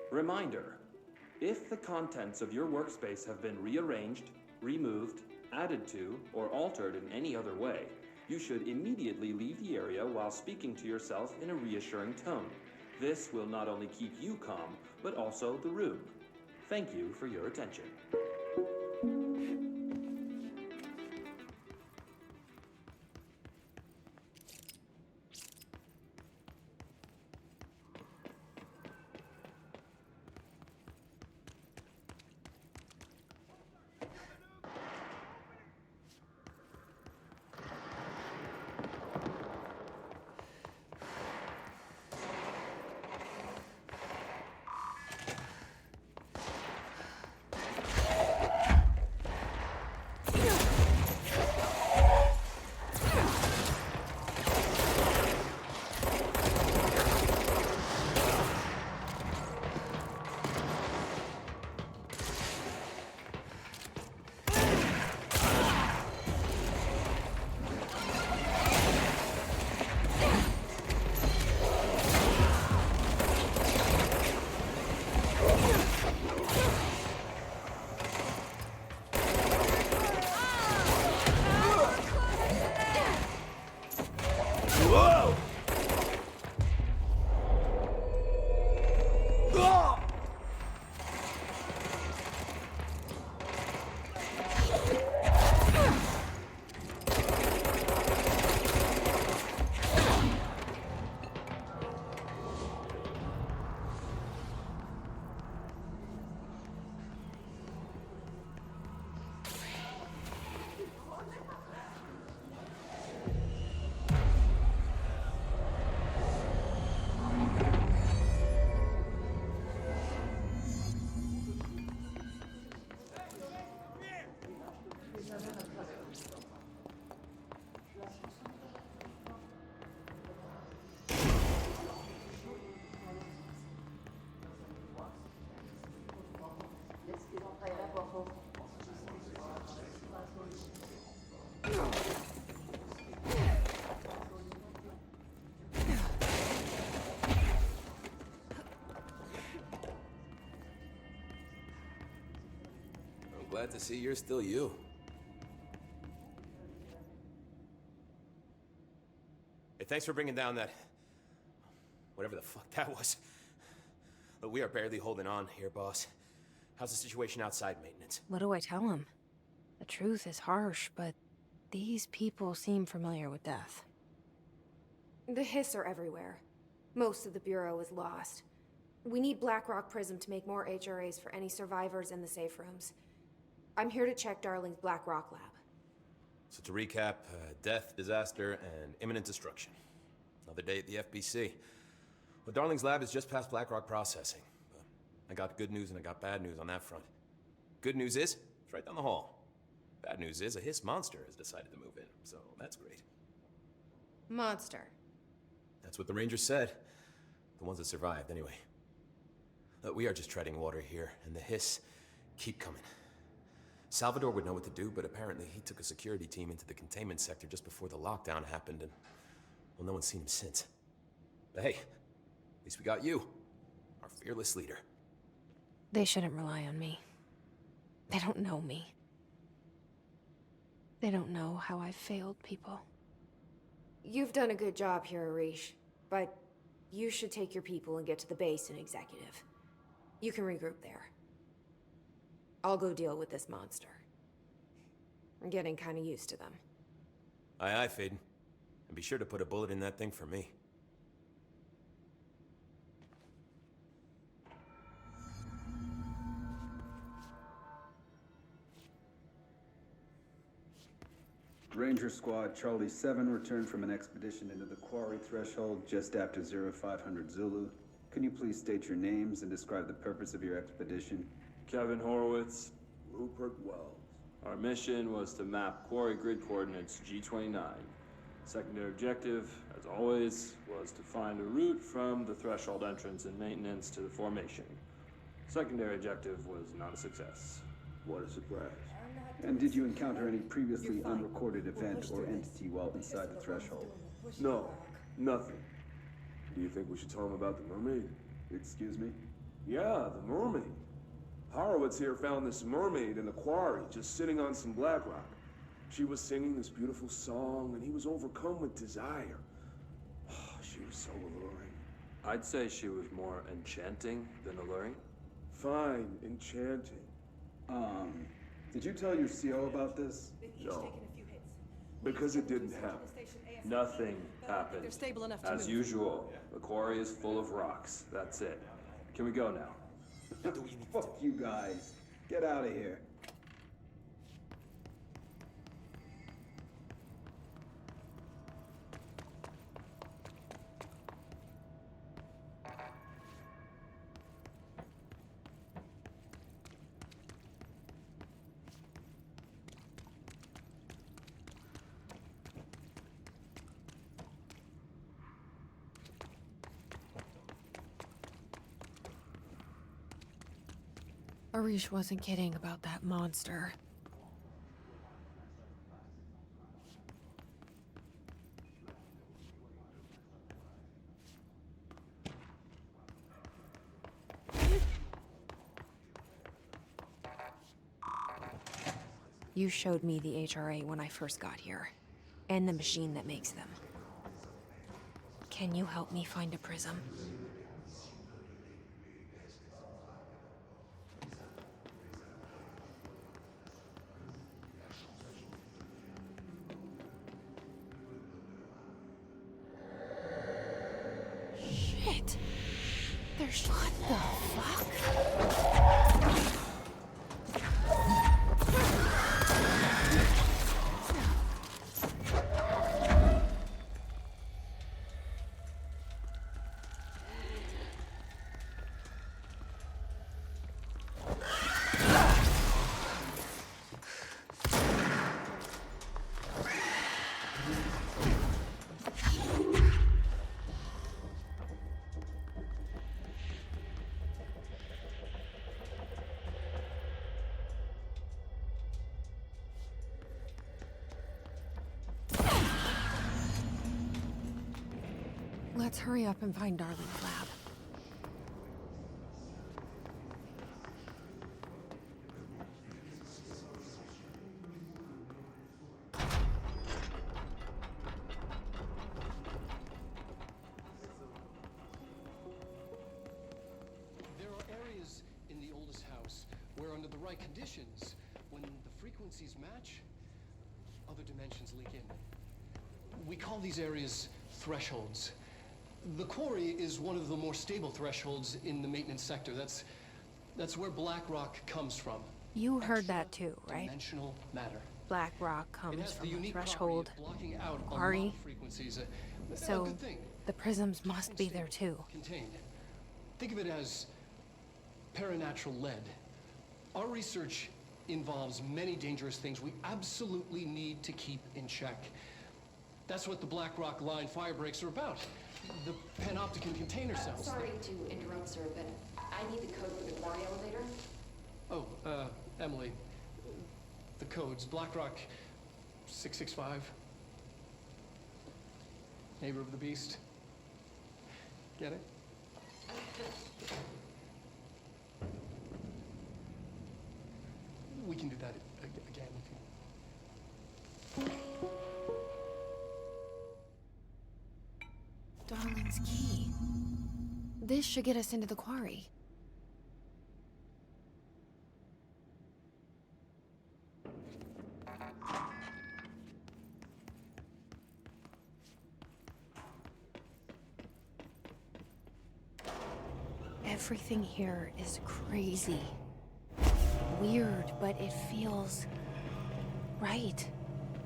Reminder, if the contents of your workspace have been rearranged, removed, added to, or altered in any other way, you should immediately leave the area while speaking to yourself in a reassuring tone. This will not only keep you calm, but also the room. Thank you for your attention. Glad to see you're still you. Hey, thanks for bringing down that... whatever the fuck that was. But we are barely holding on here, boss. How's the situation outside maintenance? What do I tell him? The truth is harsh, but these people seem familiar with death. The Hiss are everywhere. Most of the Bureau is lost. We need Blackrock Prism to make more HRAs for any survivors in the safe rooms. I'm here to check Darling's Blackrock lab. So to recap, death, disaster, and imminent destruction. Another day at the FBC. Well, Darling's lab is just past Blackrock processing. But I got good news and I got bad news on that front. Good news is, it's right down the hall. Bad news is, a Hiss monster has decided to move in, so that's great. Monster. That's what the Rangers said. The ones that survived, anyway. We are just treading water here, and the Hiss keep coming. Salvador would know what to do, but apparently he took a security team into the containment sector just before the lockdown happened, and, well, no one's seen him since. But hey, at least we got you, our fearless leader. They shouldn't rely on me. They don't know me. They don't know how I've failed people. You've done a good job here, Arish, but you should take your people and get to the base and executive. You can regroup there. I'll go deal with this monster. I'm getting kind of used to them. Aye, aye, Faden. And be sure to put a bullet in that thing for me. Ranger Squad Charlie 7 returned from an expedition into the quarry threshold just after 0500 Zulu. Can you please state your names and describe the purpose of your expedition? Kevin Horowitz. Rupert Wells. Our mission was to map quarry grid coordinates G29. Secondary objective, as always, was to find a route from the threshold entrance and maintenance to the formation. Secondary objective was not a success. What a surprise. And did you encounter any previously unrecorded event or entity while inside the threshold? No, nothing. Do you think we should tell him about the mermaid? Excuse me? Yeah, the mermaid. Horowitz here found this mermaid in the quarry, just sitting on some black rock. She was singing this beautiful song, and he was overcome with desire. She was so alluring. I'd say she was more enchanting than alluring. Fine, enchanting. Did you tell your CO about this? No. Because it didn't happen. Nothing happened. They're stable enough to As move. usual, the quarry is full of rocks. That's it. Can we go now? Fuck you guys. Get out of here. Arish wasn't kidding about that monster. You showed me the HRA when I first got here, and the machine that makes them. Can you help me find a prism? Shit! There's what the fuck? Let's hurry up and find Darling's lab. There are areas in the oldest house where, under the right conditions, when the frequencies match, other dimensions leak in. We call these areas thresholds. The quarry is one of the more stable thresholds in the maintenance sector. That's where black rock comes from. You heard that too, right? Dimensional matter. Black rock It comes has the from a unique threshold, property of blocking out a lot quarry, of frequencies. A so good thing. the prisms must be there too. Contained. Think of it as paranatural lead. Our research involves many dangerous things we absolutely need to keep in check. That's what the Black Rock Line fire breaks are about. The panopticon container cells. Sorry to interrupt, sir, but I need the code for the quarry elevator. Oh, Emily. The codes. Black Rock 665. Neighbor of the Beast. Get it? that again if you... Darling's key. This should get us into the quarry. Everything here is crazy. Weird, but it feels right.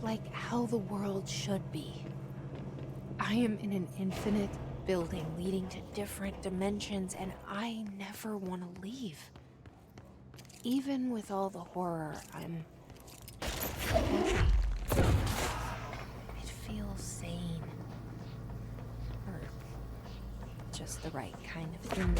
Like how the world should be. I am in an infinite building leading to different dimensions, and I never want to leave. Even with all the horror, I'm happy. It feels sane. Or just the right kind of thing.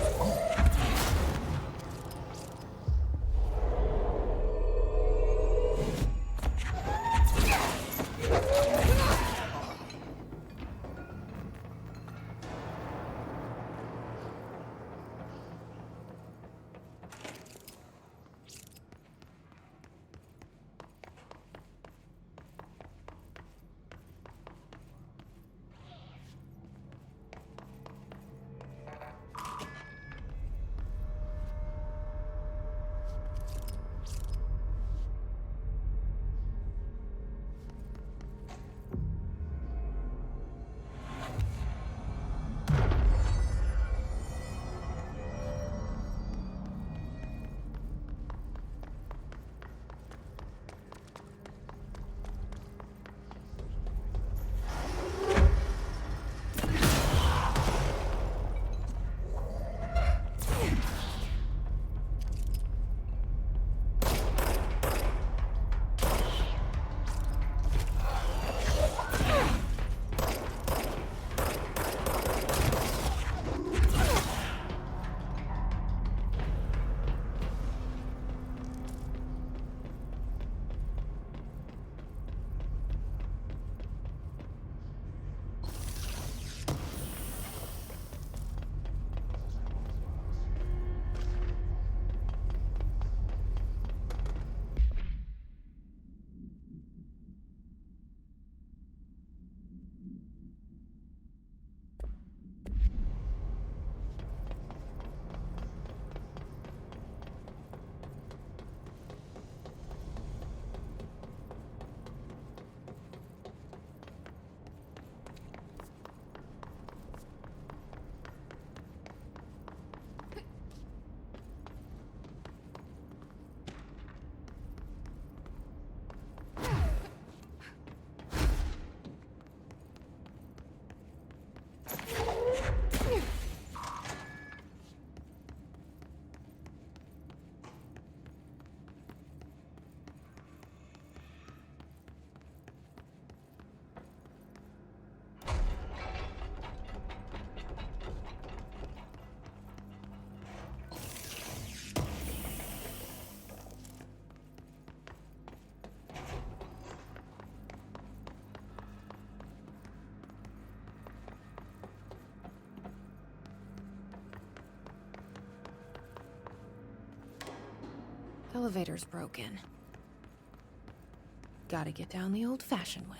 Elevator's broken. Gotta get down the old-fashioned way.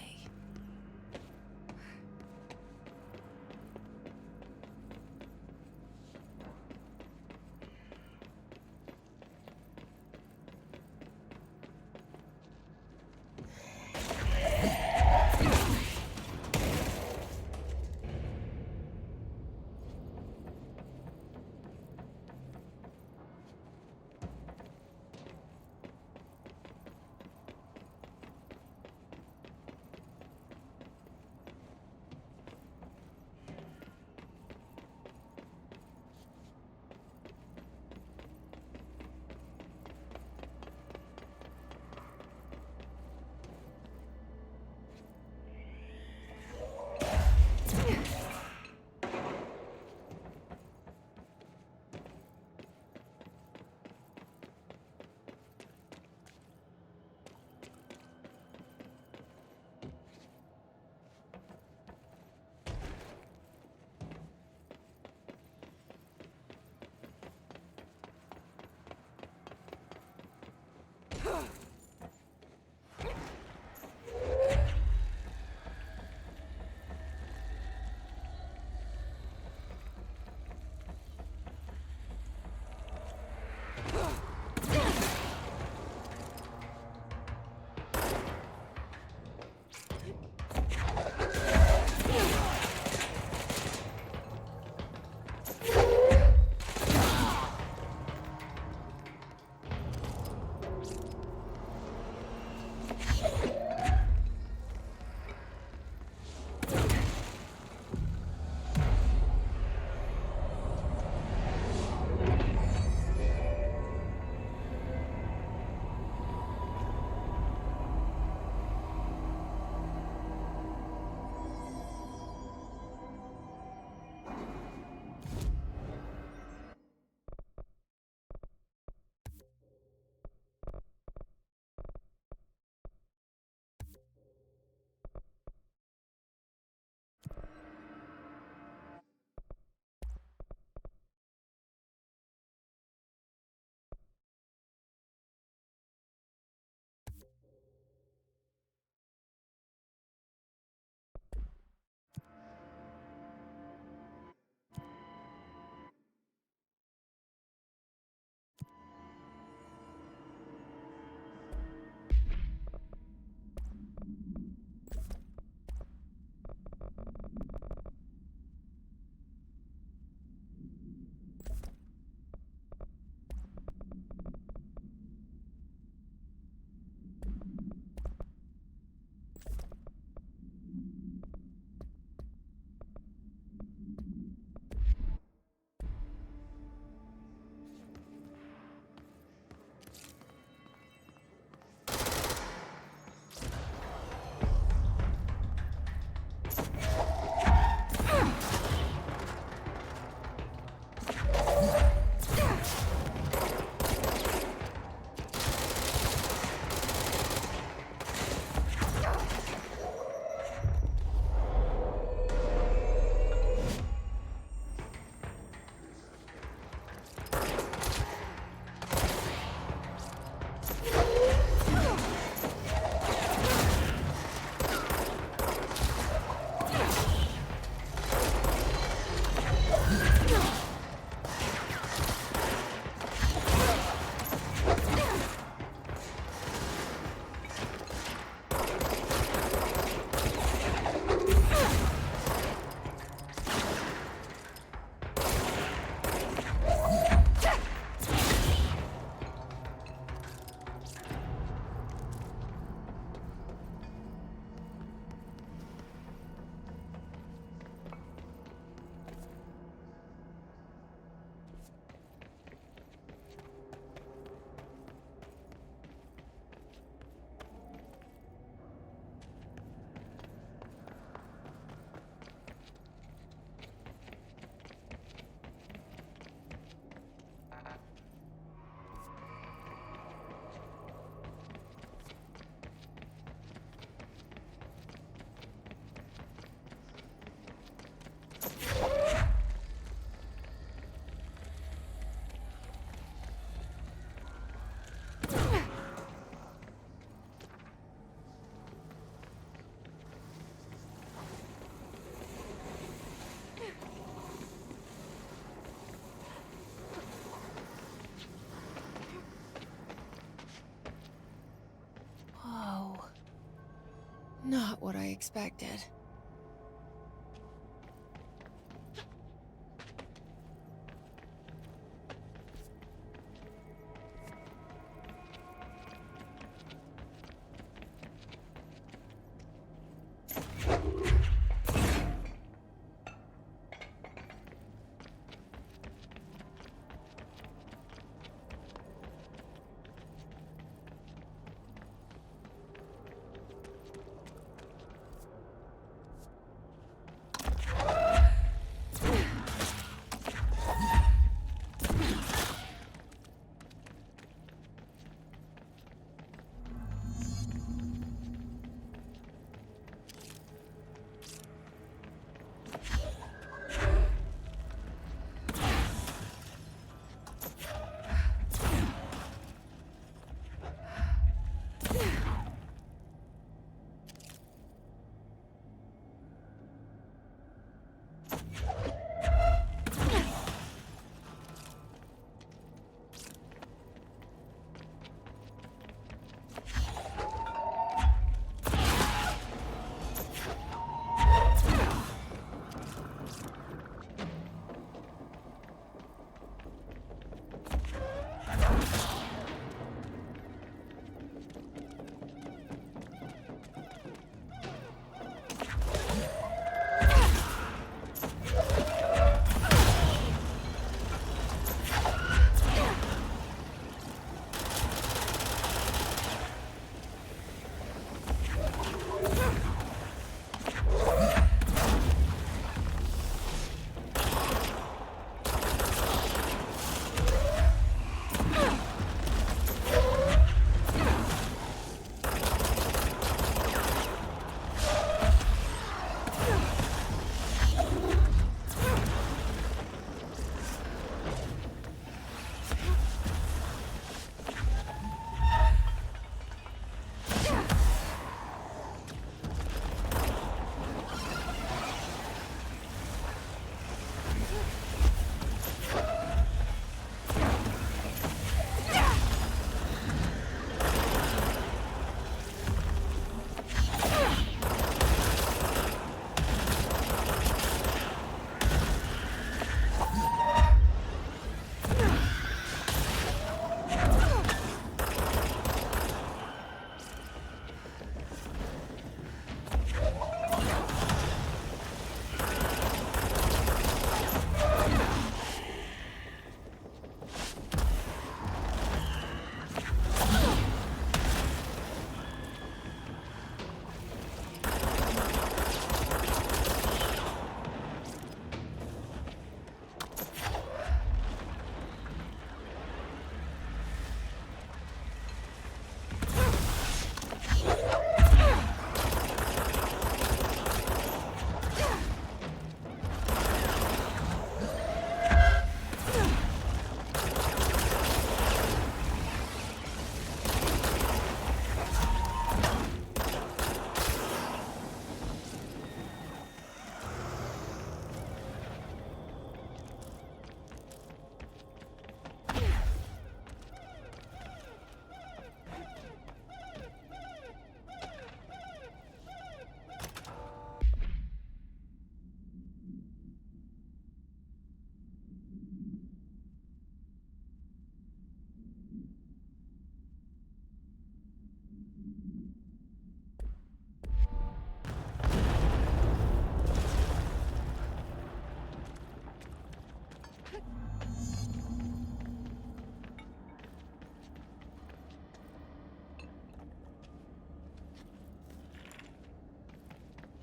not what I expected.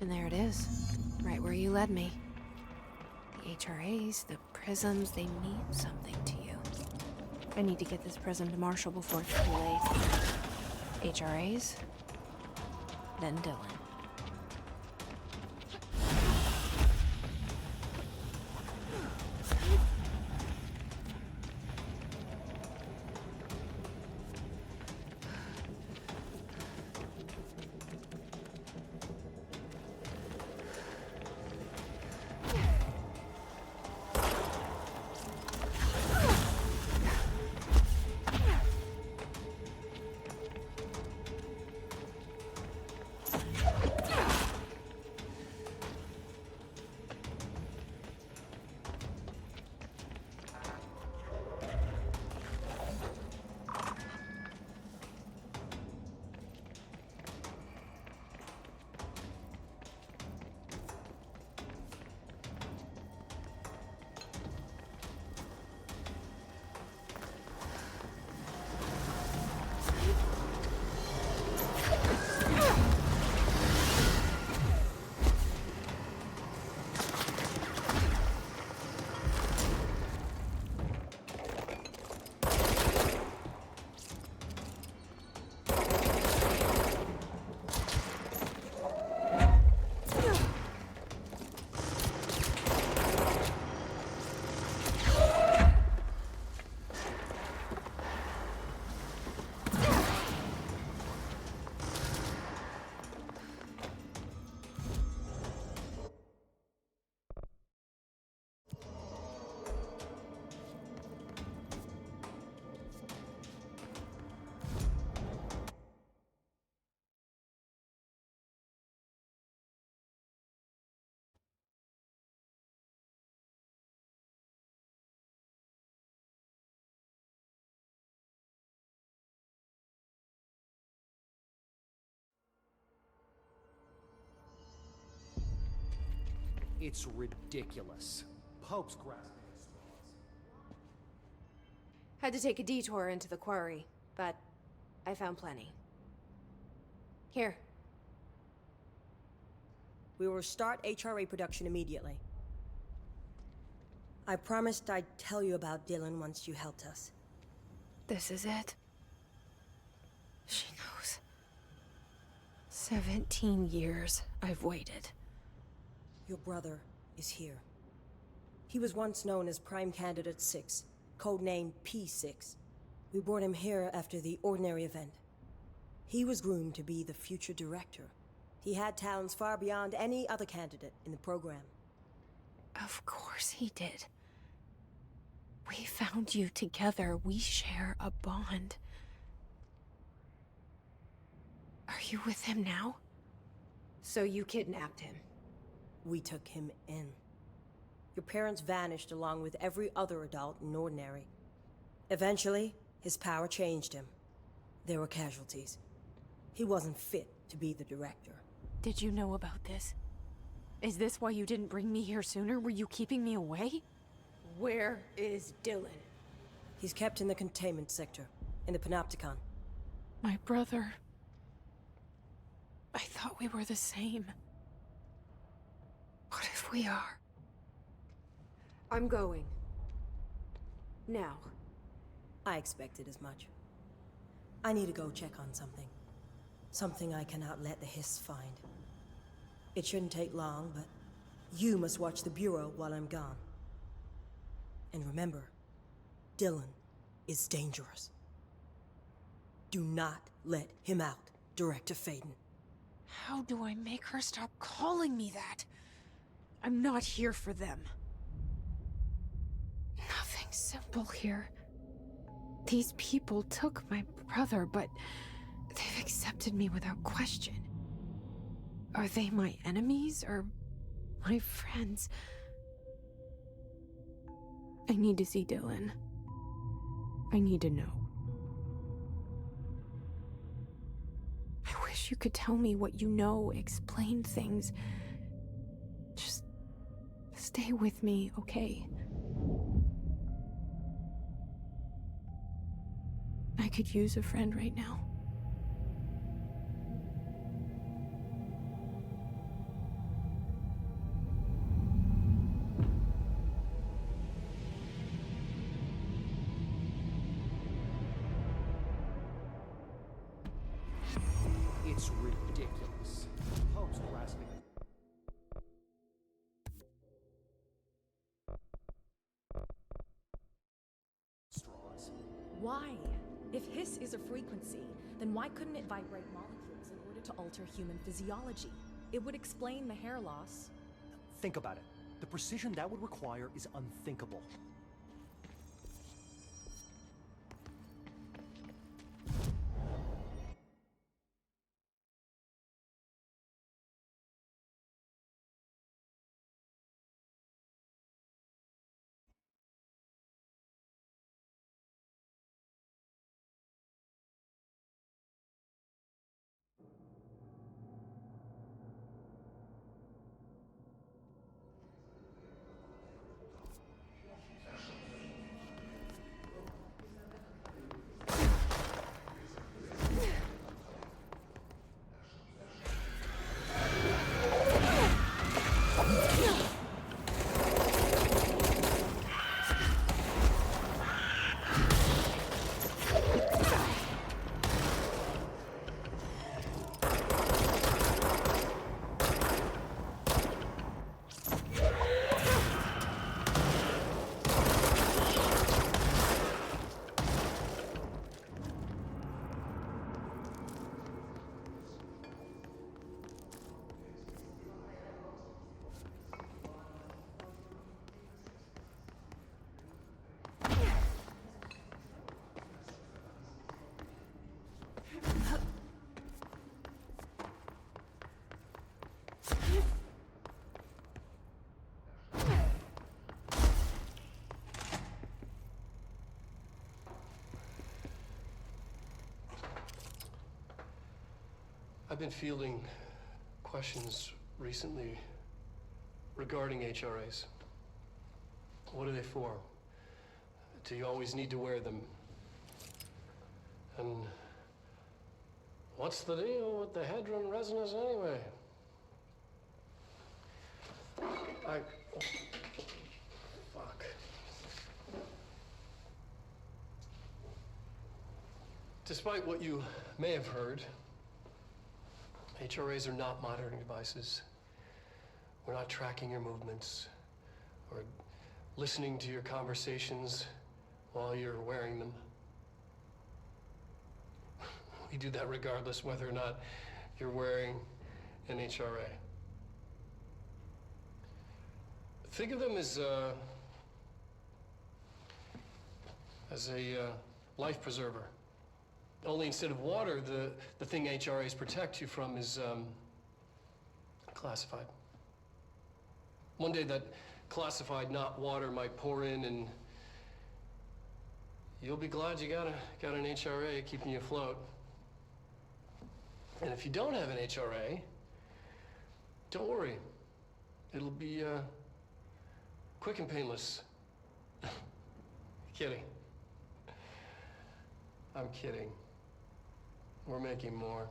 And there it is, right where you led me. The HRAs, the prisms, they mean something to you. I need to get this prism to Marshall before it's too late. HRAs, then Dylan. It's ridiculous. Pope's grasping at straws. Had to take a detour into the quarry, but I found plenty. Here. We will start HRA production immediately. I promised I'd tell you about Dylan once you helped us. This is it. She knows. 17 years I've waited. Your brother is here. He was once known as Prime Candidate 6, codenamed P6. We brought him here after the Ordinary event. He was groomed to be the future director. He had talents far beyond any other candidate in the program. Of course he did. We found you together. We share a bond. Are you with him now? So you kidnapped him? We took him in. Your parents vanished along with every other adult in Ordinary. Eventually, his power changed him. There were casualties. He wasn't fit to be the director. Did you know about this? Is this why you didn't bring me here sooner? Were you keeping me away? Where is Dylan? He's kept in the containment sector, in the Panopticon. My brother. I thought we were the same. What if we are? I'm going. Now. I expected as much. I need to go check on something. Something I cannot let the Hiss find. It shouldn't take long, but you must watch the Bureau while I'm gone. And remember, Dylan is dangerous. Do not let him out, Director Faden. How do I make her stop calling me that? I'm not here for them. Nothing simple here. These people took my brother, but they've accepted me without question. Are they my enemies or my friends? I need to see Dylan. I need to know. I wish you could tell me what you know, explain things. Just stay with me, okay? I could use a friend right now. It's ridiculous. Pope's grasping at straws. Why? If Hiss is a frequency, then why couldn't it vibrate molecules in order to alter human physiology? It would explain the hair loss. Think about it. The precision that would require is unthinkable. I've been fielding questions recently regarding HRAs. What are they for? Do you always need to wear them? And what's the deal with the Hedron resonance anyway? Fuck. Despite what you may have heard, HRAs are not monitoring devices. We're not tracking your movements or listening to your conversations while you're wearing them. We do that regardless whether or not you're wearing an HRA. Think of them as a life preserver. Only instead of water, the thing HRAs protect you from is classified. One day that classified, not water, might pour in, and you'll be glad you got an HRA keeping you afloat. And if you don't have an HRA, don't worry. It'll be quick and painless. Kidding. I'm kidding. We're making more.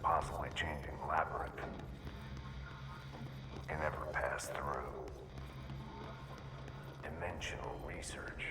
Constantly changing labyrinth. Can never pass through. Dimensional research.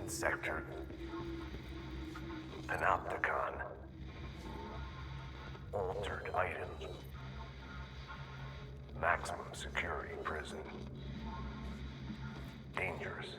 Sector. Panopticon. Altered items. Maximum security prison. Dangerous.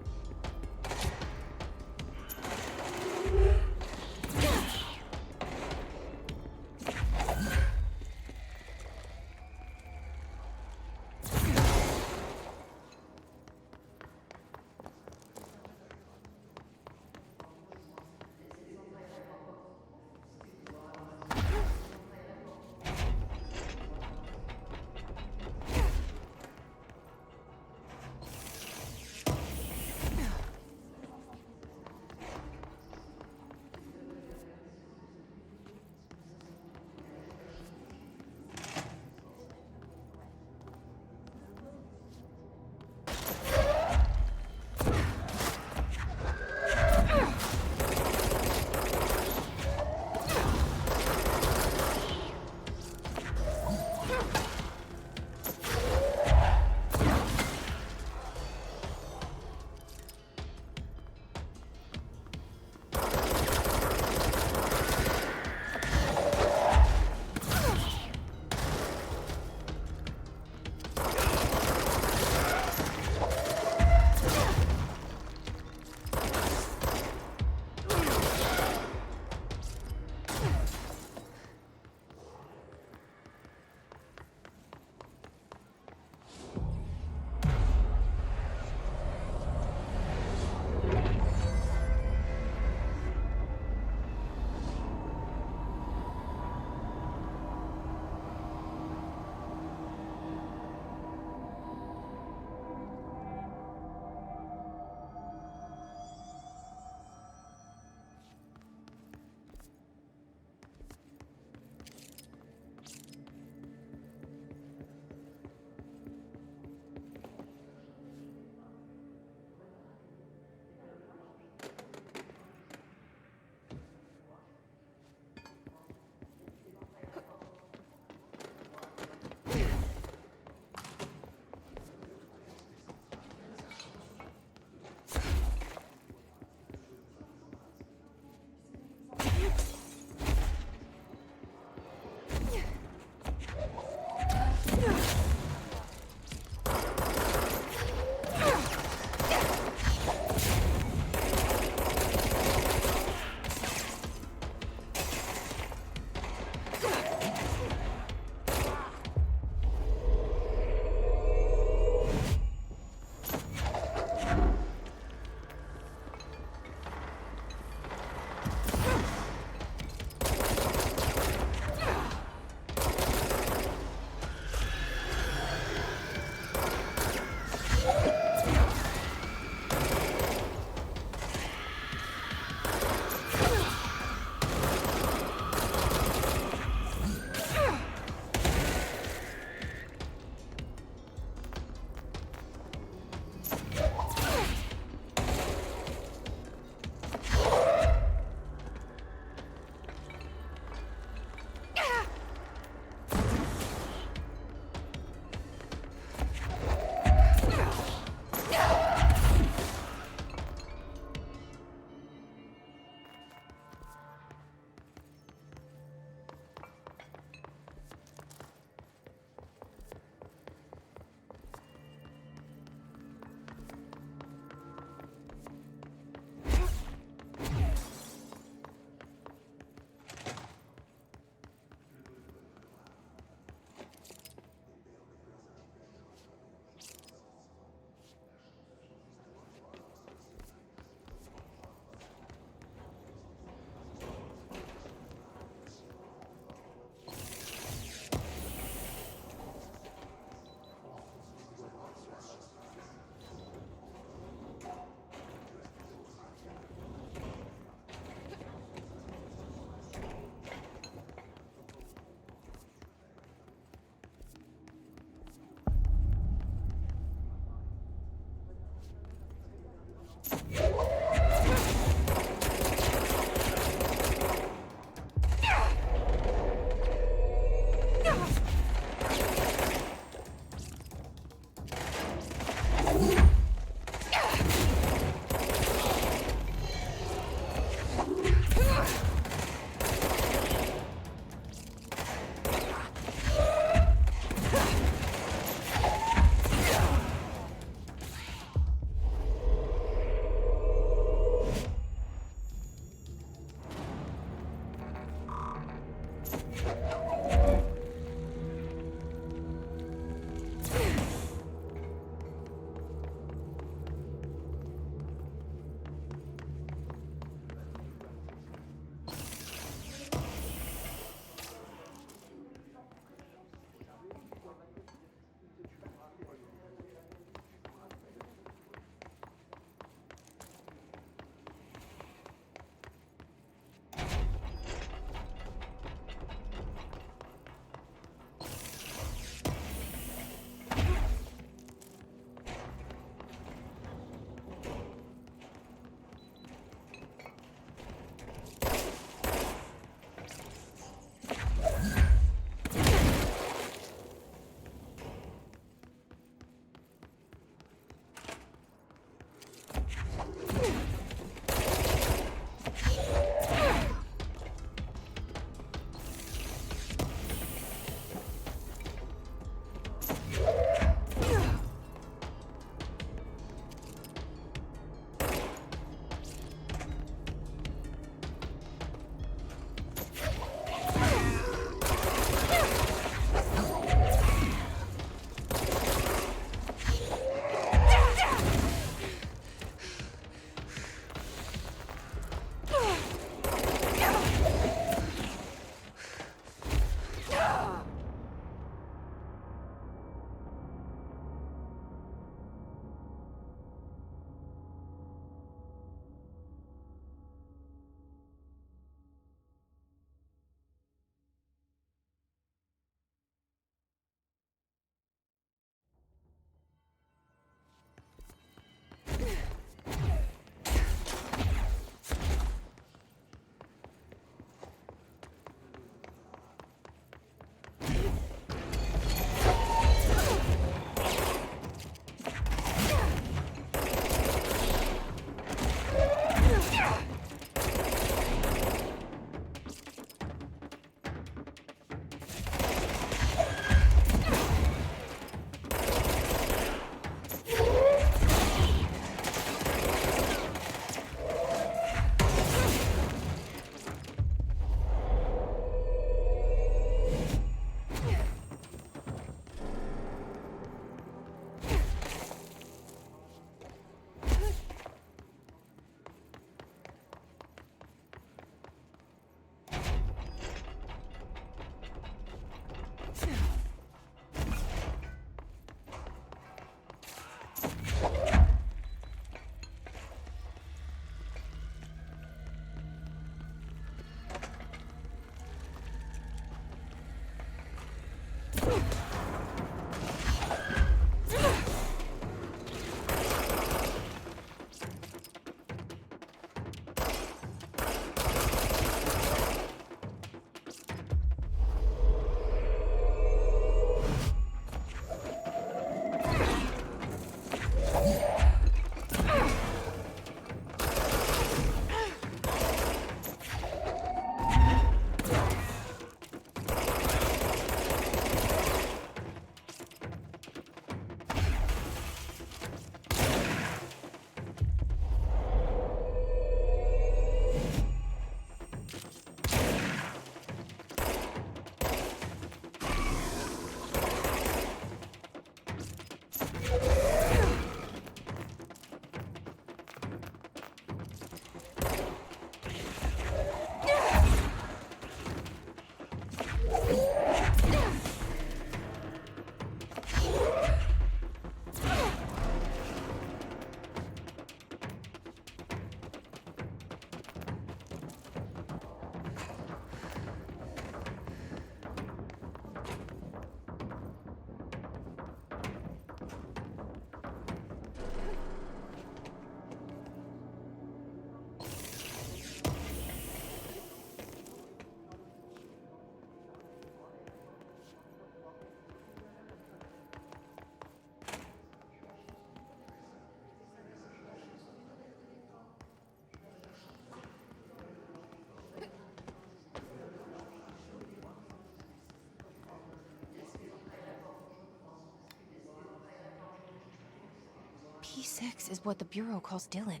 6 is what the Bureau calls Dylan.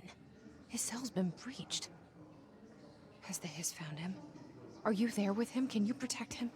His cell's been breached. Has the Hiss found him? Are you there with him? Can you protect him?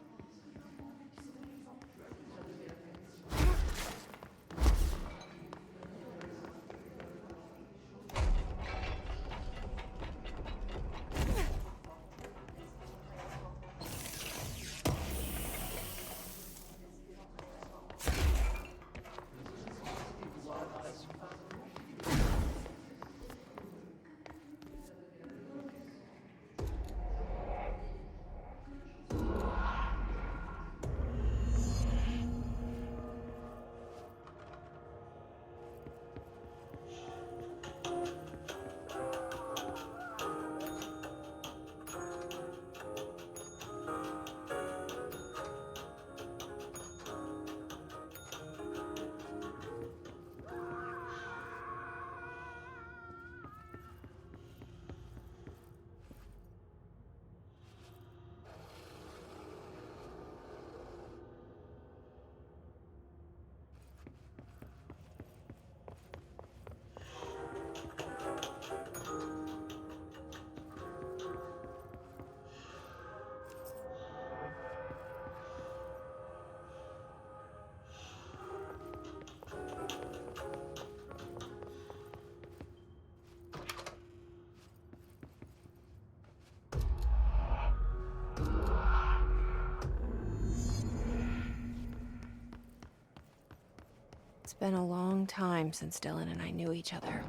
It's been a long time since Dylan and I knew each other.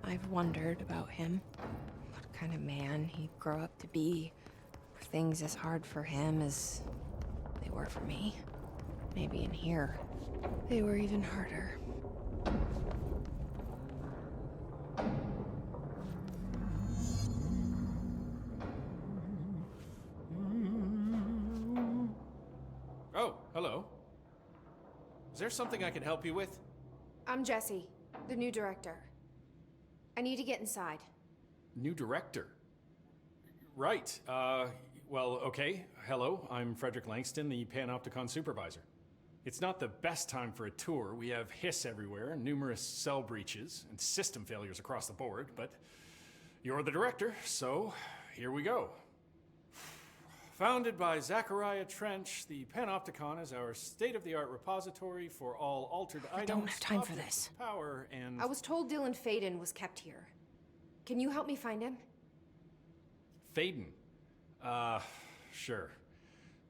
I've wondered about him. What kind of man he'd grow up to be. Were things as hard for him as they were for me? Maybe in here, they were even harder. Oh, hello. Is there something I can help you with? I'm Jesse, the new director. I need to get inside. New director? Right, well, okay. Hello, I'm Frederick Langston, the Panopticon supervisor. It's not the best time for a tour. We have hiss everywhere, numerous cell breaches, and system failures across the board, but you're the director, so here we go. Founded by Zachariah Trench, the Panopticon is our state-of-the-art repository for all altered items. I don't have time for objects this. of power, and... I was told Dylan Faden was kept here. Can you help me find him? Faden? Sure.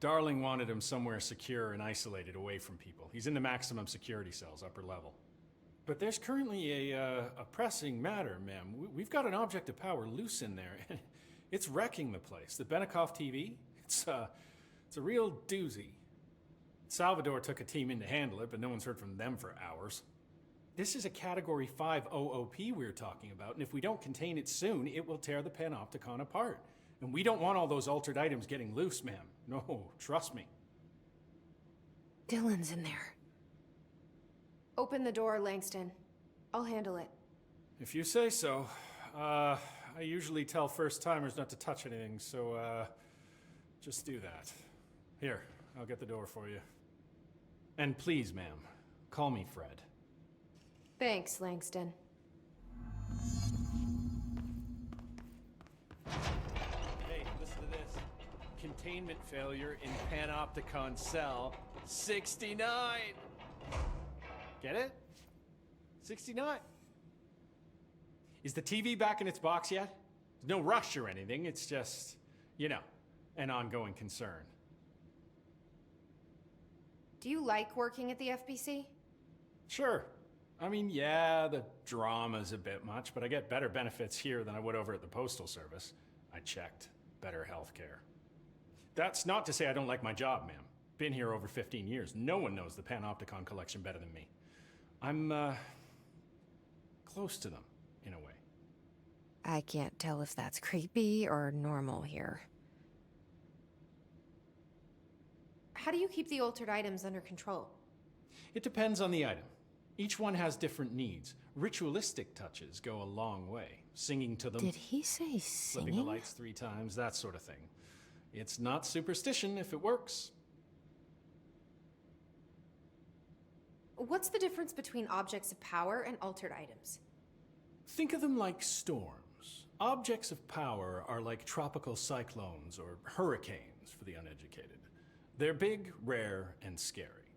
Darling wanted him somewhere secure and isolated away from people. He's in the maximum security cells, upper level. But there's currently a pressing matter, ma'am. We've got an object of power loose in there. It's wrecking the place. The Benikoff TV? It's a real doozy. Salvador took a team in to handle it, but no one's heard from them for hours. This is a Category 5 OOP we're talking about, and if we don't contain it soon, it will tear the Panopticon apart. And we don't want all those altered items getting loose, ma'am. No, trust me. Dylan's in there. Open the door, Langston. I'll handle it. If you say so. I usually tell first-timers not to touch anything, so, just do that. Here, I'll get the door for you. And please, ma'am, call me Fred. Thanks, Langston. Hey, listen to this. Containment failure in Panopticon cell 69. Get it? 69. Is the TV back in its box yet? There's no rush or anything, it's just, you know, an ongoing concern. Do you like working at the FBC? Sure. I mean, yeah, the drama's a bit much, but I get better benefits here than I would over at the Postal Service. I checked. Better healthcare. That's not to say I don't like my job, ma'am. Been here over 15 years. No one knows the Panopticon collection better than me. I'm, close to them, in a way. I can't tell if that's creepy or normal here. How do you keep the altered items under control? It depends on the item. Each one has different needs. Ritualistic touches go a long way. Singing to them. Did he say Flipping the singing? lights 3 times, that sort of thing. It's not superstition if it works. What's the difference between objects of power and altered items? Think of them like storms. Objects of power are like tropical cyclones or hurricanes for the uneducated. They're big, rare, and scary.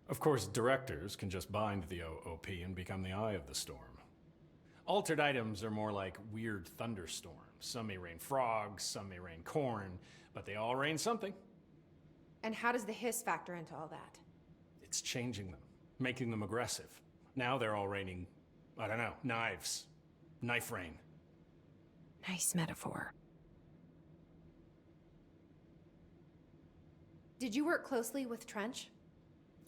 Of course, directors can just bind the OOP and become the eye of the storm. Altered items are more like weird thunderstorms. Some may rain frogs, some may rain corn, but they all rain something. And how does the hiss factor into all that? It's changing them, making them aggressive. Now they're all raining, I don't know, knives. Knife rain. Nice metaphor. Did you work closely with Trench?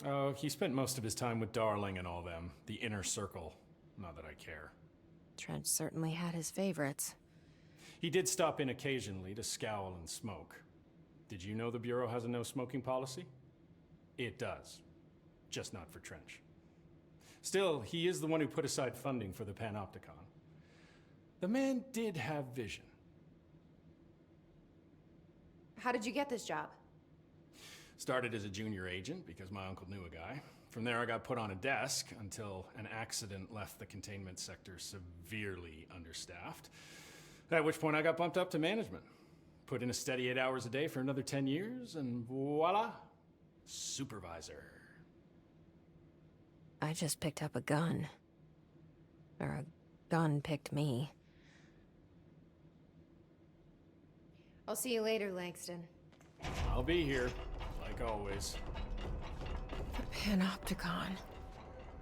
Oh, he spent most of his time with Darling and all them. The inner circle. Not that I care. Trench certainly had his favorites. He did stop in occasionally to scowl and smoke. Did you know the Bureau has a no smoking policy? It does. Just not for Trench. Still, he is the one who put aside funding for the Panopticon. The man did have vision. How did you get this job? Started as a junior agent because my uncle knew a guy. From there I got put on a desk until an accident left the containment sector severely understaffed. At which point I got bumped up to management. Put in a steady 8 hours a day for another 10 years and voila, supervisor. I just picked up a gun. Or a gun picked me. I'll see you later, Langston. I'll be here, like always. The Panopticon.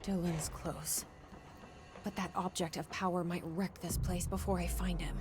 Dylan's close. But that object of power might wreck this place before I find him.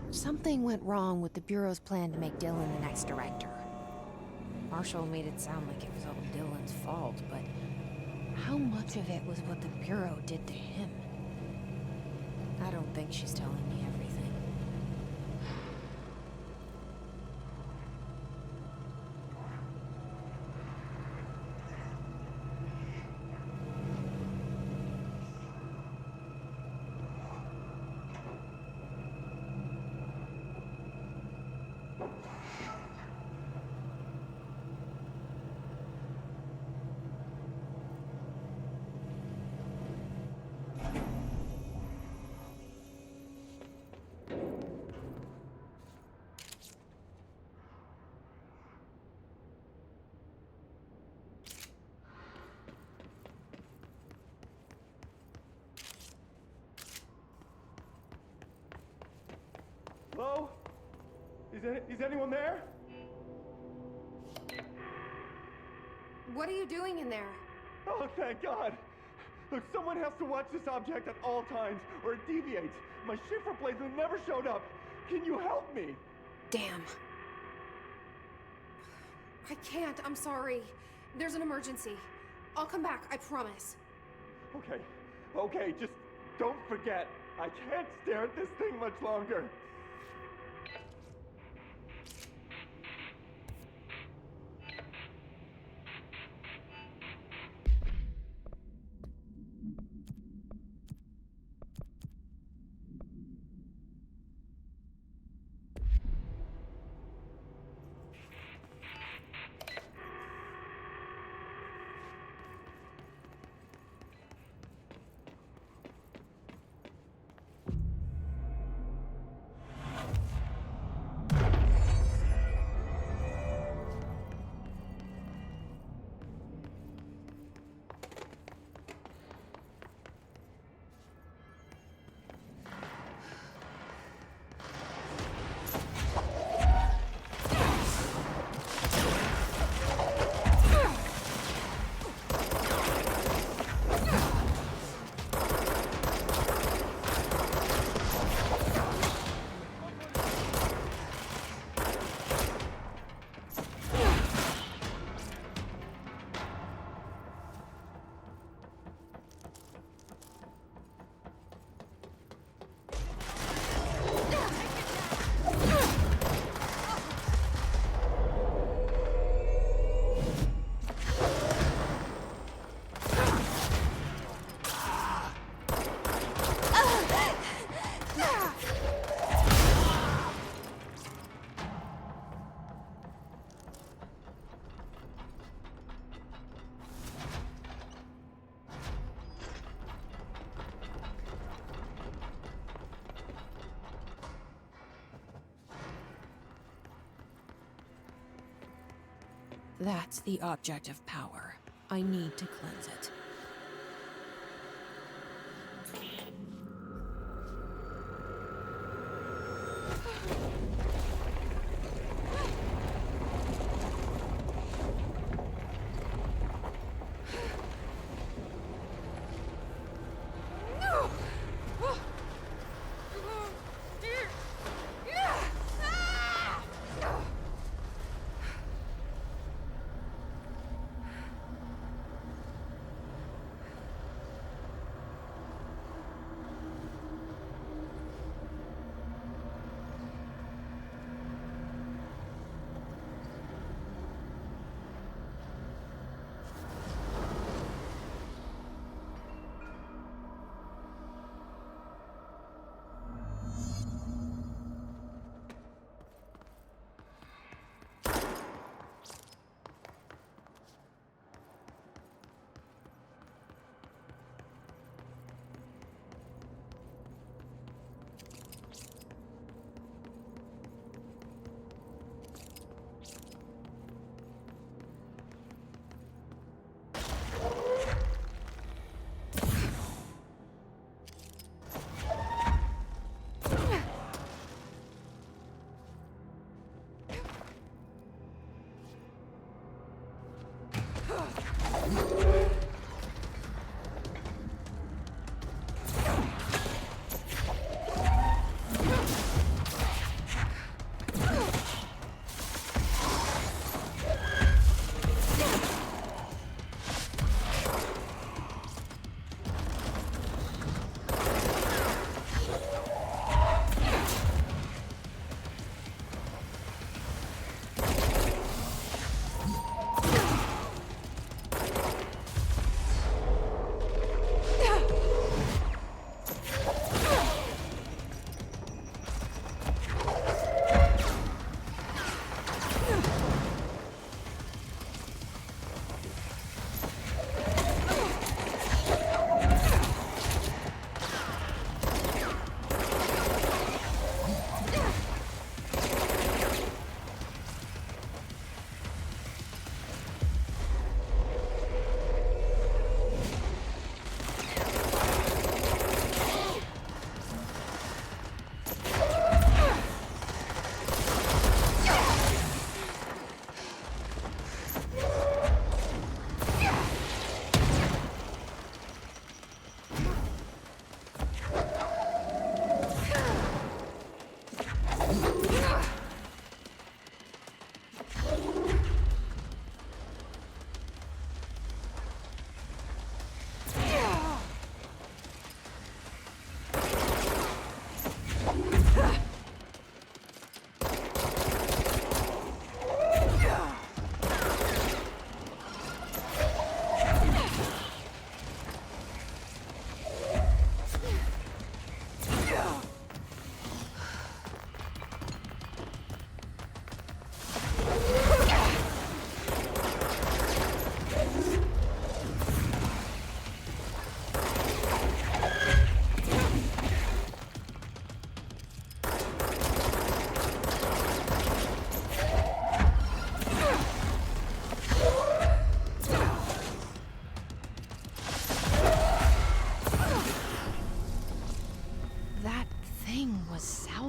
Something went wrong with the Bureau's plan to make Dylan the next director. Marshall made it sound like it was all Dylan's fault, but how much of it was what the Bureau did to him? I don't think she's telling me everything. Hello? Is anyone there? What are you doing in there? Oh, thank God. Look, someone has to watch this object at all times, or it deviates. My shift replacement never showed up. Can you help me? Damn. I can't, I'm sorry. There's an emergency. I'll come back, I promise. Okay, just don't forget. I can't stare at this thing much longer. That's the object of power. I need to cleanse it.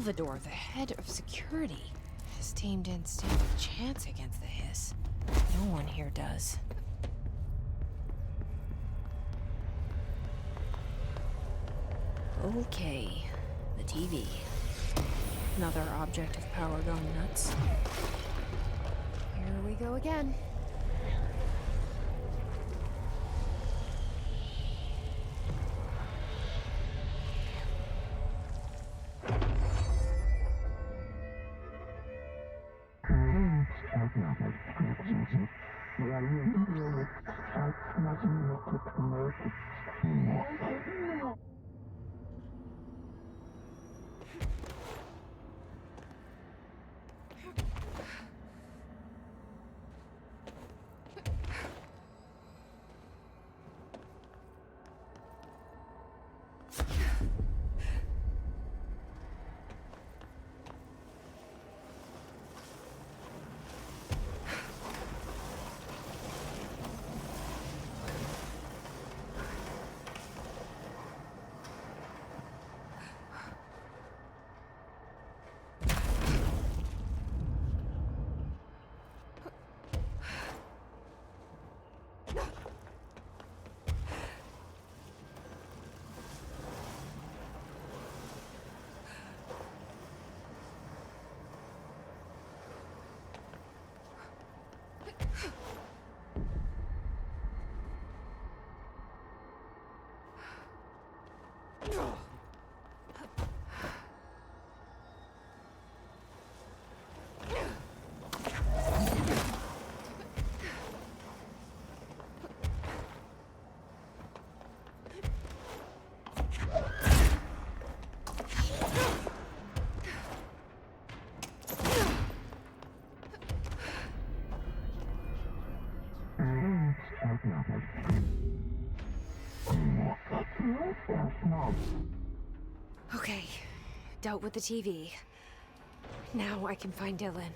Salvador, the head of security. His team didn't stand a chance against the Hiss. No one here does. Okay, the TV. Another object of power going nuts. Here we go again. Okay, dealt with the TV. Now I can find Dylan.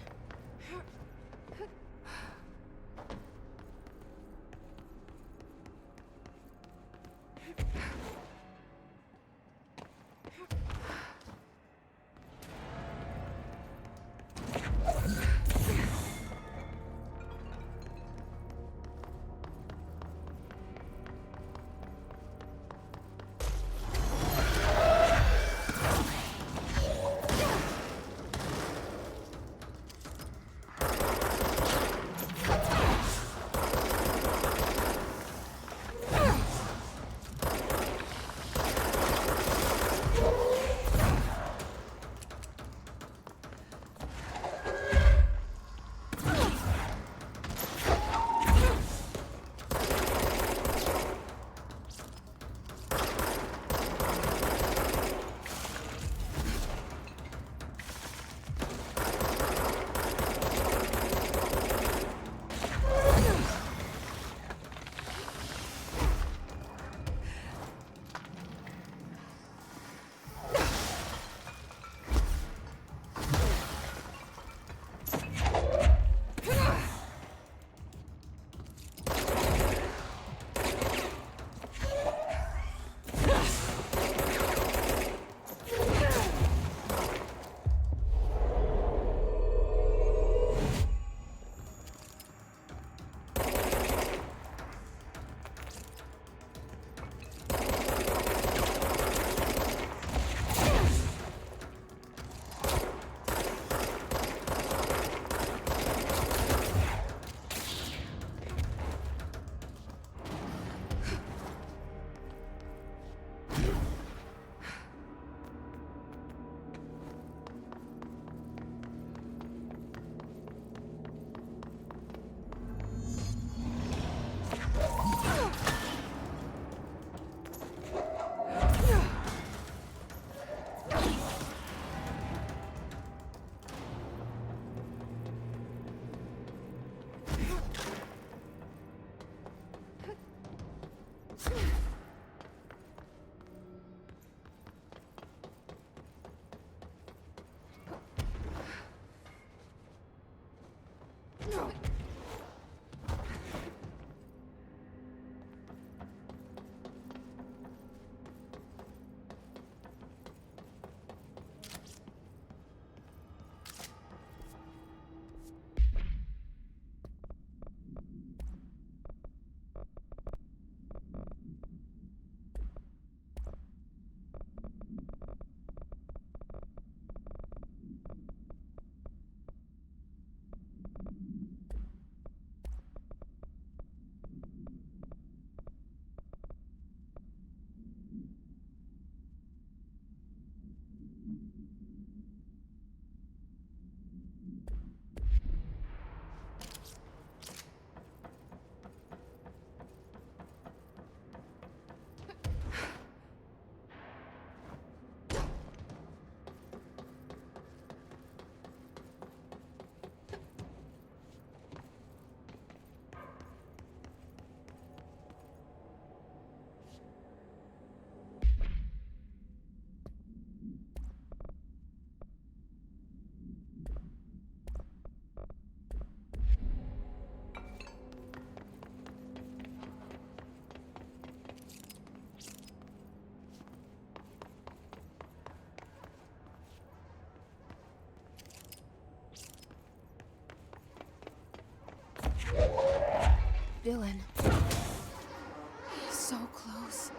Dylan. So close.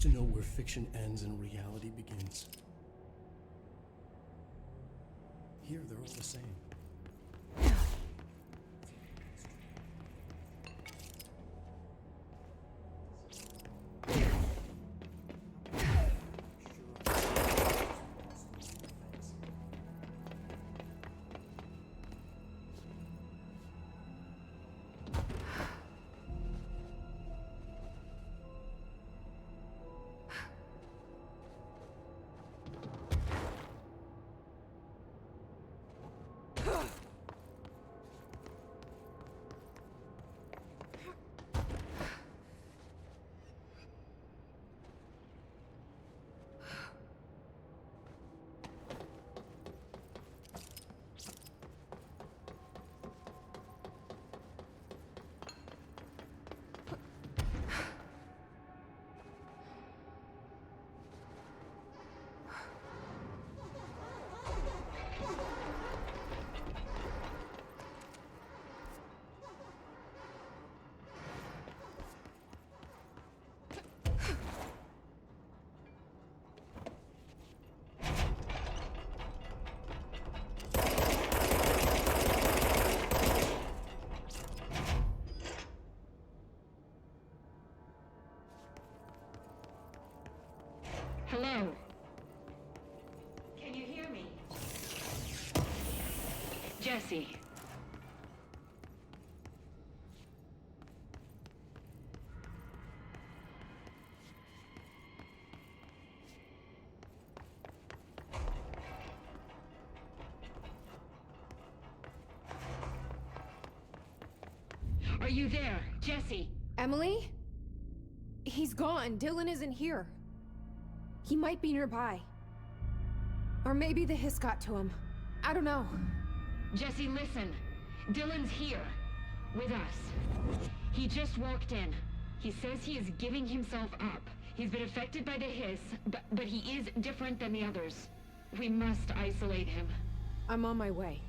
To know where fiction ends and reality begins. Here, they're all the same. Hello? Can you hear me? Jesse. Are you there, Jesse? Emily? He's gone. Dylan isn't here. He might be nearby. Or maybe the hiss got to him. I don't know. Jesse, listen. Dylan's here. With us. He just walked in. He says he is giving himself up. He's been affected by the hiss, but he is different than the others. We must isolate him. I'm on my way.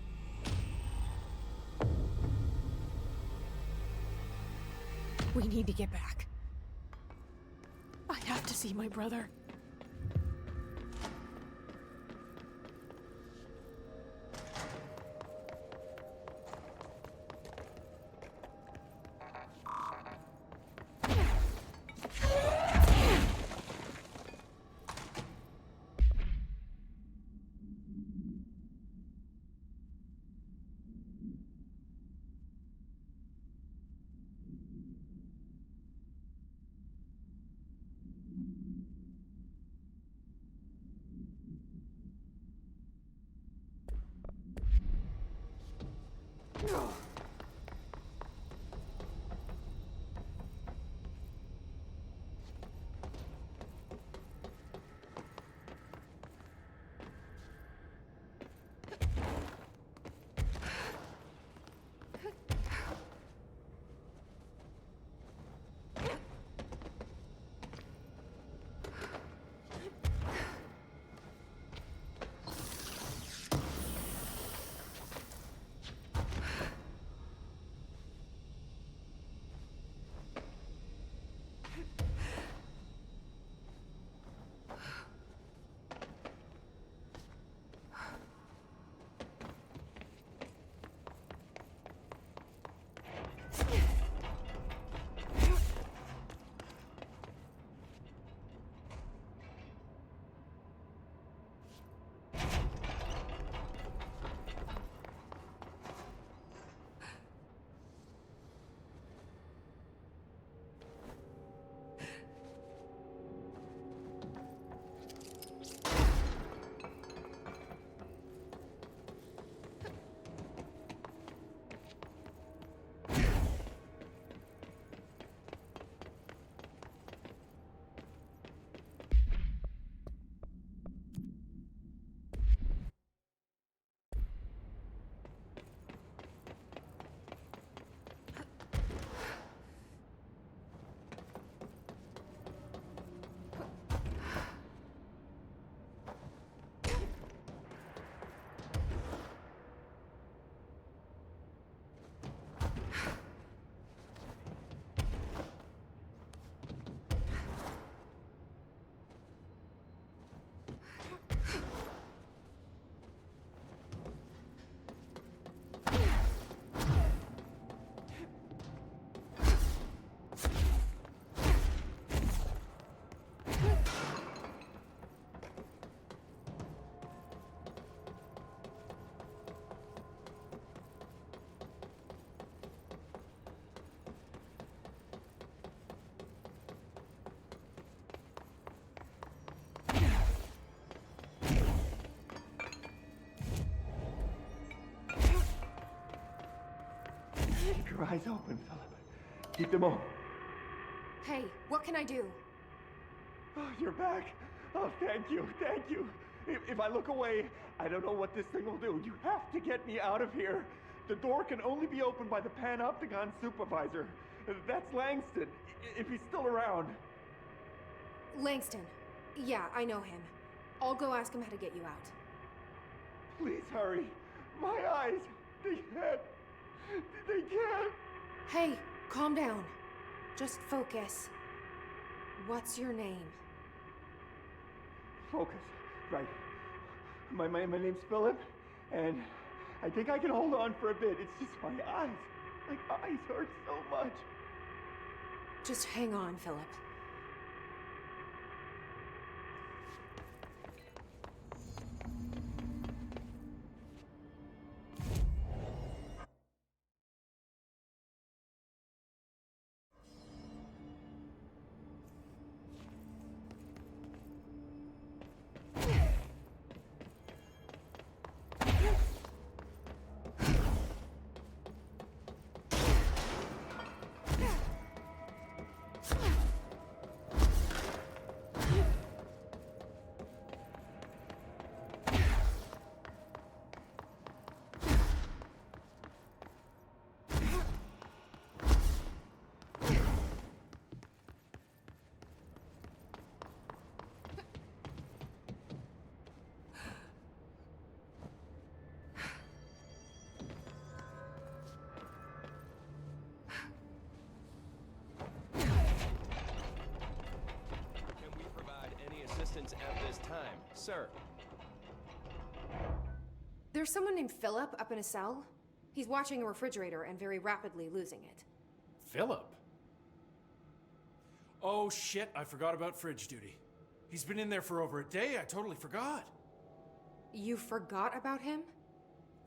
We need to get back. I have to see my brother. Keep your eyes open, Philip. Keep them open. Hey, what can I do? Oh, you're back. Oh, thank you, thank you. If I look away, I don't know what this thing will do. You have to get me out of here. The door can only be opened by the Panopticon supervisor. That's Langston, if he's still around. Langston. Yeah, I know him. I'll go ask him how to get you out. Please hurry. My eyes, they can't. They can't. Hey, calm down. Just focus. What's your name? Focus. Right. My name's Philip, and I think I can hold on for a bit. It's just my eyes. My eyes hurt so much. Just hang on, Philip. assistance at this time, sir. There's someone named Philip up in a cell. He's watching a refrigerator and very rapidly losing it. Philip? Oh shit, I forgot about fridge duty. He's been in there for over a day, I totally forgot. You forgot about him?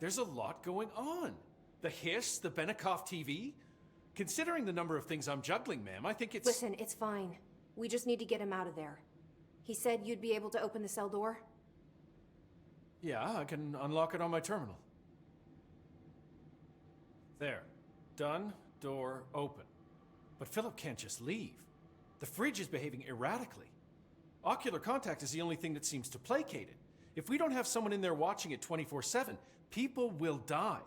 There's a lot going on. The hiss, the Benikoff TV. Considering the number of things I'm juggling, ma'am, I think it's... Listen, it's fine. We just need to get him out of there. He said you'd be able to open the cell door? Yeah, I can unlock it on my terminal. There. Done. Door open. But Philip can't just leave. The fridge is behaving erratically. Ocular contact is the only thing that seems to placate it. If we don't have someone in there watching it 24/7, people will die.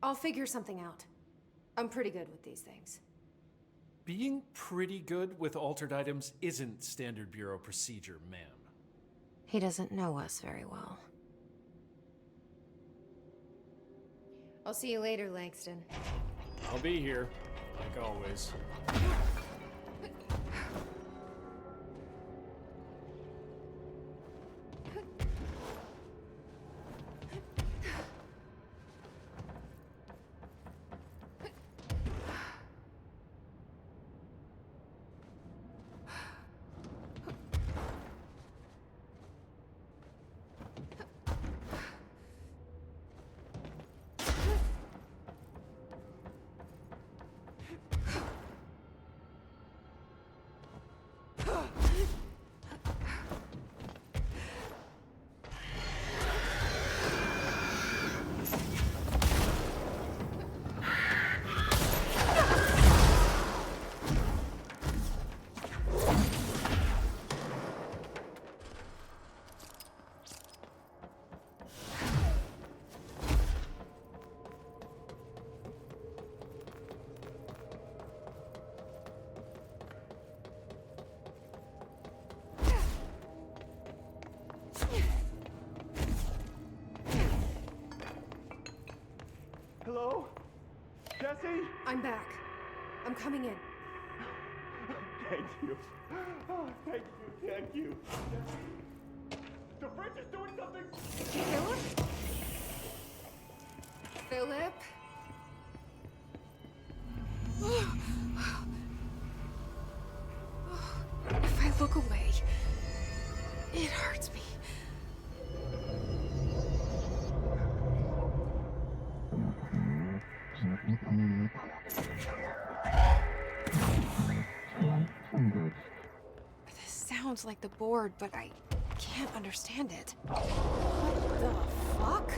I'll figure something out. I'm pretty good with these things. Being pretty good with altered items isn't standard Bureau procedure, ma'am. He doesn't know us very well. I'll see you later, Langston. I'll be here, like always. Hello? Jesse? I'm back. I'm coming in. Thank you. Oh, thank you, thank you. Jesse? The fridge is doing something! Philip? Philip? If I look away, it hurts me. This sounds like the board, but I can't understand it. What the fuck?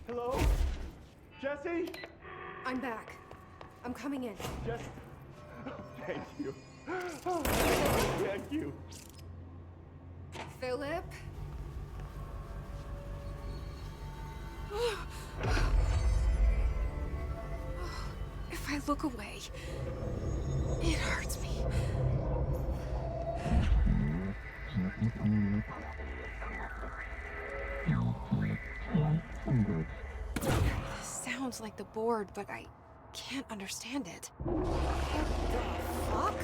Hello? Jesse? I'm back. I'm coming in. Jesse? Thank you. Oh, thank you. Philip? If I look away, it hurts me. This sounds like the board, but I can't understand it. What the fuck?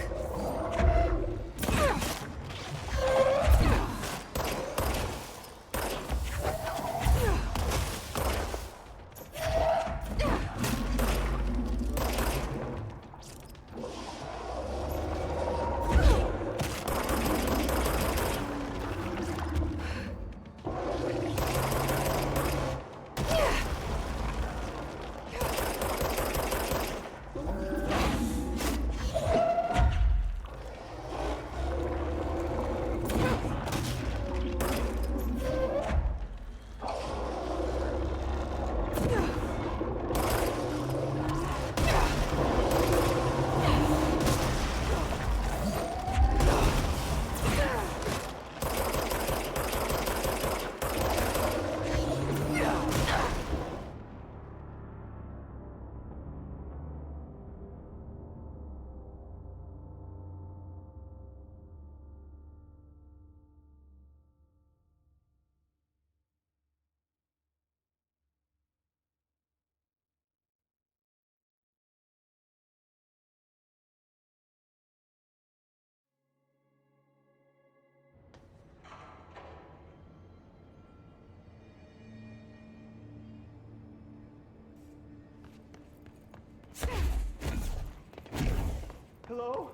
Hello?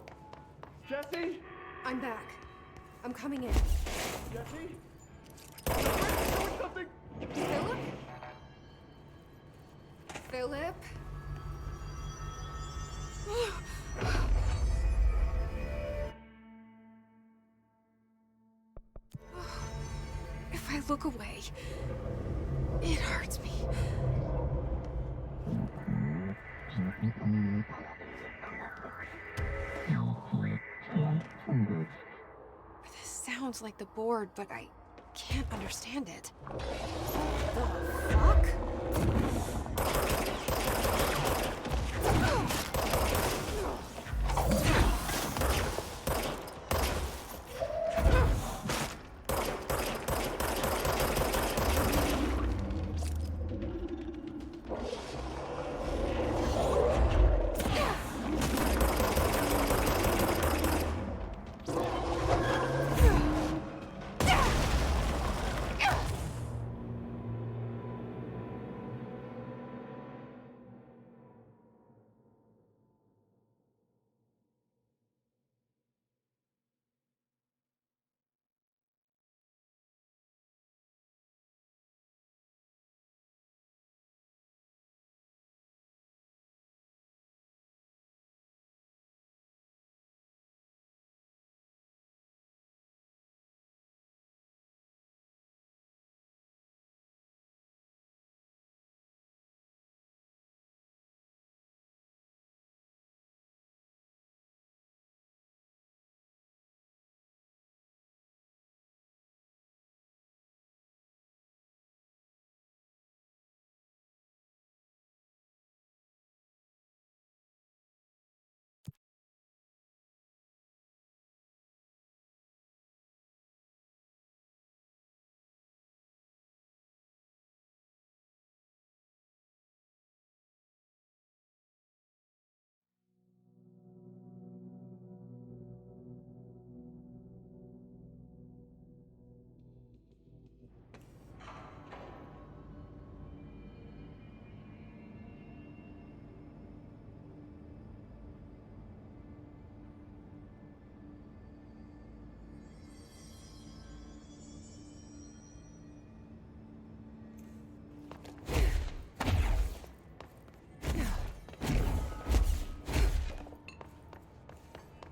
Jesse? I'm back. I'm coming in. Jesse? Doing something! Philip? Philip? If I look away, it hurts me. This sounds like the board, but I can't understand it. The fuck?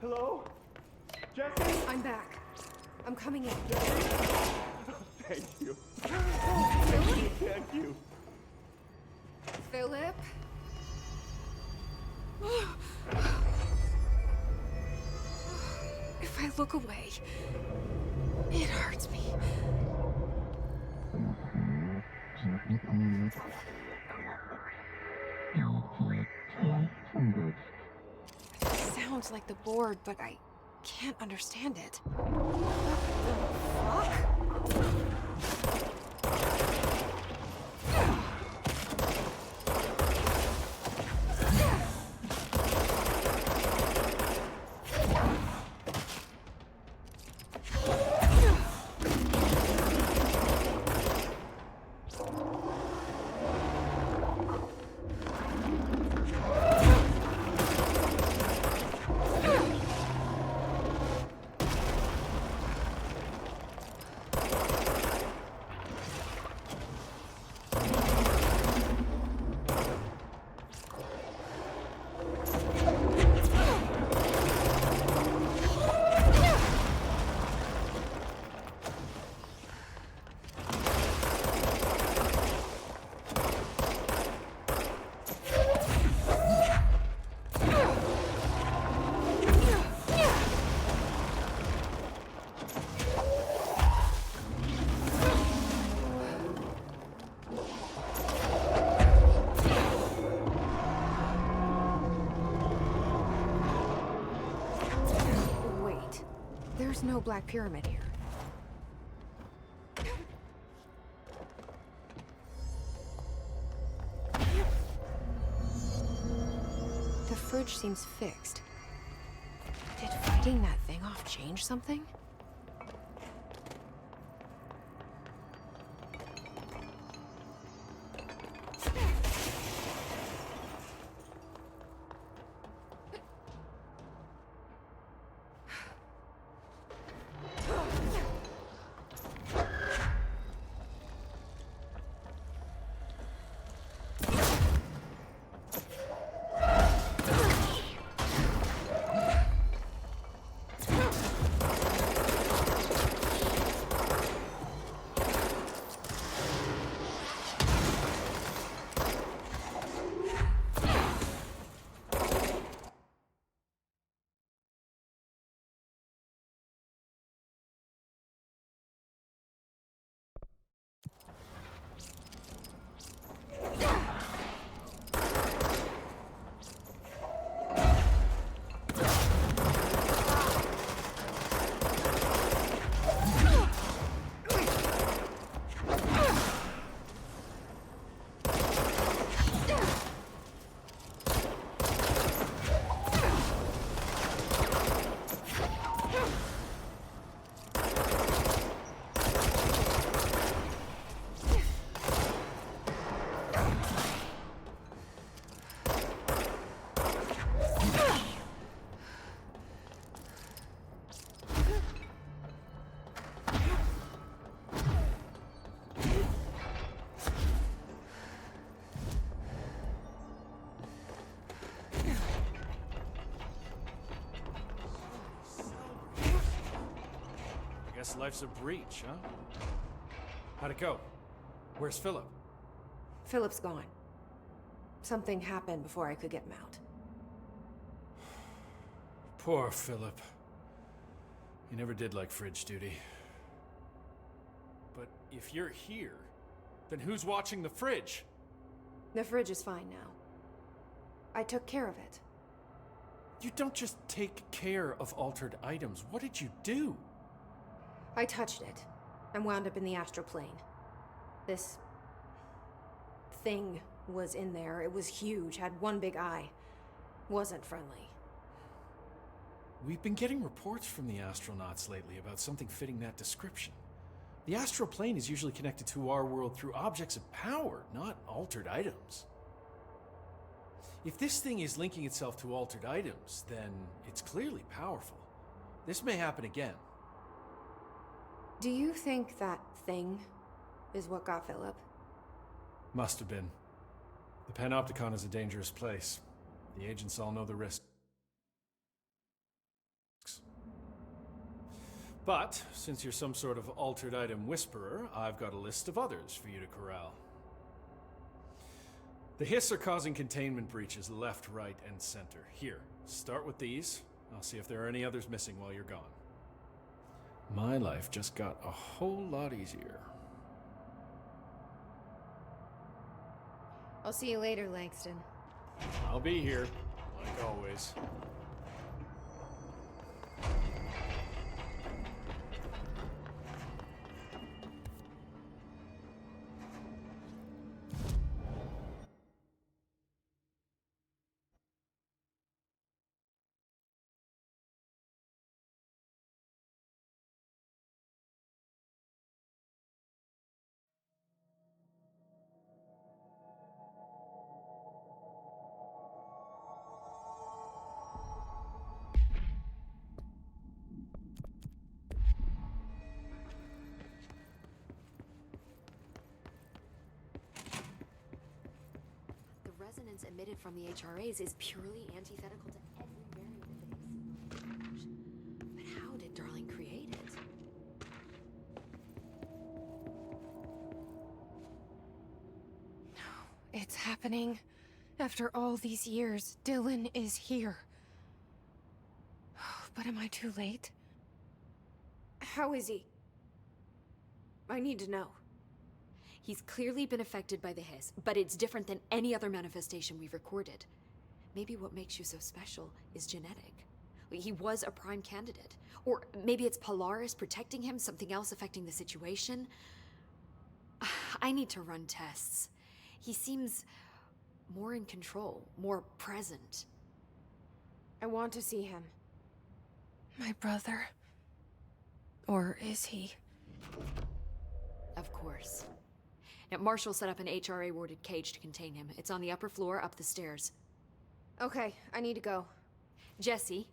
Hello? Jesse? I'm back. I'm coming in. Thank you. Oh, thank you. Philip? If I look away, It hurts me. It sounds like the board, but I can't understand it. What the fuck? There's no Black Pyramid here. The fridge seems fixed. Did fighting that thing off change something? Guess life's a breach, huh? How'd it go? Where's Philip? Philip's gone. Something happened before I could get him out. Poor Philip. He never did like fridge duty. But if you're here, then who's watching the fridge? The fridge is fine now. I took care of it. You don't just take care of altered items. What did you do? I touched it and wound up in the astral plane. This thing was in there. It was huge, had one big eye. Wasn't friendly. We've been getting reports from the astronauts lately about something fitting that description. The astral plane is usually connected to our world through objects of power, not altered items. If this thing is linking itself to altered items, then it's clearly powerful. This may happen again. Do you think that thing is what got Philip? Must have been. The Panopticon is a dangerous place. The agents all know the risks. But, since you're some sort of altered item whisperer, I've got a list of others for you to corral. The Hiss are causing containment breaches left, right, and center. Here, start with these. I'll see if there are any others missing while you're gone. My life just got a whole lot easier. I'll see you later, Langston. I'll be here, like always. The resonance emitted from the HRAs is purely antithetical to every variant of the Higgs. But how did Darling create it? It's happening. After all these years, Dylan is here. But am I too late? How is he? I need to know. He's clearly been affected by the Hiss, but it's different than any other manifestation we've recorded. Maybe what makes you so special is genetic. He was a prime candidate. Or maybe it's Polaris protecting him, something else affecting the situation. I need to run tests. He seems more in control, more present. I want to see him. My brother? Or is he? Of course. Now, Marshall set up an HRA-warded cage to contain him. It's on the upper floor, up the stairs. Okay, I need to go. Jesse,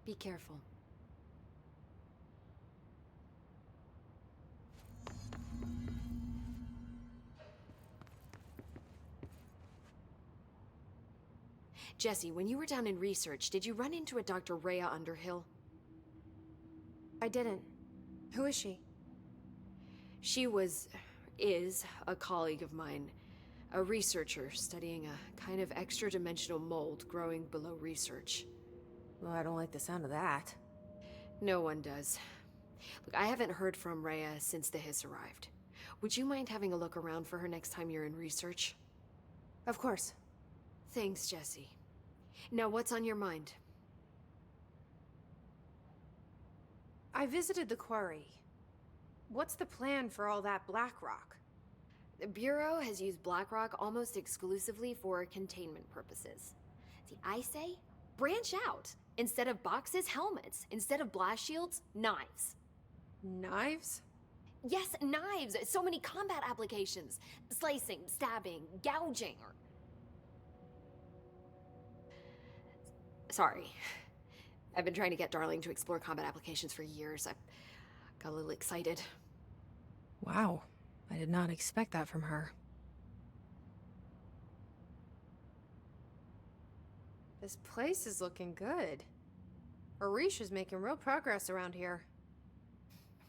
be careful. Jesse, when you were down in research, did you run into a Dr. Rhea Underhill? I didn't. Who is she? She is a colleague of mine. A researcher studying a kind of extra-dimensional mold growing below research. Well, I don't like the sound of that. No one does. Look, I haven't heard from Rhea since the Hiss arrived. Would you mind having a look around for her next time you're in research? Of course. Thanks, Jesse. Now, what's on your mind? I visited the quarry. What's the plan for all that black rock? The Bureau has used Blackrock almost exclusively for containment purposes. See, I say, branch out. Instead of boxes, helmets. Instead of blast shields, knives. Knives? Yes, knives! So many combat applications. Slicing, stabbing, gouging, or... Sorry. I've been trying to get Darling to explore combat applications for years. I got a little excited. Wow. I did not expect that from her. This place is looking good. Arish is making real progress around here.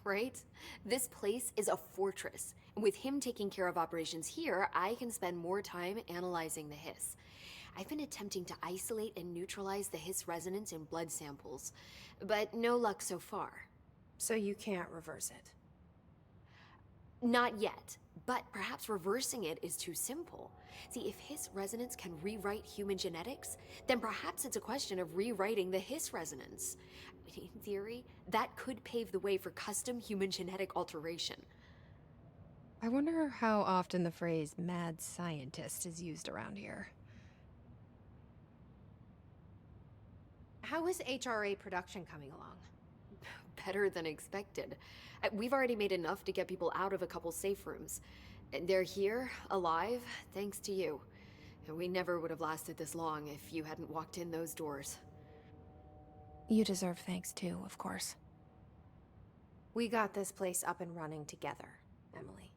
Right? This place is a fortress. And with him taking care of operations here, I can spend more time analyzing the Hiss. I've been attempting to isolate and neutralize the Hiss resonance in blood samples, but no luck so far. So you can't reverse it? Not yet, but perhaps reversing it is too simple. See, if Hiss resonance can rewrite human genetics, then perhaps it's a question of rewriting the Hiss resonance. In theory, that could pave the way for custom human genetic alteration. I wonder how often the phrase mad scientist is used around here. How is HRA production coming along? Better than expected. We've already made enough to get people out of a couple safe rooms. They're here, alive, thanks to you. And we never would have lasted this long if you hadn't walked in those doors. You deserve thanks too, of course. We got this place up and running together, Emily.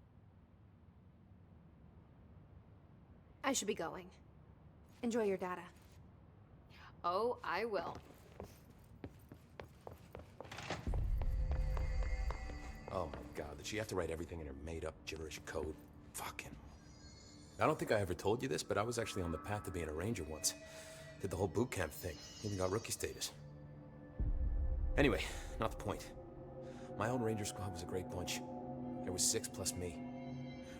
I should be going. Enjoy your data. Oh, I will. Oh my god, did she have to write everything in her made-up gibberish code? Fucking. I don't think I ever told you this, but I was actually on the path to being a ranger once. Did the whole boot camp thing. Even got rookie status. Anyway, not the point. My old Ranger squad was a great bunch. There was 6 plus me.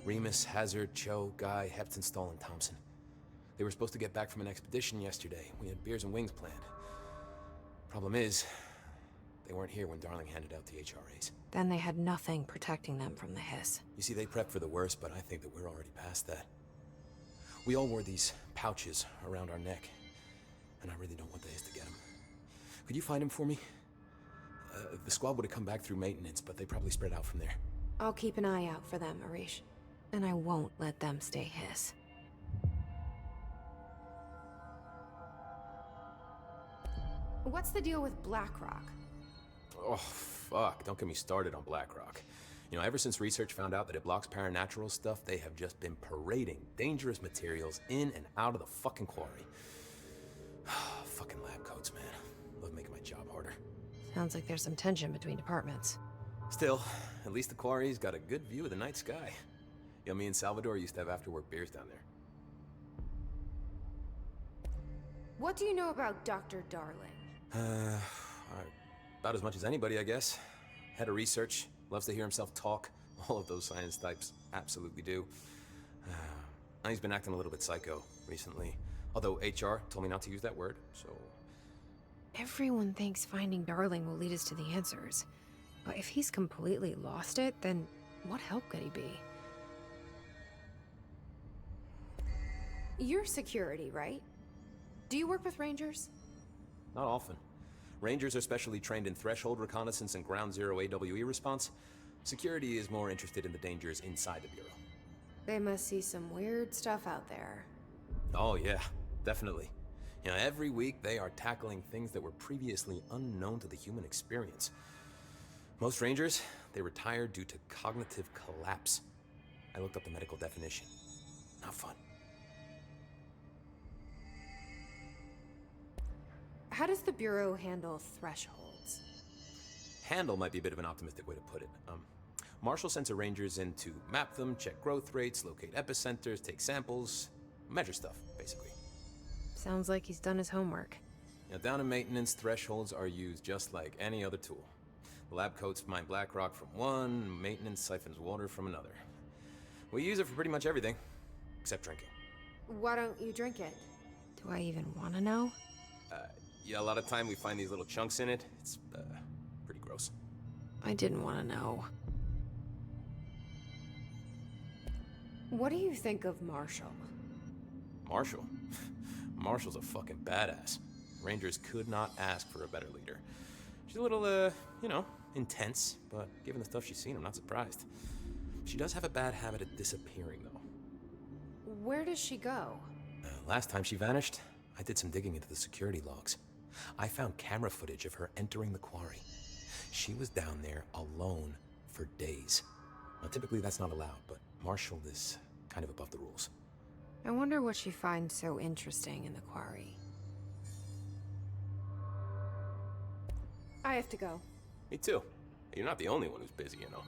Remus, Hazard, Cho, Guy, Heptonstall, and Thompson. They were supposed to get back from an expedition yesterday. We had beers and wings planned. Problem is, they weren't here when Darling handed out the HRAs. Then they had nothing protecting them from the hiss. You see, they prepped for the worst, but I think that we're already past that. We all wore these pouches around our neck, and I really don't want the hiss to get them. Could you find him for me? The squad would have come back through maintenance, but they probably spread out from there. I'll keep an eye out for them, Arish. And I won't let them stay hiss. What's the deal with BlackRock? Oh, fuck. Don't get me started on BlackRock. You know, ever since research found out that it blocks paranatural stuff, they have just been parading dangerous materials in and out of the fucking quarry. Fucking lab coats, man. Love making my job harder. Sounds like there's some tension between departments. Still, at least the quarry's got a good view of the night sky. You know, me and Salvador used to have after-work beers down there. What do you know about Dr. Darling? About as much as anybody, I guess. Head of research, loves to hear himself talk. All of those science types absolutely do. Now he's been acting a little bit psycho recently. Although HR told me not to use that word, so... Everyone thinks finding Darling will lead us to the answers. But if he's completely lost it, then what help could he be? You're security, right? Do you work with Rangers? Not often. Rangers are specially trained in threshold reconnaissance and ground zero AWE response. Security is more interested in the dangers inside the Bureau. They must see some weird stuff out there. Oh yeah, definitely. You know, every week they are tackling things that were previously unknown to the human experience. Most Rangers, they retire due to cognitive collapse. I looked up the medical definition. Not fun. How does the Bureau handle thresholds? Handle might be a bit of an optimistic way to put it. Marshall sends her Rangers in to map them, check growth rates, locate epicenters, take samples, measure stuff, basically. Sounds like he's done his homework. Now, down in maintenance, thresholds are used just like any other tool. The lab coats mine black rock from one, maintenance siphons water from another. We use it for pretty much everything, except drinking. Why don't you drink it? Do I even want to know? Yeah, a lot of time we find these little chunks in it. It's, pretty gross. I didn't want to know. What do you think of Marshall? Marshall? Marshall's a fucking badass. Rangers could not ask for a better leader. She's a little, you know, intense, but given the stuff she's seen, I'm not surprised. She does have a bad habit of disappearing, though. Where does she go? Last time she vanished, I did some digging into the security logs. I found camera footage of her entering the quarry. She was down there alone for days. Now, typically that's not allowed, but Marshall is kind of above the rules. I wonder what she finds so interesting in the quarry. I have to go. Me too. You're not the only one who's busy, you know.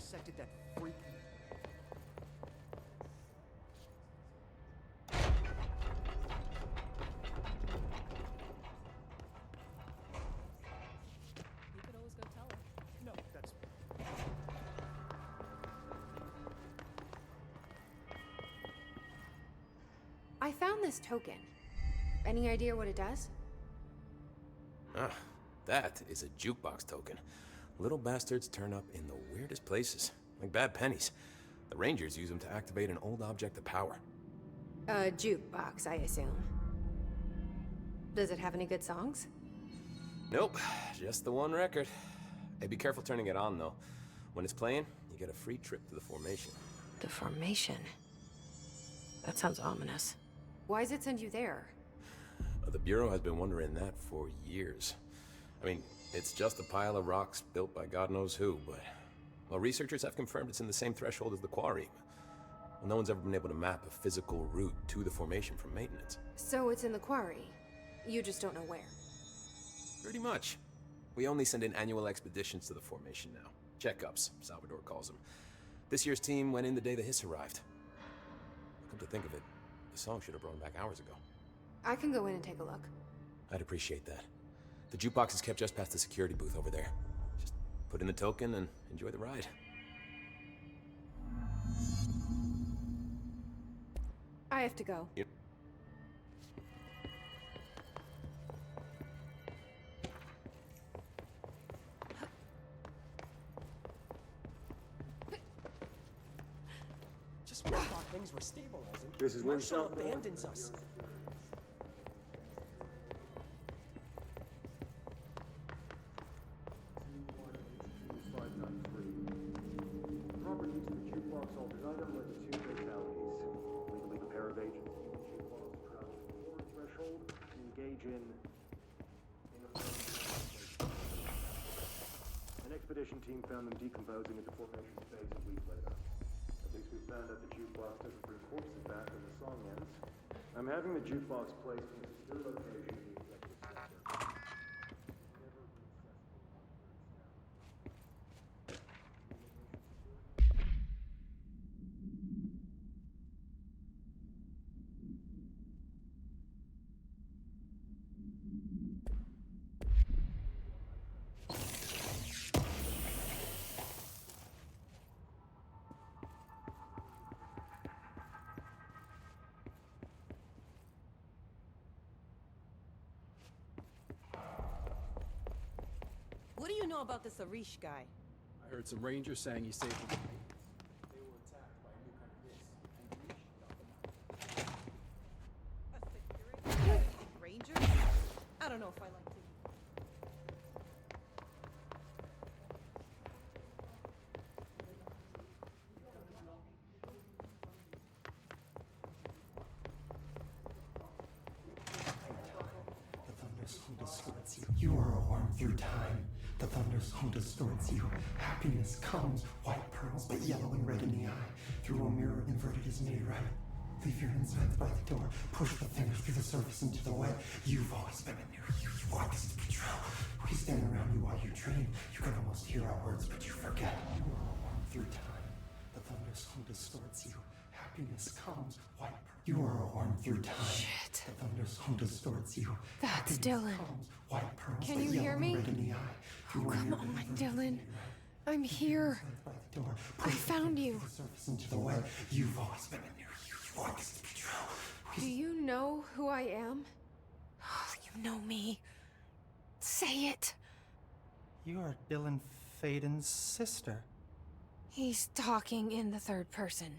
dissected that freak. You could always go tell her. No, that's... I found this token. Any idea what it does? Ah, that is a jukebox token. Little bastards turn up in the weirdest places, like bad pennies. The Rangers use them to activate an old object of power. A jukebox, I assume. Does it have any good songs? Nope, just the one record. Hey, be careful turning it on, though. When it's playing, you get a free trip to the formation. The formation? That sounds ominous. Why does it send you there? The Bureau has been wondering that for years. I mean, it's just a pile of rocks built by God knows who, but... Well, researchers have confirmed it's in the same threshold as the quarry. Well, no one's ever been able to map a physical route to the formation from maintenance. So it's in the quarry. You just don't know where. Pretty much. We only send in annual expeditions to the formation now. Checkups, Salvador calls them. This year's team went in the day the hiss arrived. Come to think of it, the song should have brought him back hours ago. I can go in and take a look. I'd appreciate that. The jukebox is kept just past the security booth over there. Just put in the token and enjoy the ride. I have to go. Yep. Just when I thought things were stabilizing, This is when Marshall Salvador abandons us. Proper use of the jukebox altered item led to 2 fatalities. Legally, the pair of agents use the jukebox to travel to the quarry threshold and engage in an expedition team found them decomposing at the formation base a week later. At least we found out the jukebox doesn't bring corpses back when the song ends. I'm having the jukebox placed in a secure location in the executive sector. What do you know about this Arish guy? I heard some rangers saying he saved them. Rangers? I don't know if I like to. The thunder's home distorts you. You are a worm through time. The thunder's home distorts you. Happiness comes, white pearls, but yellow and red in the eye. Through a mirror inverted is made right. Leave your insides by the door. Push the fingers through the surface into the wet. You've always been a new you. You want this to be true. We stand around you while you dream. You can almost hear our words, but you forget. You are a worm through time. The thunder's home distorts you. Happiness comes, white pearls. You are a worm through time. Shit. The thunder's home distorts you. That's Dylan. White pearls, Can but you yellow hear and me? red in the eye. Oh, Through a come mirror on, inverted Dylan. I'm here. by the door. I found you. Surface into the wet. You've always been a new you. You want this to be true. Do you know who I am? Oh, you know me. Say it. You are Dylan Faden's sister. He's talking in the third person.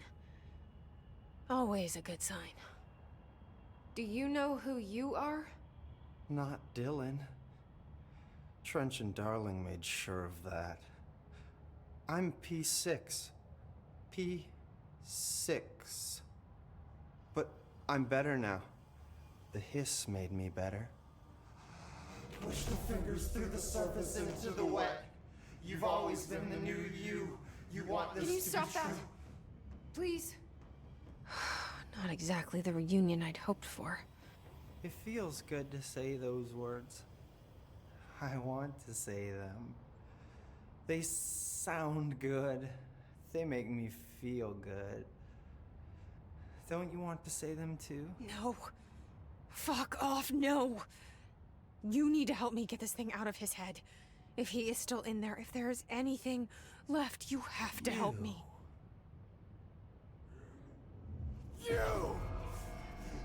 Always a good sign. Do you know who you are? Not Dylan. Trench and Darling made sure of that. I'm P6. P6. But I'm better now. The hiss made me better. Push the fingers through the surface into the wet. You've always been the new you. You want this Can you to stop be that? true. Please? Not exactly the reunion I'd hoped for. It feels good to say those words. I want to say them. They sound good. They make me feel good. Don't you want to say them too? No. Fuck off, no. You need to help me get this thing out of his head. If he is still in there, if there is anything left, you have to help me. You!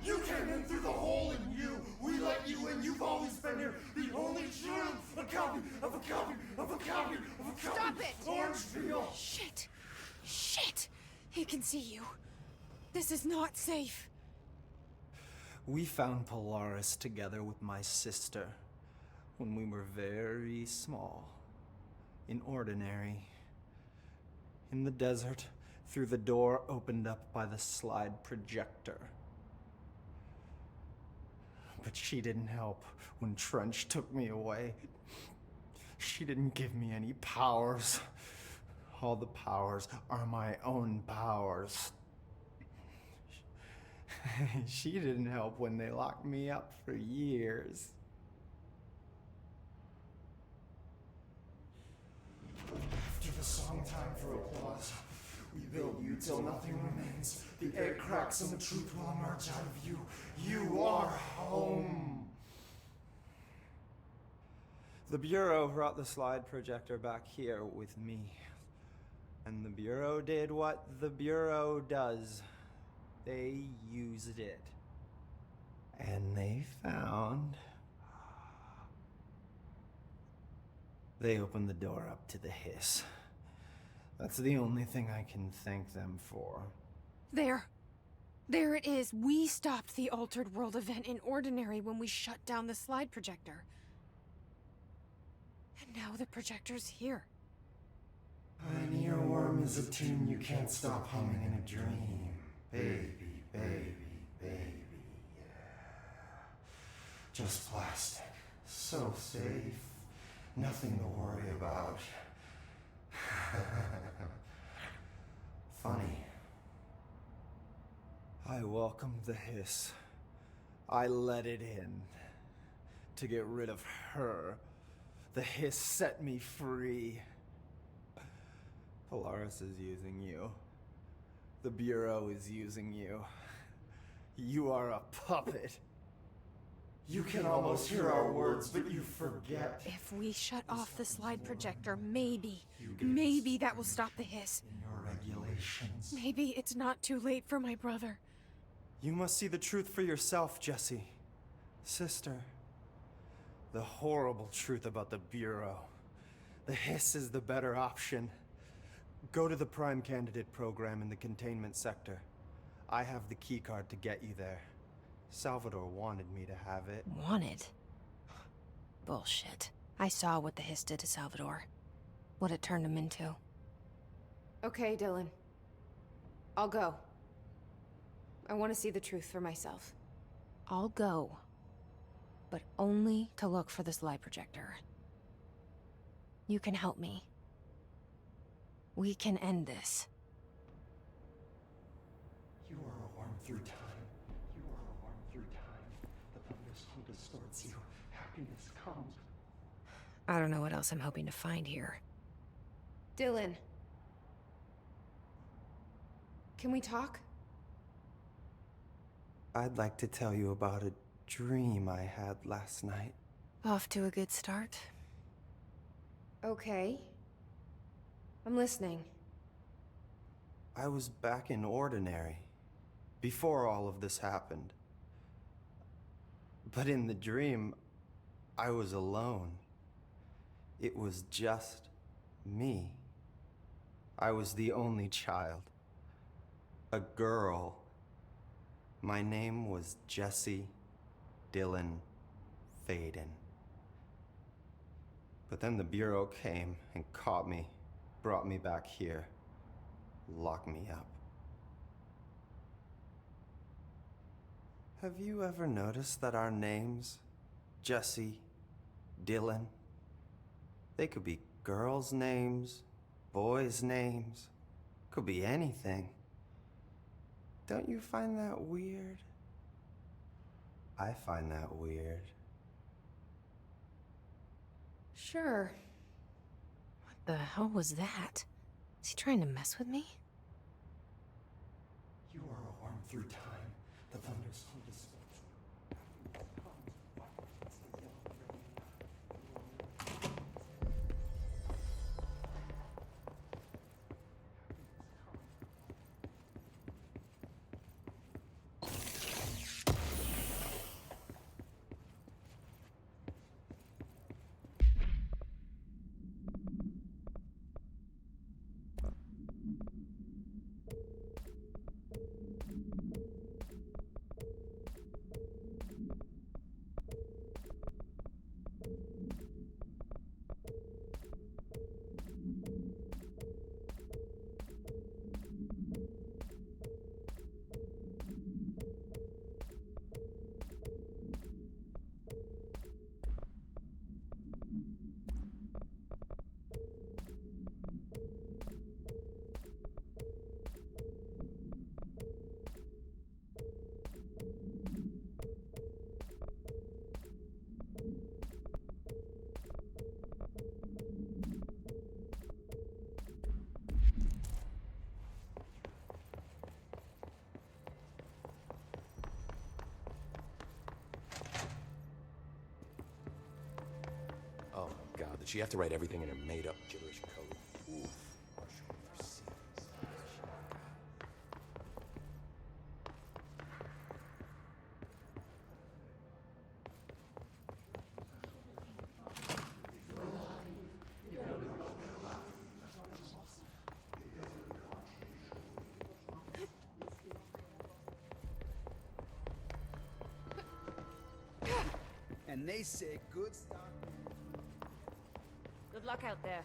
You came in through the hole in you! We let you in! You've always been here! The only truth! A copy of a copy of a copy of a copy! Stop it! Orange peel! Shit! Shit! He can see you. This is not safe. We found Polaris together with my sister when we were very small, in Ordinary, in the desert, through the door opened up by the slide projector. But she didn't help when Trench took me away. She didn't give me any powers. All the powers are my own powers. She didn't help when they locked me up for years. After the song time for applause, we build you till nothing remains. The egg cracks and the truth will emerge out of you. You are home. The Bureau brought the slide projector back here with me. And the Bureau did what the Bureau does. They used it. And they found... They opened the door up to the hiss. That's the only thing I can thank them for. There. There it is. We stopped the Altered World event in Ordinary when we shut down the slide projector. And now the projector's here. An earworm is a tune you can't stop humming in a dream. Baby, baby, baby, yeah. Just plastic. So safe. Nothing to worry about. Funny. I welcomed the hiss. I let it in. To get rid of her. The hiss set me free. Polaris is using you. The Bureau is using you. You are a puppet. You can almost hear our words, but you forget. If we shut off the slide projector, maybe that will stop the hiss. In your regulations. Maybe it's not too late for my brother. You must see the truth for yourself, Jesse. Sister. The horrible truth about the Bureau. The hiss is the better option. Go to the Prime Candidate program in the containment sector. I have the keycard to get you there. Salvador wanted me to have it. Wanted? Bullshit. I saw what the hiss did to Salvador. What it turned him into. Okay, Dylan. I'll go. I want to see the truth for myself. I'll go. But only to look for the slide projector. You can help me. We can end this. You are a worm through time. You are a worm through time. The thunder's who distorts you. Happiness comes. I don't know what else I'm hoping to find here. Dylan. Can we talk? I'd like to tell you about a dream I had last night. Off to a good start. Okay. I'm listening. I was back in Ordinary, before all of this happened. But in the dream, I was alone. It was just me. I was the only child. A girl. My name was Jesse Dylan Faden. But then the Bureau came and caught me, brought me back here, locked me up. Have you ever noticed that our names, Jesse, Dylan, they could be girls' names, boys' names, could be anything. Don't you find that weird? I find that weird. Sure. What the hell was that? Is he trying to mess with me? You are a worm through time. The thunders hold us. Oh my god, did she have to write everything in her made-up gibberish code? Oof. Marshall, And they say good stock. Good luck out there.